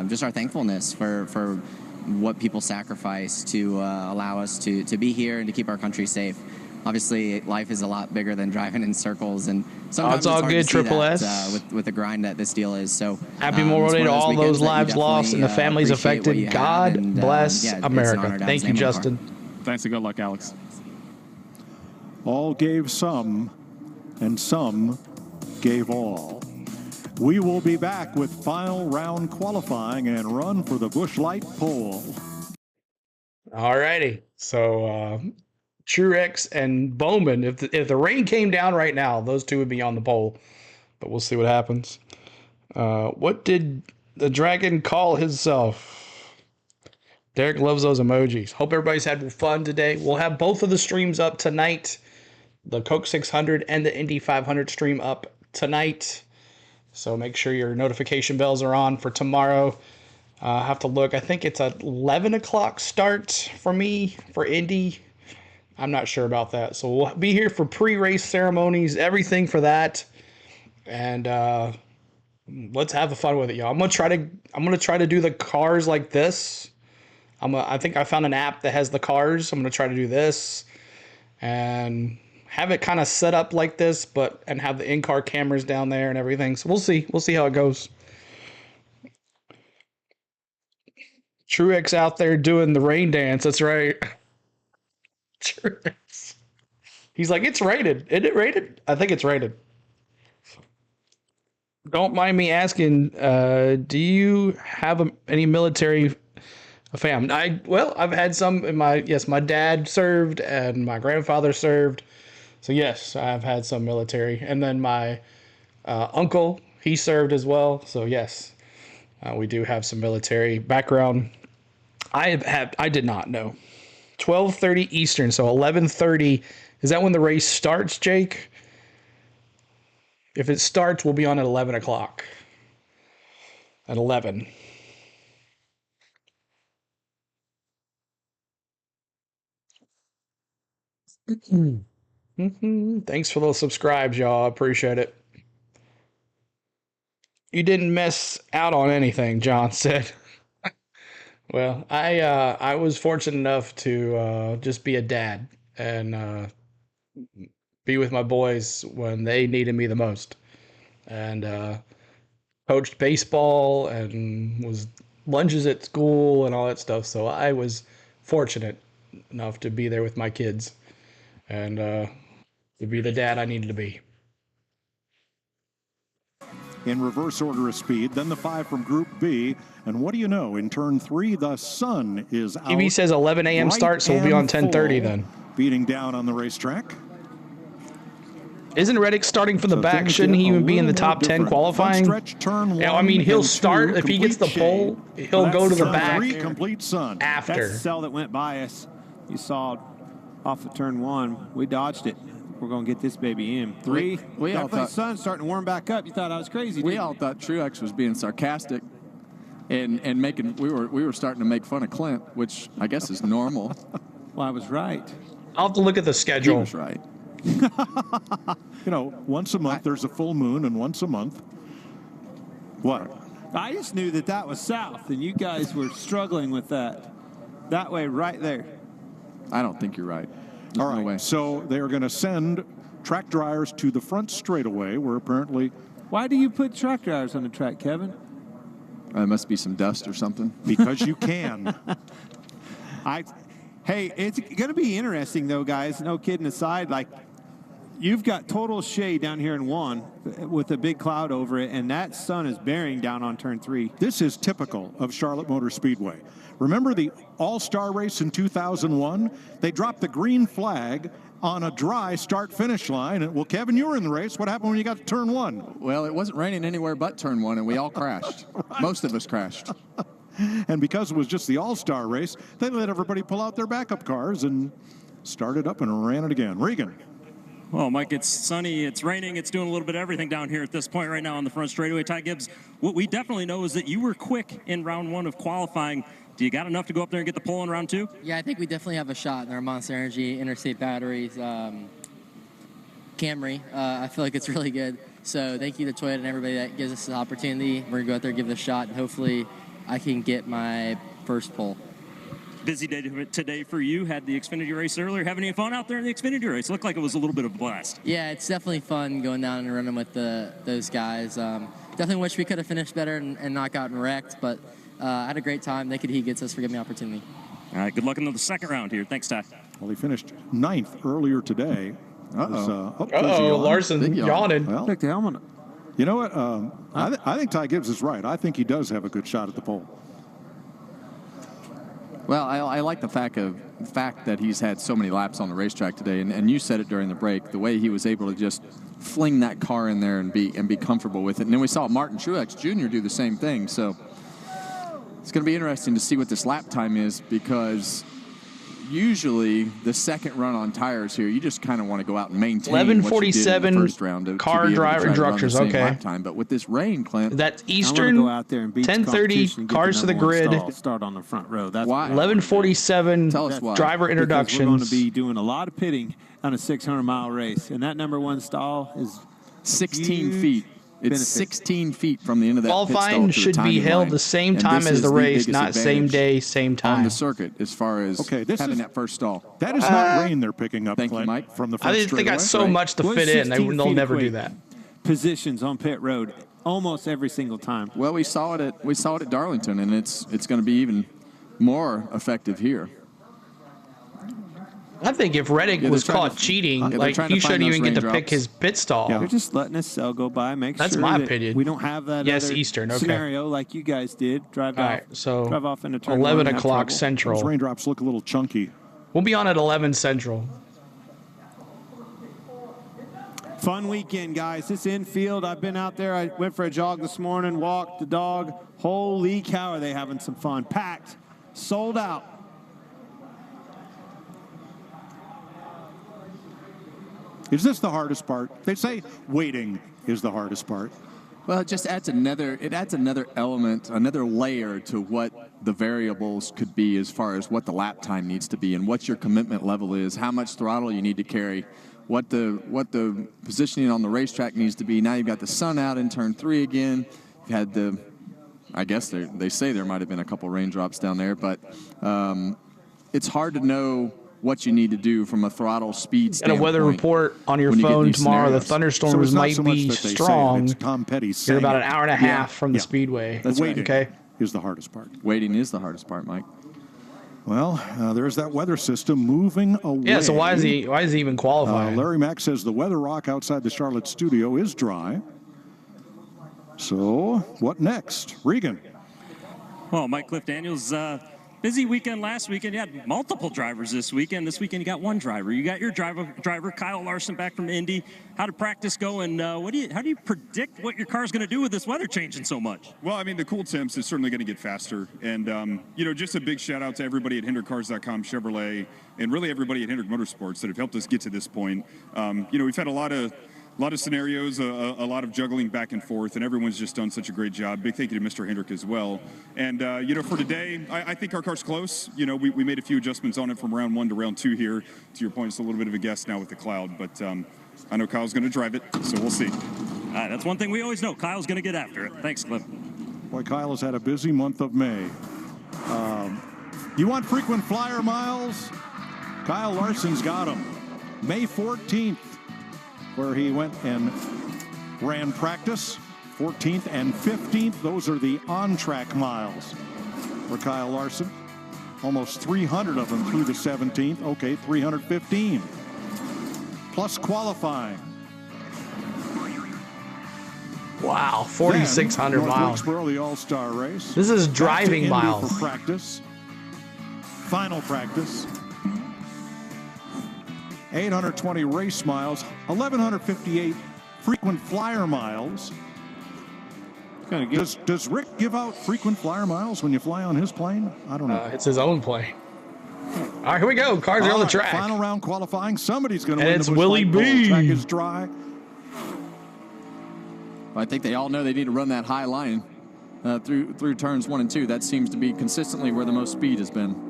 just our thankfulness for what people sacrifice to allow us to be here and to keep our country safe. Obviously, life is a lot bigger than driving in circles, and sometimes it's all good. Triple S with the grind that this deal is. So happy Memorial Day to all those lives lost and the families affected. God bless America. Thank you, Justin. Thanks and good luck, Alex. All gave some, and some gave all. We will be back with final round qualifying and run for the Busch Light pole. All righty. So. Truex and Bowman, if the rain came down right now, those two would be on the pole. But we'll see what happens. What did the dragon call himself? Derek loves those emojis. Hope everybody's had fun today. We'll have both of the streams up tonight. The Coke 600 and the Indy 500 stream up tonight. So make sure your notification bells are on for tomorrow. I have to look. I think it's at 11 o'clock start for me for Indy. I'm not sure about that. So we'll be here for pre-race ceremonies, everything for that. And let's have fun with it, y'all. I'm gonna try to do the cars like this. I think I found an app that has the cars. I'm gonna try to do this and have it kind of set up like this, and have the in-car cameras down there and everything. So we'll see. We'll see how it goes. Truex out there doing the rain dance. That's right. He's like, it's rated. Is it rated? I think it's rated. Don't mind me asking, do you have any military fam? I've had some in my dad served and my grandfather served. So yes, I've had some military. And then my uncle, he served as well. So yes, we do have some military background. I did not know. 12:30 Eastern, so 11:30. Is that when the race starts, Jake? If it starts, we'll be on at 11 o'clock. At 11. Thanks for those subscribes, y'all. I appreciate it. You didn't miss out on anything, John said. Well, I was fortunate enough to just be a dad and be with my boys when they needed me the most, and coached baseball and was lunches at school and all that stuff. So I was fortunate enough to be there with my kids and to be the dad I needed to be. in reverse order of speed, then the 5 from Group B. And what do you know? In turn 3, the sun is out. TV says 11 a.m. start, so we'll be on 10:30 then. Beating down on the racetrack. Isn't Reddick starting from the back? Shouldn't he even be in the top 10 qualifying? Yeah, I mean, he'll start if he gets the pole. He'll go to the back complete sun. after. That's the cell that went by us. You saw off of turn 1. We dodged it. We're going to get this baby in. 3. We all thought sun's starting to warm back up. You thought I was crazy. We all thought Truex was being sarcastic and making. We were starting to make fun of Clint, which I guess is normal. Well, I was right. I'll have to look at the schedule. He was right. You know, once a month there's a full moon, and once a month. What? I just knew that was south, and you guys were struggling with that. That way, right there. I don't think you're right. All right, so they are going to send track dryers to the front straightaway, where apparently... Why do you put track dryers on the track, Kevin? There must be some dust or something. Because you can. Hey, it's going to be interesting, though, guys. No kidding aside, like, you've got total shade down here in 1 with a big cloud over it, and that sun is bearing down on turn 3. This is typical of Charlotte Motor Speedway. Remember the All-Star race in 2001? They dropped the green flag on a dry start-finish line. And, well, Kevin, you were in the race. What happened when you got to turn 1? Well, it wasn't raining anywhere but turn 1, and we all crashed. Right. Most of us crashed. And because it was just the All-Star race, they let everybody pull out their backup cars and started up and ran it again. Regan. Well, Mike, it's sunny, it's raining, it's doing a little bit of everything down here at this point right now on the front straightaway. Ty Gibbs, what we definitely know is that you were quick in round 1 of qualifying. Do you got enough to go up there and get the pole in round 2? Yeah, I think we definitely have a shot in our Monster Energy Interstate Batteries Camry. I feel like it's really good. So thank you to Toyota and everybody that gives us the opportunity. We're going to go out there and give it a shot, and hopefully I can get my first pole. Busy day today for you. Had the Xfinity race earlier. Having any fun out there in the Xfinity race? Looked like it was a little bit of a blast. Yeah, it's definitely fun going down and running with those guys. Definitely wish we could have finished better and not gotten wrecked, but I had a great time. Thank you to He Gets Us for giving me the opportunity. All right, good luck in the second round here. Thanks, Ty. Well, he finished 9th earlier today. Larson yawning. Well, take the helmet. You know what? I think Ty Gibbs is right. I think he does have a good shot at the pole. Well, I like the fact that he's had so many laps on the racetrack today, and you said it during the break, the way he was able to just fling that car in there and be comfortable with it. And then we saw Martin Truex Jr. do the same thing. So it's going to be interesting to see what this lap time is, because usually the second run on tires here, you just kind of want to go out and maintain 11:47 first round car driver instructors. Okay. Lap time. But with this rain, Clint, that's Eastern. Go out there and 10:30 cars to the grid. Start on the front row. That's why. 11:47 Tell us why. driver introductions. We're going to be doing a lot of pitting on a 600-mile race, and that number 1 stall is 16 feet. It's 16 feet from the end of that qualifying pit stall should be held line. the same And time this as is the race, biggest not same advantage day, same time. on the circuit as far as having that first stall. That is not rain they're picking up, Thank Clint, you, Mike. from the I front think they got so straightaway. much to fit in, they'll never do that. Positions on pit road almost every single time. Well, we saw it at Darlington, and it's going to be even more effective here. I think if Reddick was caught cheating, like he shouldn't even get to pick his pit stall. They're just letting us cell go by, make That's sure my that opinion. we don't have that Yes, other Eastern, okay. scenario like you guys did. Drive off into turn 11 1 and have o'clock trouble. Central. Those raindrops look a little chunky. We'll be on at 11 Central. Fun weekend, guys. This infield, I've been out there. I went for a jog this morning, walked the dog. Holy cow, are they having some fun. Packed, sold out. Is this the hardest part? They say waiting is the hardest part. Well, it just adds another element, another layer to what the variables could be as far as what the lap time needs to be and what your commitment level is, how much throttle you need to carry, what the positioning on the racetrack needs to be. Now you've got the sun out in turn 3 again. You've had I guess they say there might have been a couple raindrops down there, but it's hard to know what you need to do from a throttle speed standpoint. And a weather report on your phone tomorrow. The thunderstorms might be strong. It's Tom Petty You're about an hour and a half from the speedway. That's waiting. Okay. Is the hardest part. Waiting is the hardest part, Mike. Well, there's that weather system moving away. Yeah, so why is he even qualifying? Larry Mack says the weather rock outside the Charlotte studio is dry. So what next? Regan. Well, Mike Cliff Daniels, busy weekend last weekend. You had multiple drivers this weekend. This weekend you got one driver. You got your driver Kyle Larson, back from Indy. How did practice go, and how do you predict what your car's going to do with this weather changing so much? Well, I mean, the cool temps is certainly going to get faster. And, you know, just a big shout out to everybody at HendrickCars.com Chevrolet and really everybody at Hendrick Motorsports that have helped us get to this point. You know, we've had a lot of scenarios, a lot of juggling back and forth, and everyone's just done such a great job. Big thank you to Mr. Hendrick as well. And, you know, for today, I think our car's close. You know, we made a few adjustments on it from round 1 to round 2 here. To your point, it's a little bit of a guess now with the cloud, but I know Kyle's going to drive it, so we'll see. All right, that's one thing we always know. Kyle's going to get after it. Thanks, Cliff. Boy, Kyle has had a busy month of May. You want frequent flyer miles? Kyle Larson's got them. May 14th, where he went and ran practice. 14th and 15th, those are the on-track miles for Kyle Larson. Almost 300 of them through the 17th. Okay, 315. Plus qualifying. Wow, 4,600 miles. Wilkesboro, the All-Star race. This is driving miles. For practice. Final practice. 820 race miles, 1,158 frequent flyer miles. Does Rick give out frequent flyer miles when you fly on his plane? I don't know. It's his own plane. All right, here we go. Cars are on the track. Final round qualifying. Somebody's going to win. And it's Willie B. Track is dry. I think they all know they need to run that high line through turns 1 and 2. That seems to be consistently where the most speed has been.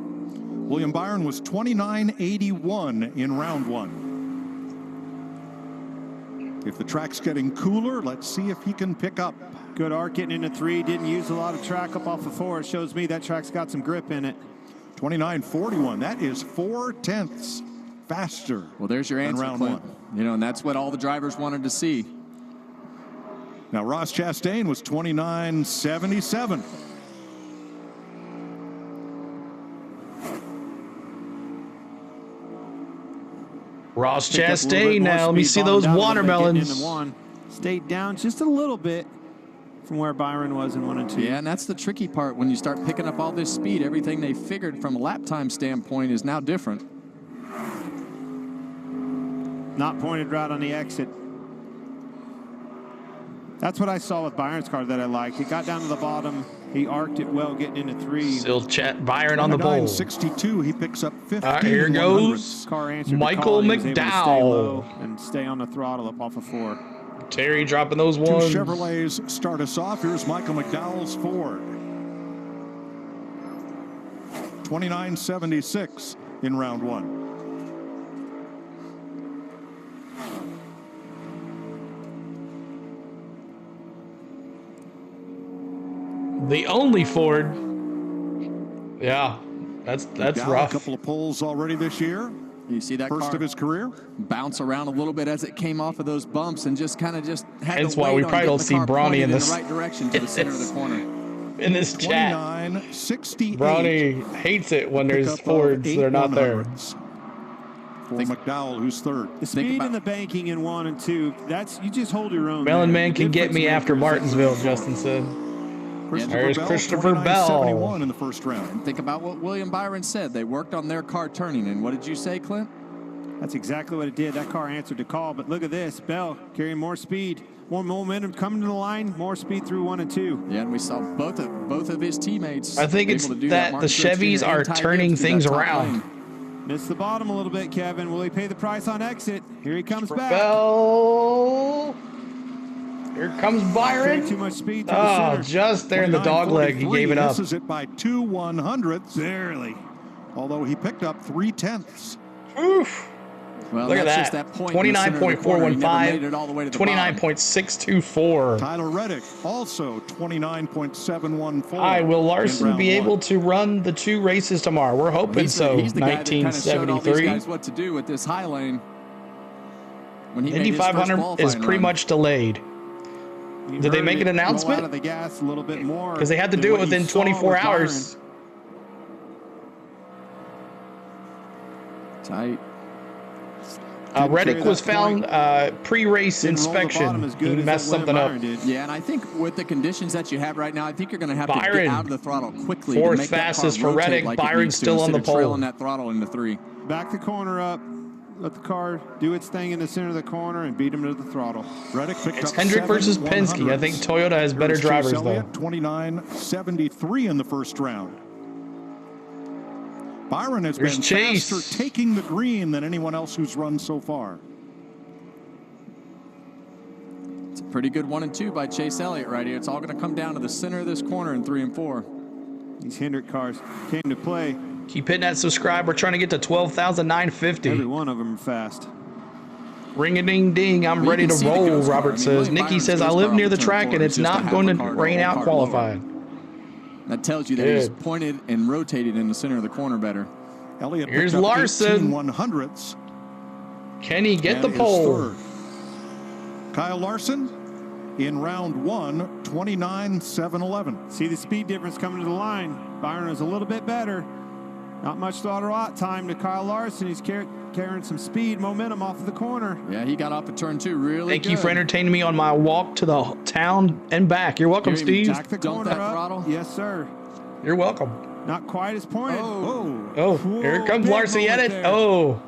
William Byron was 29.81 in round 1. If the track's getting cooler, let's see if he can pick up. Good arc getting into 3. Didn't use a lot of track up off of 4. It shows me that track's got some grip in it. 29.41. That is 4/10 faster. Well, there's your answer, round Clint. 1. You know, and that's what all the drivers wanted to see. Now, Ross Chastain was 29.77. Ross Chastain now. Let me see those watermelons. Stayed down just a little bit from where Byron was in 1 and 2. Yeah, and that's the tricky part. When you start picking up all this speed, everything they figured from a lap time standpoint is now different. Not pointed right on the exit. That's what I saw with Byron's car that I liked. It got down to the bottom. He arced it well, getting into 3. Still Byron on the pole. 62. He picks up 15. All right, here goes Michael McDowell. And stay on the throttle up off of 4. Terry dropping those ones. 2 Chevrolets start us off. Here's Michael McDowell's Ford. 29.76 in round 1. The only Ford. Yeah, that's rough. A couple of poles already this year. You see that first car of his career bounce around a little bit as it came off of those bumps and just kind of had That's to why we wait probably on don't see getting the car Bronny in pointed this the right direction to the center of the corner. In this chat. 29.68. Bronny hates it when there's Fords that are not there. For McDowell, who's third. The speed and the banking in 1 and 2, you just hold your own. Melon Man can get me after Martinsville, Justin said. There's Christopher Bell. In the first round. And think about what William Byron said. They worked on their car turning. And what did you say, Clint? That's exactly what it did. That car answered the call. But look at this. Bell carrying more speed, more momentum coming to the line, more speed through 1 and 2. Yeah, and we saw both of his teammates. I think it's that the Chevys are turning things around. Missed the bottom a little bit, Kevin. Will he pay the price on exit? Here he comes back. Bell. Here comes Byron. Too much speed to the center. Just there in the dog leg. He gave it up. Misses it by 2/100ths. Barely. Although he picked up 3/10. Oof. Well, look at that. 29.415, 29.624. Tyler Reddick also 29.714. All right, will Larson be able to run the 2 races tomorrow? We're hoping so. He's the guy that kind of showed all these 1973. guys what to do with this high lane. When he Indy 500 is pretty much delayed. Did they make an announcement? Out of the gas a little bit more. Because they had to do it within 24 hours. Tight. Reddick was found pre-race inspection. He messed something up. Yeah, and I think with the conditions that you have right now, I think you're going to have to get out of the throttle quickly. Fourth to make fastest that car for Reddick. like Byron's still on the pole. Trailing that throttle into 3. Back the corner up. Let the car do its thing in the center of the corner and beat him to the throttle. Reddick picked It's up Hendrick versus 7 Penske. I think Toyota has better Here's drivers, Chase though. Elliott, 29.73 in the first round. Byron has Here's been Chase. faster taking the green than anyone else who's run so far. It's a pretty good 1 and 2 by Chase Elliott right here. It's all going to come down to the center of this corner in 3 and 4. These Hendrick cars came to play. Keep hitting that subscribe. We're trying to get to 12,950. Every one of them are fast. Ring-a-ding-ding. I'm ready to roll, Robert says. Nikki says, I live near the track, and it's not going to rain out qualifying. That tells you that he's pointed and rotated in the center of the corner better. Elliott Here's picked up Larson. 18/100ths. Can he get the and is pole? third. Kyle Larson in round 1, 29.711. See the speed difference coming to the line. Byron is a little bit better. Not much throttle time to Kyle Larson. He's carrying some speed, momentum off of the corner. Yeah, he got off the turn 2 really Thank good. you for entertaining me on my walk to the town and back. You're welcome, Steve. Back the corner up. Throttle. Yes, sir. You're welcome. Not quite as pointed. Oh, here comes big Larson. He had it. moment there. Oh.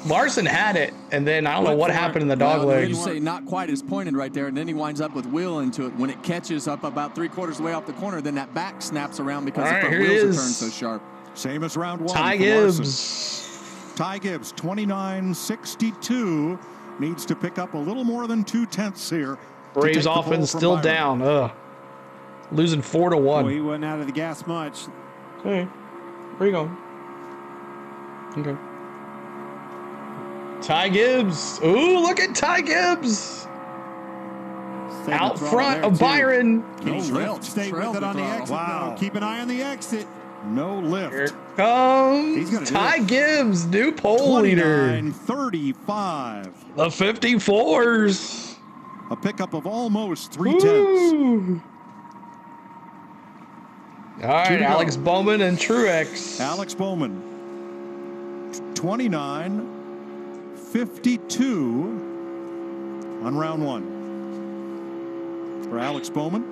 Larson had it, and then I don't know what happened in the dog You legs. say not quite as pointed right there, and then he winds up with wheel into it. When it catches up about 3/4 of the way off the corner, then that back snaps around because All right, the here it wheels are is. turned so sharp. Same as round 1. Ty for Larson. Gibbs. Ty Gibbs, 29.62, needs to pick up a little more than 2/10 here. Braves offense still down. Ugh. Losing 4-1. Boy, he wasn't out of the gas much. Okay. Where you going? Okay. Ty Gibbs. Ooh, look at Ty Gibbs. Out front of Byron. Can he stay with it on the exit? Wow. Though. Keep an eye on the exit. No lift. Here comes Ty Gibbs, new pole leader. 29.35. The 54s. A pickup of almost 3/10. All right, Alex Bowman and Truex. Alex Bowman, 29.52 on round 1. For Alex Bowman.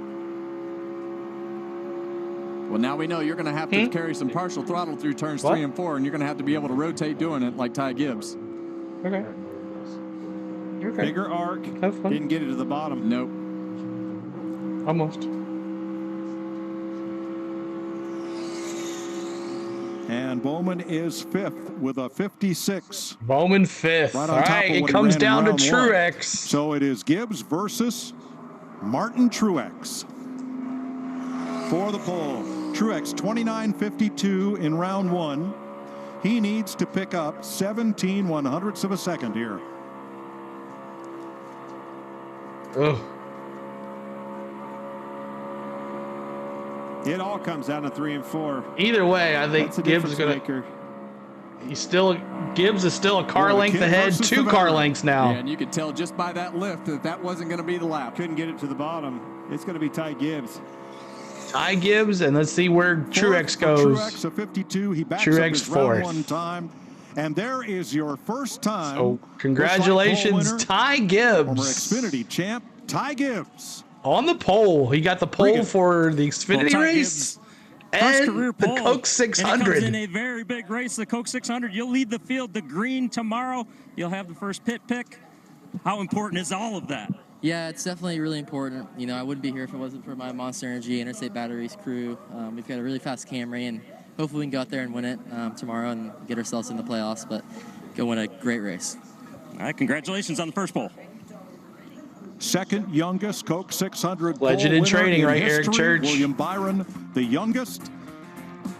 Well, now we know you're going to have to carry some partial throttle through turns 3 and 4, and you're going to have to be able to rotate doing it like Ty Gibbs. Okay. Bigger arc. Didn't get it to the bottom. Nope. Almost. And Bowman is 5th with a 56. Bowman 5th. Right All on top right, of it what he comes ran in down to round 1. Truex. So it is Gibbs versus Martin Truex for the pole. Truex 29.52 in round 1. He needs to pick up 17/100ths of a second here. Ugh. It all comes down to 3 and 4. Either way, I think That's a Gibbs is difference going maker. to. Gibbs is still a car Boy, the length kid ahead, versus 2 the car veteran. lengths now. Yeah, and you could tell just by that lift that wasn't going to be the lap. Couldn't get it to the bottom. It's going to be Ty Gibbs. Ty Gibbs, and let's see where Truex goes. Truex a 52. He backs Truex up his round 4th. 1 time. And there is your first time. So congratulations, winner, Ty former Gibbs. Xfinity champ, Ty Gibbs. On the pole. He got the pole for the Xfinity Ty race First and career the pole. Coke And it 600. comes in a very big race, the Coke 600. You'll lead the field, the green tomorrow. You'll have the first pit pick. How important is all of that? Yeah, it's definitely really important. You know, I wouldn't be here if it wasn't for my Monster Energy Interstate Batteries crew. We've got a really fast Camry, and hopefully we can go out there and win it tomorrow and get ourselves in the playoffs, but go win a great race. All right, congratulations on the first pole. Second youngest Coke 600 Legend pole in winner training in right here, history, Church. William Byron, the youngest.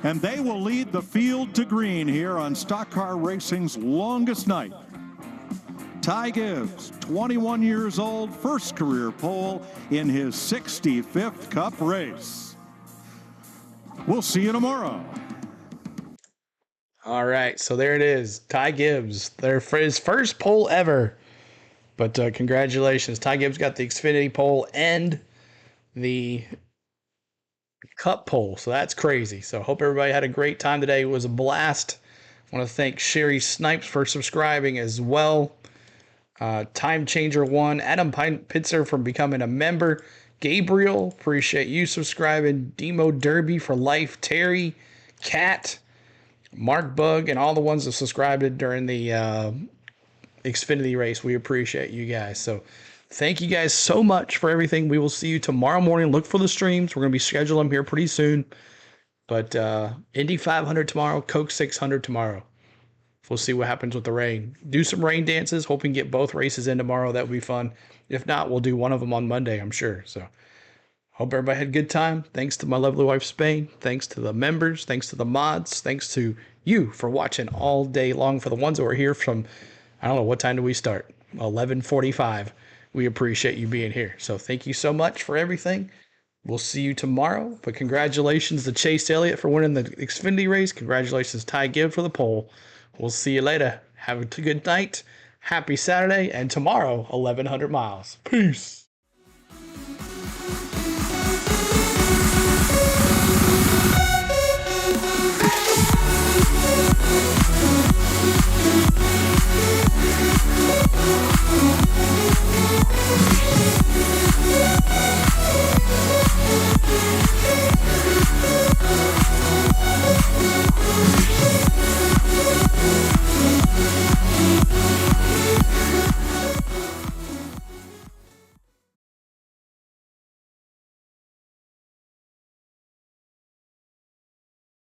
And they will lead the field to green here on Stock Car Racing's longest night. Ty Gibbs, 21 years old, first career pole in his 65th Cup race. We'll see you tomorrow. All right, so there it is. Ty Gibbs, for his first pole ever. But congratulations. Ty Gibbs got the Xfinity pole and the Cup pole. So that's crazy. So hope everybody had a great time today. It was a blast. I want to thank Sherry Snipes for subscribing as well. Time Changer 1, Adam Pitzer for becoming a member. Gabriel, appreciate you subscribing. Demo Derby for life. Terry, Kat, Mark Bug, and all the ones that subscribed during the Xfinity race. We appreciate you guys. So thank you guys so much for everything. We will see you tomorrow morning. Look for the streams. We're going to be scheduling them here pretty soon. But Indy 500 tomorrow, Coke 600 tomorrow. We'll see what happens with the rain. Do some rain dances. Hope we can get both races in tomorrow. That would be fun. If not, we'll do one of them on Monday, I'm sure. So hope everybody had a good time. Thanks to my lovely wife, Spain. Thanks to the members. Thanks to the mods. Thanks to you for watching all day long. For the ones that were here from, I don't know, what time do we start? 11:45. We appreciate you being here. So thank you so much for everything. We'll see you tomorrow. But congratulations to Chase Elliott for winning the Xfinity race. Congratulations to Ty Gibb for the pole. We'll see you later. Have a good night. Happy Saturday. And tomorrow, 1,100 miles. Peace. We'll be right back.